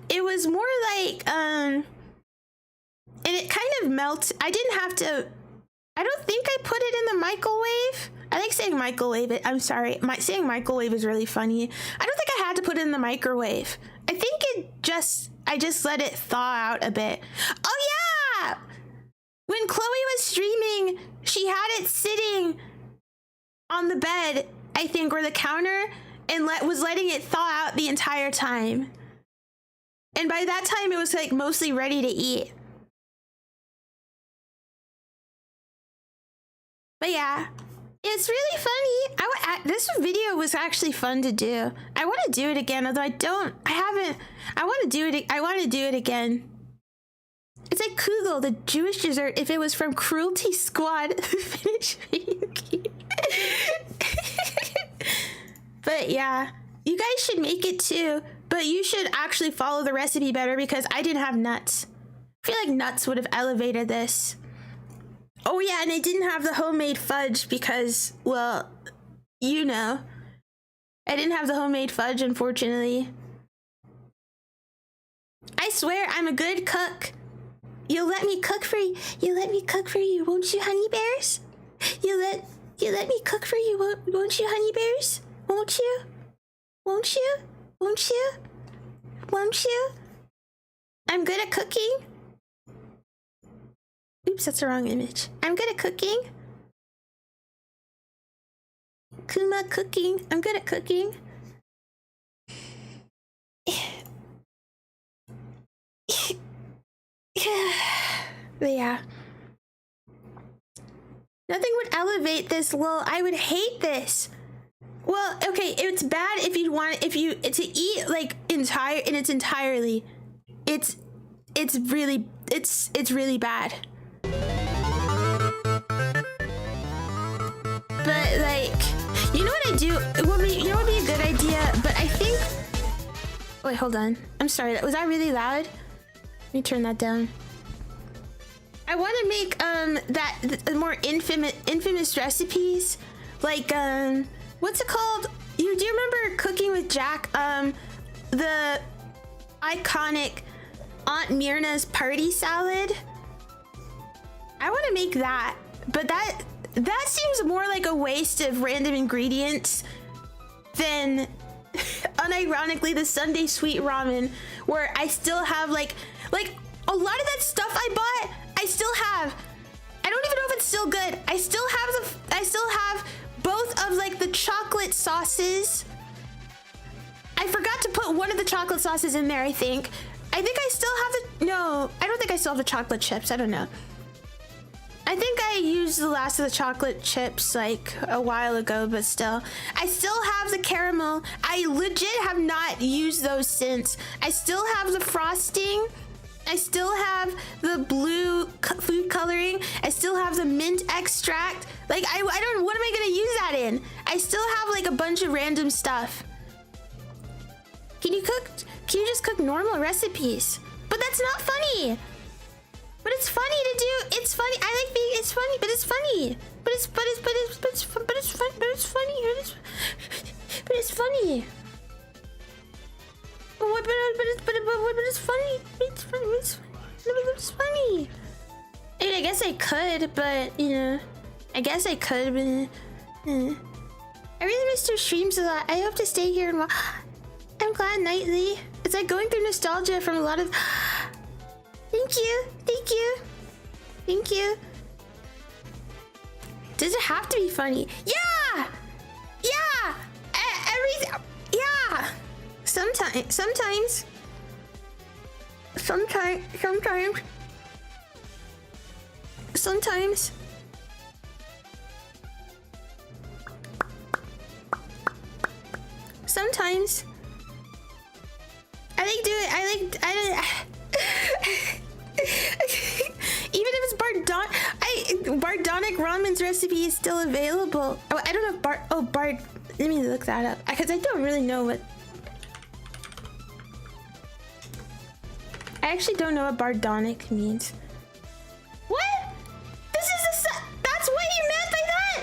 It was more like, and it kind of melted. I didn't have to, I don't think I put it in the microwave. I like saying microwave it. I'm sorry. Saying microwave is really funny. I don't think I had to put it in the microwave. I think I just let it thaw out a bit. Oh yeah! When Chloe was streaming, she had it sitting on the bed, I think, or the counter, and was letting it thaw out the entire time. And by that time, it was like mostly ready to eat. But yeah, it's really funny. This video was actually fun to do. I want to do it again, although I want to do it again. It's like Kugel, the Jewish dessert, if it was from Cruelty Squad. Finish video game. But yeah, you guys should make it too. But you should actually follow the recipe better, because I didn't have nuts. I feel like nuts would have elevated this. Oh yeah, and I didn't have the homemade fudge because, well, you know. I didn't have the homemade fudge, unfortunately. I swear I'm a good cook. You'll let me cook for you. You'll let me cook for you, won't you, honey bears? You let me cook for you, won't you, honey bears? Won't you? Won't you? Won't you? Won't you? I'm good at cooking. Oops, that's the wrong image. I'm good at cooking. Kuma cooking. I'm good at cooking. But yeah. Nothing would elevate this. Well, I would hate this. Well, okay, it's bad if you want to eat like in its entirely. It's really bad. But like, you know what I do? You know what would be a good idea? But I think. Wait, hold on. I'm sorry. Was that really loud? Let me turn that down. I want to make the more infamous recipes, like what's it called? Do you remember Cooking with Jack? The iconic Aunt Myrna's party salad. I want to make that, but that seems more like a waste of random ingredients than, unironically, the Sunday sweet ramen, where I still have like a lot of that stuff I bought. I still have. I don't even know if it's still good. I still have both of like the chocolate sauces. I forgot to put one of the chocolate sauces in there, I think I still have no, I don't think I still have the chocolate chips. I don't know. I think I used the last of the chocolate chips like a while ago, but still. I still have the caramel. I legit have not used those since. I still have the frosting. I still have the blue food coloring. I still have the mint extract. Like, I don't, what am I gonna use that in? I still have like a bunch of random stuff. Can you just cook normal recipes? But that's not funny. But it's funny to do. It's funny. I like being. It's funny, but it's funny. But it's funny. But it's funny. But it's funny. But it's funny. But it's funny. It's funny. I mean, I guess I could, but you know, I guess I could, but I really missed your streams a lot. I hope to stay here and watch. I'm glad nightly. It's like going through nostalgia from a lot of. Thank you. Thank you. Thank you. Does it have to be funny? Yeah! Yeah! Everything. Yeah! Sometimes. Sometimes. I like doing. Even if it's Bardonic ramen's recipe is still available. Oh, I don't know if Bard. Let me look that up because I don't really know what. I actually don't know what Bardonic means. What? That's what you meant by that?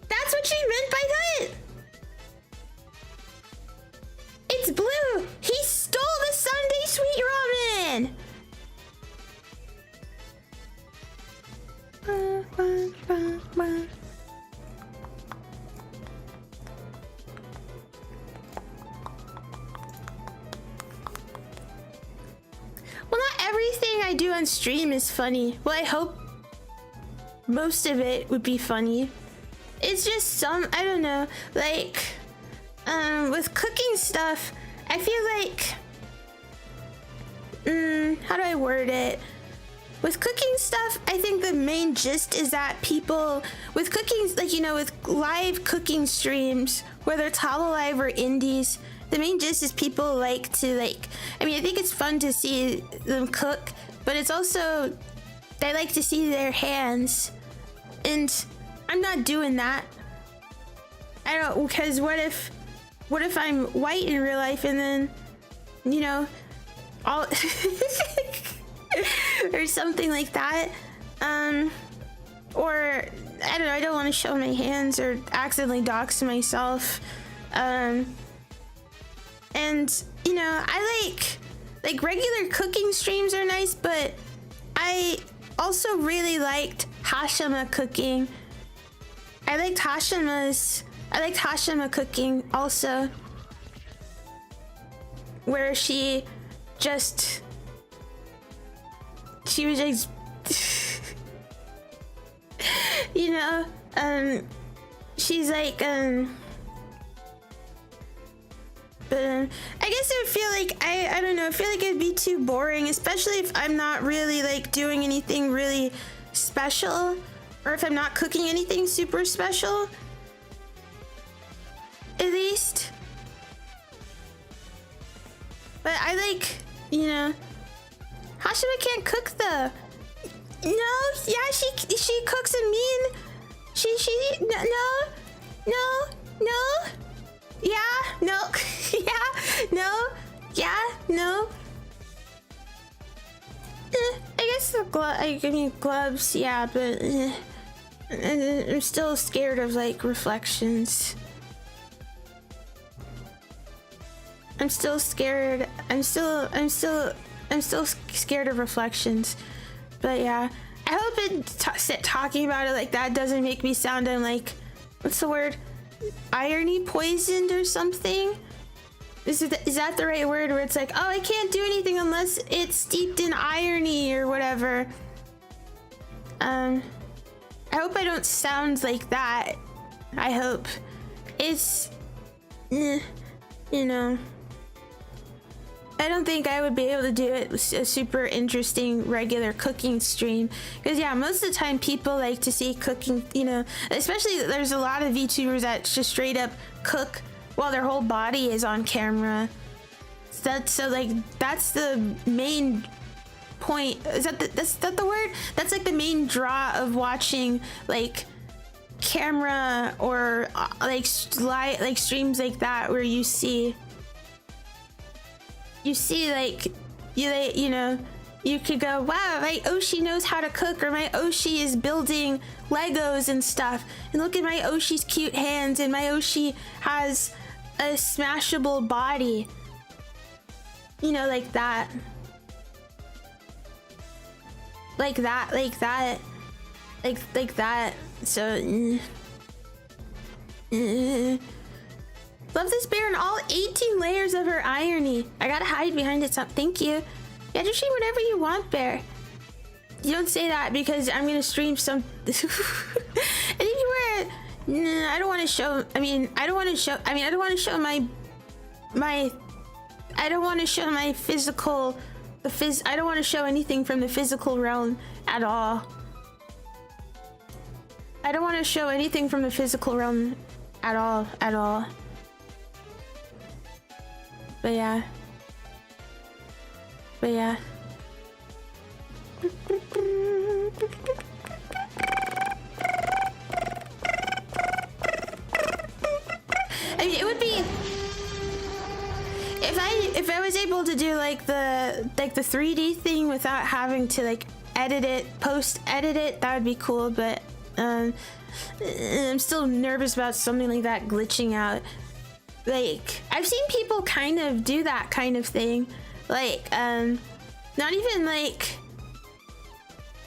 That's what she meant by that? It's blue. He stole the Sunday sweet ramen. Well, not everything I do on stream is funny. Well, I hope most of it would be funny. It's just some, I don't know, like, with cooking stuff, I feel like, how do I word it? With cooking stuff, I think the main gist is that people, with cooking, like, you know, with live cooking streams, whether it's Hololive or Indies, the main gist is people like to, like, I mean, I think it's fun to see them cook, but it's also, they like to see their hands, and I'm not doing that. I don't, because what if I'm white in real life and then, you know, all or something like that. Or I don't know, I don't want to show my hands or accidentally dox myself. And you know, I like regular cooking streams are nice, but I also really liked Hashima cooking. I liked Hashima cooking also, where she was just you know, she's like but I guess it would feel like I don't know, I feel like it'd be too boring, especially if I'm not really like doing anything really special, or if I'm not cooking anything super special, at least. But I like, you know, Hashima can't cook though. No, yeah, she cooks and mean. No. Yeah, no. Yeah, no. Yeah, no. I guess the gloves, yeah, but I'm still scared of like reflections. I'm still scared of reflections. But yeah, I hope talking about it like that doesn't make me sound like, what's the word? Irony poisoned or something? Is that the right word, where it's like, oh, I can't do anything unless it's steeped in irony or whatever. I hope I don't sound like that. I hope. It's, you know, I don't think I would be able to do it with a super interesting regular cooking stream, because yeah, most of the time people like to see cooking, you know, especially there's a lot of VTubers that just straight up cook while their whole body is on camera. That's the main point. Is that the word? That's like the main draw of watching like camera or like streams like that, where you see like you know, you could go, wow, my Oshi knows how to cook, or my Oshi is building Legos and stuff, and look at my Oshi's cute hands, and my Oshi has a smashable body, you know, like that. So love this bear and all 18 layers of her irony. I gotta hide behind it. Thank you. Yeah, just stream whatever you want, bear. You don't say that because I'm gonna stream some. I think you were. Nah, I don't want to show. I don't want to show my. I don't want to show my physical. I don't want to show anything from the physical realm at all. I don't want to show anything from the physical realm at all. But yeah. I mean, it would be if I was able to do like the 3D thing without having to like post edit it, that would be cool, but I'm still nervous about something like that glitching out. Like, I've seen people kind of do that kind of thing. Like, not even like,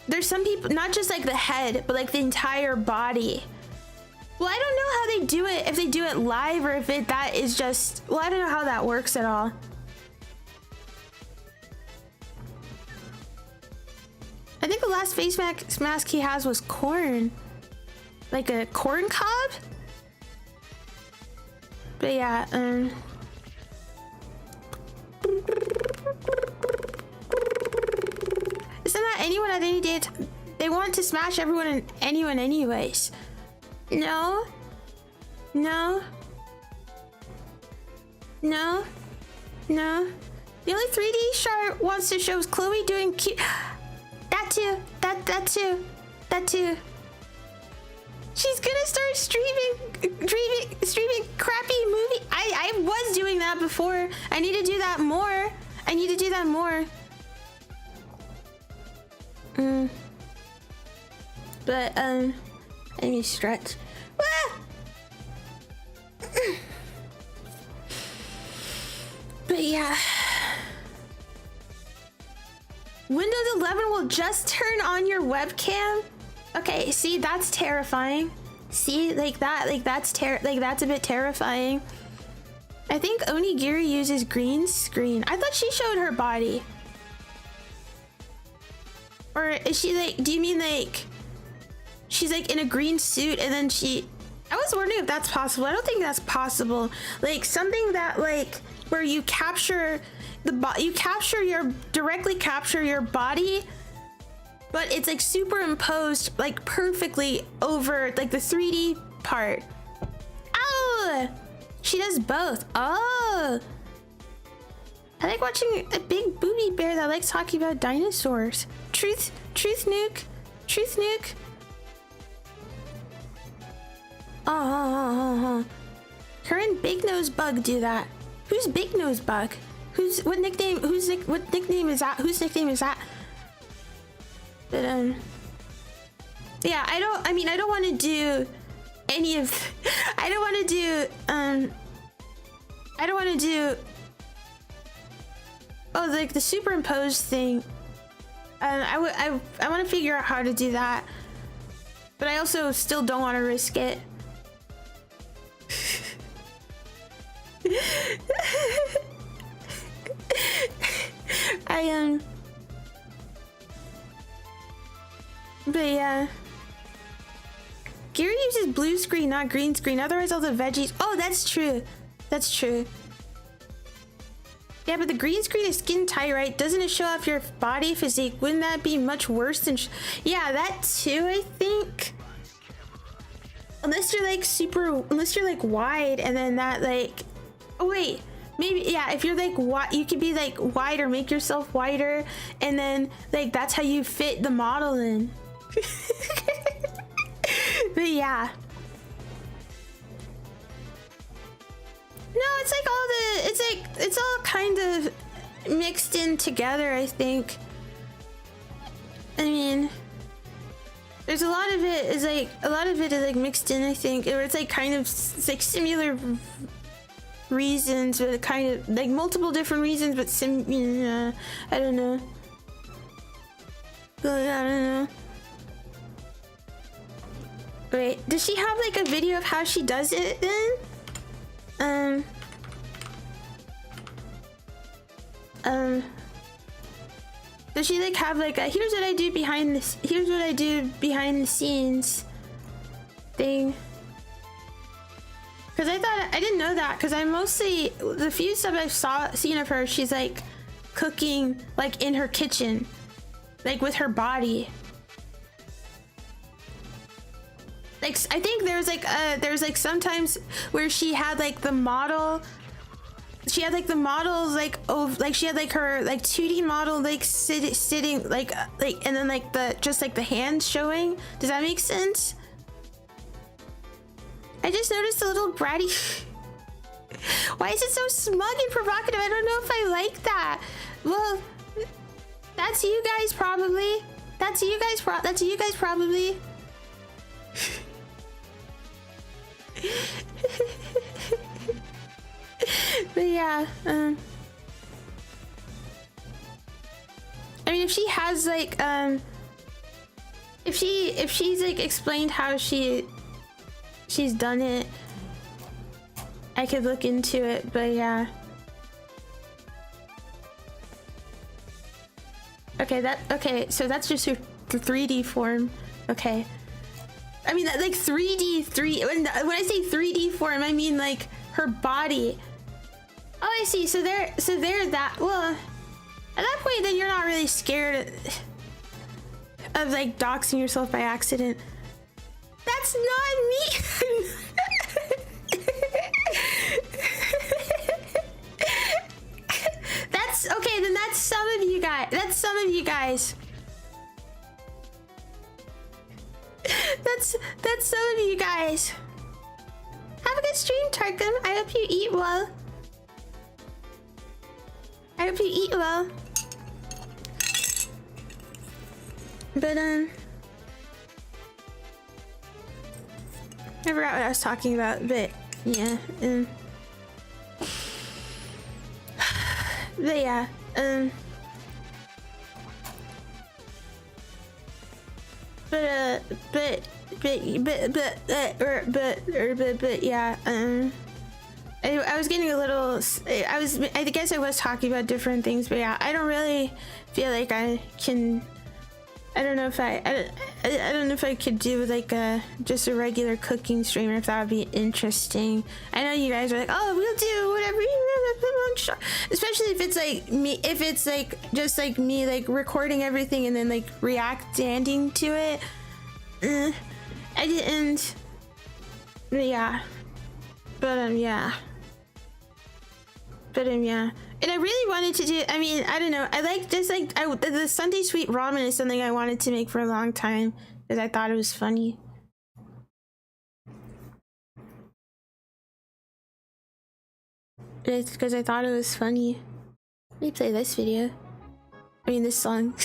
there's some people, not just like the head, but like the entire body. Well, I don't know how they do it, if they do it live or if that is just, well, I don't know how that works at all. I think the last face mask he has was corn. Like a corn cob? But yeah, isn't that anyone at any day? They want to smash everyone and anyone anyways. No. The only 3D chart wants to show is Chloe doing cute. That too. She's gonna start streaming crappy movie. I was doing that before. I need to do that more. I need to do that more. But let me stretch. Ah! But yeah. Windows 11 will just turn on your webcam. Okay, see, that's terrifying. See, like that's a bit terrifying. I think Onigiri uses green screen. I thought she showed her body. Or is she like, do you mean like she's like in a green suit and then I was wondering if that's possible. I don't think that's possible. Like something that like where you capture directly capture your body, but it's like superimposed like perfectly over like the 3D part. Oh, she does both. Oh, I like watching a big booby bear that likes talking about dinosaurs. Truth nuke. Oh. Her and Big Nose Bug do that. Who's Big Nose Bug? What nickname is that? Whose nickname is that? But yeah, I don't want to do any of I don't want to do like the superimposed thing. I want to figure out how to do that, but I also still don't want to risk it. But yeah, Gary uses blue screen, not green screen, otherwise all the veggies. Oh, that's true. Yeah, but the green screen is skin tight, right? Doesn't it show off your body physique? Wouldn't that be much worse than yeah, that too, I think. Unless you're like wide and then that like, oh wait, maybe, yeah, if you're like you could be like wider, make yourself wider, and then like that's how you fit the model in. But yeah. No, it's like it's all kind of mixed in together, I think. I mean, there's a lot of it is like mixed in, I think, or it's like kind of like similar reasons, but kind of like multiple different reasons, but I don't know. Wait, does she have like a video of how she does it then? Does she like have like a here's what I do behind the scenes thing? Because I didn't know that, because I mostly, the few stuff I've seen of her, she's like cooking like in her kitchen, like with her body. Like I think there's like sometimes where she had like the model. She had like the models like she had like her like 2D model like sitting like and then like the hands showing. Does that make sense? I just noticed a little bratty. Why is it so smug and provocative? I don't know if I like that. Well, that's you guys probably. That's you guys probably. But yeah, I mean, if she has like if she's like explained how she's done it, I could look into it. But yeah, okay, so that's just her 3D form. Okay, I mean that like 3D when I say 3D form, I mean like her body. Oh, I see. So they're that. Well, at that point, then you're not really scared of like doxing yourself by accident. That's not me. That's okay. Then that's some of you guys. That's some of you guys. That's some of you guys. Have a good stream, Tarkum. I hope you eat well. I hope you eat well. But I forgot what I was talking about, but yeah, but yeah, but yeah, I was getting a little, I guess I was talking about different things, but yeah, I don't really feel like I can, I don't know if I don't know if I could do like just a regular cooking stream, or if that would be interesting. I know you guys are like, oh, we'll do whatever, especially if it's like me, if it's like just like me like recording everything and then like reacting to it. I didn't, yeah, but yeah. And I really wanted to do, I mean, I don't know, I like just like the Sunday sweet ramen is something I wanted to make for a long time because I thought it was funny. It's because I thought it was funny. Let me play this video. I mean, this song.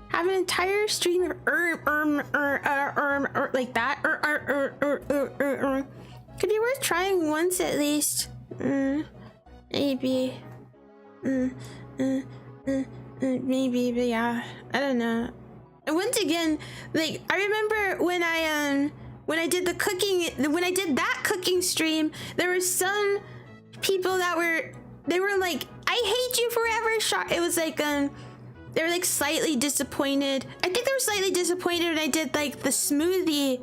Have an entire stream of like that. Could be worth trying once at least. Maybe. Maybe, but yeah, I don't know. And once again, like I remember when I did the cooking, when I did that cooking stream, there were some people that were like, I hate you forever, it was like they were like slightly disappointed. I think they were slightly disappointed when I did like the smoothie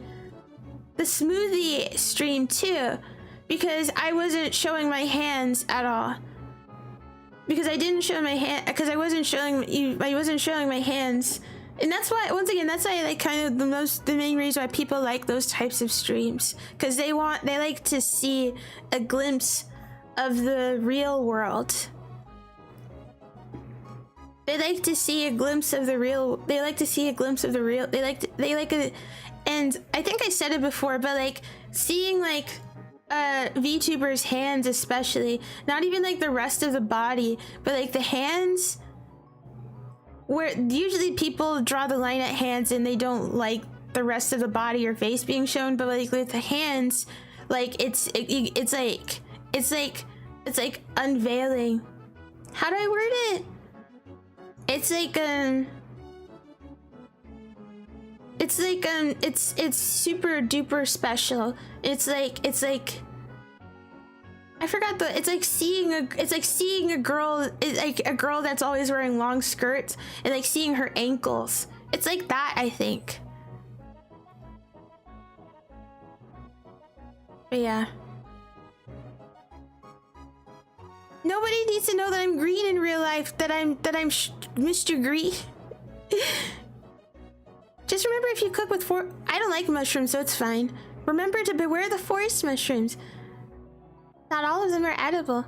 stream too, because I wasn't showing my hands at all. Because I didn't show my hand, because I wasn't showing my hands. And that's why, once again, that's why like kind of the main reason why people like those types of streams, because they like to see a glimpse of the real world. They like to see a glimpse of the real. They like it, and I think I said it before, but like seeing like VTubers' hands, especially, not even like the rest of the body, but like the hands, where usually people draw the line at hands and they don't like the rest of the body or face being shown, but like with the hands, like it's like unveiling. How do I word it? It's super duper special. It's like I forgot it's like seeing a girl, it's like a girl that's always wearing long skirts and like seeing her ankles. It's like that, I think. But yeah. Nobody needs to know that I'm green in real life, that I'm Mr. Green. Just remember, if you cook with I don't like mushrooms, so it's fine. Remember to beware the forest mushrooms. Not all of them are edible.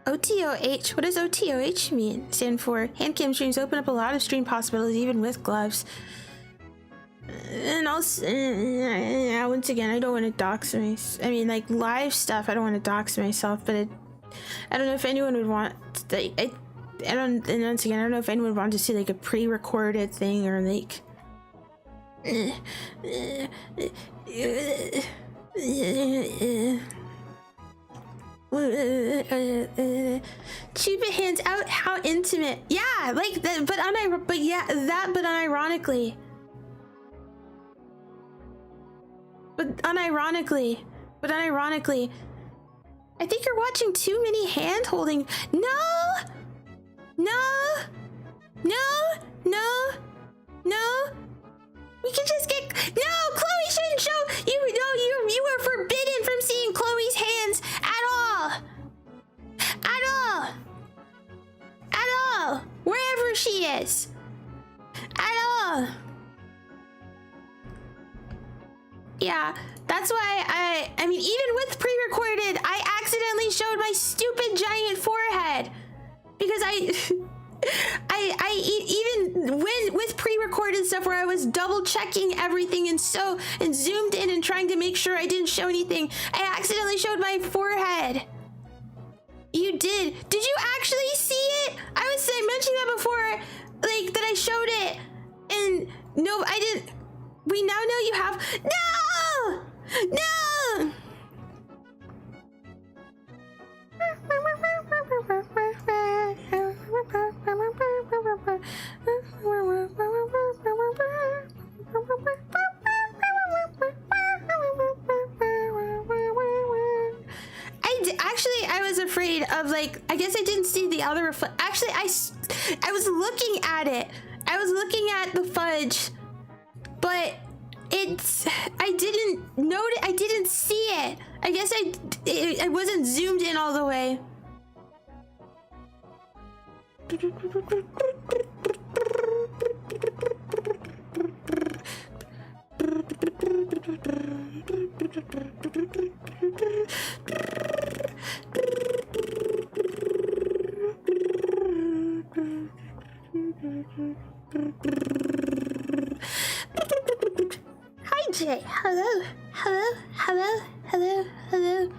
OTOH? What does OTOH mean? Stand for handcam streams open up a lot of stream possibilities even with gloves. And also, once again, I don't want to dox myself. I mean, like live stuff, I don't want to dox myself, but I don't know if anyone would want to, and once again, I don't know if anyone would want to see like a pre-recorded thing or like Cupid hands out, how intimate. Yeah, like that, but unironically. But unironically, I think you're watching too many hand holding. No. We can just get. No, Chloe shouldn't show. You were forbidden from seeing Chloe's hands at all. Wherever she is. At all. Yeah, that's why I mean, even with pre-recorded, I accidentally showed my stupid giant forehead because even when with pre-recorded stuff where I was double checking everything and zoomed in and trying to make sure I didn't show anything, I accidentally showed my forehead. You did. Did you actually see it? I was mentioning that before, like that I showed it, and no, I didn't. We now know you have. No! No! Actually, I was afraid of, like, I guess I didn't see the other actually, I was looking at it. I was looking at the fudge, but I didn't notice, I didn't see it. I guess I wasn't zoomed in all the way. Hi Jay, hello, hello, hello, hello, hello,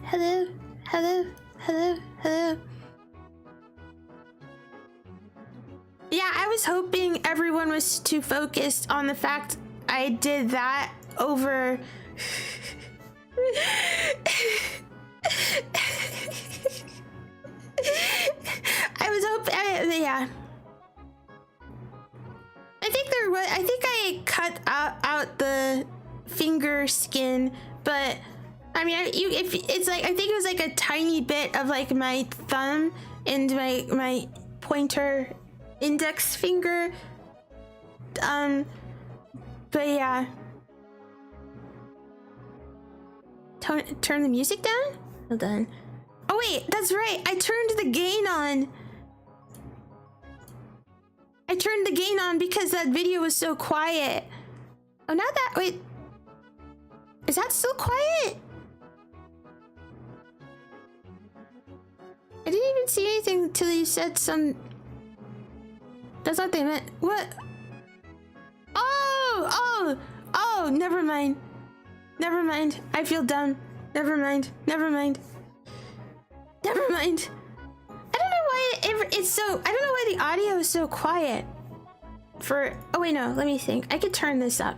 hello, hello, hello, hello. Yeah, I was hoping everyone was too focused on the fact I did that over. I was hoping, yeah. I think I cut out the finger skin, but I mean, if it's like, I think it was like a tiny bit of like my thumb and my pointer index finger. But yeah. Turn the music down? Hold on. Oh wait, that's right. I turned the gain on. I turned the gain on because that video was so quiet. Oh, not that. Wait. Is that still quiet? I didn't even see anything until you said some. That's what they meant. What? Oh, never mind. Never mind. I feel dumb. Never mind. Never mind. Never mind. I don't know why it's so. I don't know why the audio is so quiet. Oh wait, no. Let me think. I could turn this up.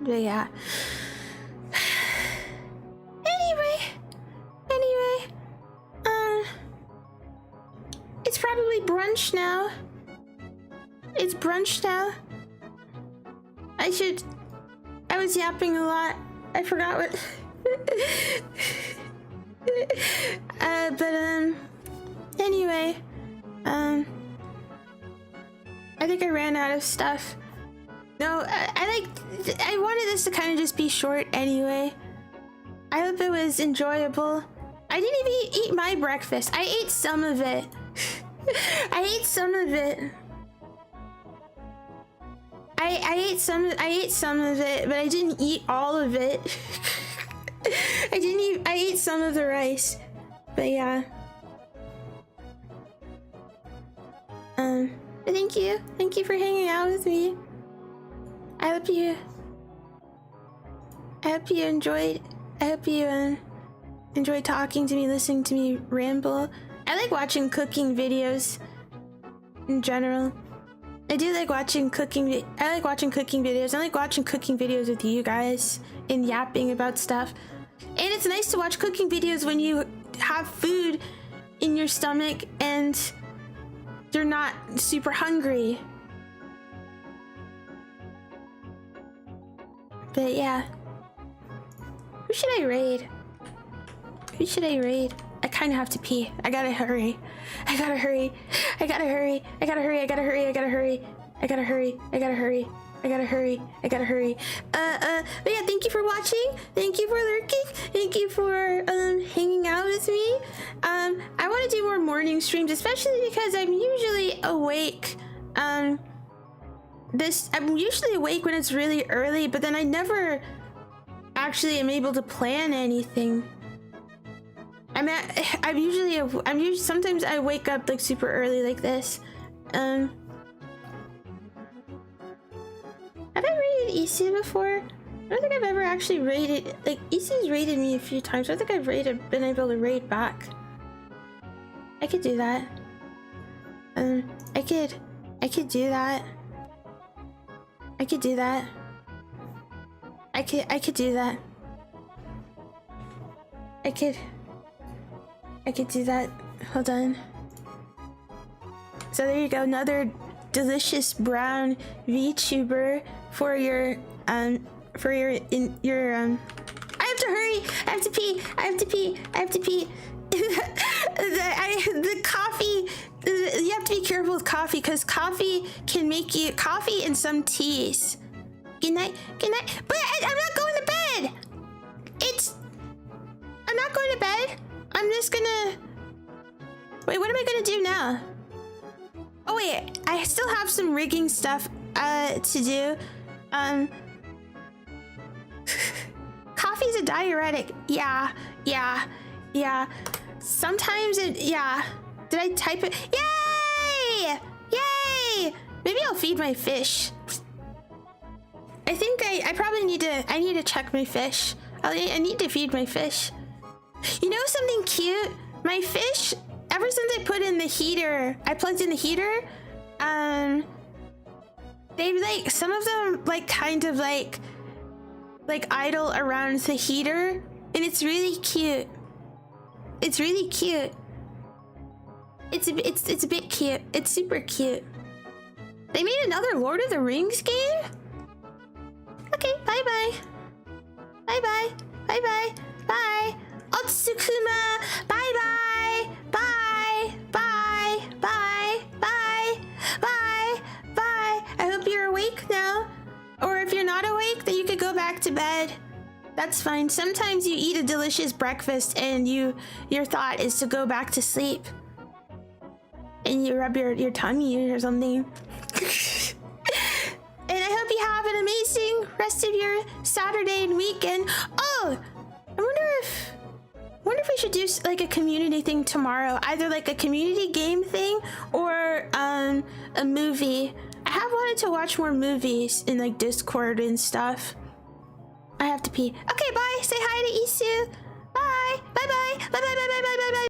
But yeah. Anyway, it's probably brunch now. It's brunch now. I was yapping a lot. I forgot what. Anyway, I think I ran out of stuff. No, I wanted this to kind of just be short anyway. I hope it was enjoyable. I didn't even eat my breakfast. I ate some of it. I ate some of it. I ate some of it, but I didn't eat all of it. I ate some of the rice. But yeah. Thank you. Thank you for hanging out with me. I hope you enjoyed. I hope you enjoyed talking to me, listening to me ramble. I like watching cooking videos in general. I do like watching cooking. I like watching cooking videos. I like watching cooking videos with you guys and yapping about stuff. And it's nice to watch cooking videos when you have food in your stomach and you're not super hungry. But yeah. Who should I raid? Who should I raid? I kind of have to pee. I gotta hurry. I gotta hurry. I gotta hurry. I gotta hurry. I gotta hurry. I gotta hurry. I gotta hurry. I gotta hurry. I gotta hurry. But yeah, thank you for watching. Thank you for lurking. Thank you for hanging out with me. I want to do more morning streams, especially because I'm usually awake. I'm usually awake when it's really early, but then I never actually am able to plan anything. Sometimes I wake up like super early like this. Have I raided Isu before? I don't think I've ever actually raided, like, Isu's raided me a few times. I don't think I've been able to raid back. I could do that. I could do that. I could do that. I could do that. I could do that. Hold on. So there you go, another delicious brown VTuber for your I have to hurry. I have to pee. The coffee. You have to be careful with coffee because coffee can make you coffee and some teas. Good night. But I'm not going to bed. I'm not going to bed. I'm just gonna. Wait, what am I gonna do now? Oh wait, I still have some rigging stuff to do. Coffee's a diuretic. Yeah. Sometimes yeah. Did I type it? Yay! Maybe I'll feed my fish. I think I probably need to check my fish. I need to feed my fish. You know something cute? My fish, ever since I plugged in the heater, they've like, some of them like kind of like idle around the heater, and it's really cute. It's a bit cute. It's super cute. They made another Lord of the Rings game? Okay, bye. Otsukuma, bye. I hope you're awake now. Or if you're not awake, then you could go back to bed. That's fine. Sometimes you eat a delicious breakfast and your thought is to go back to sleep. And you rub your tummy or something. And I hope you have an amazing rest of your Saturday and weekend. Oh, I wonder if we should do like a community thing tomorrow. Either like a community game thing or a movie. I have wanted to watch more movies in like Discord and stuff. I have to pee. Okay, bye. Say hi to Isu. Bye. Bye.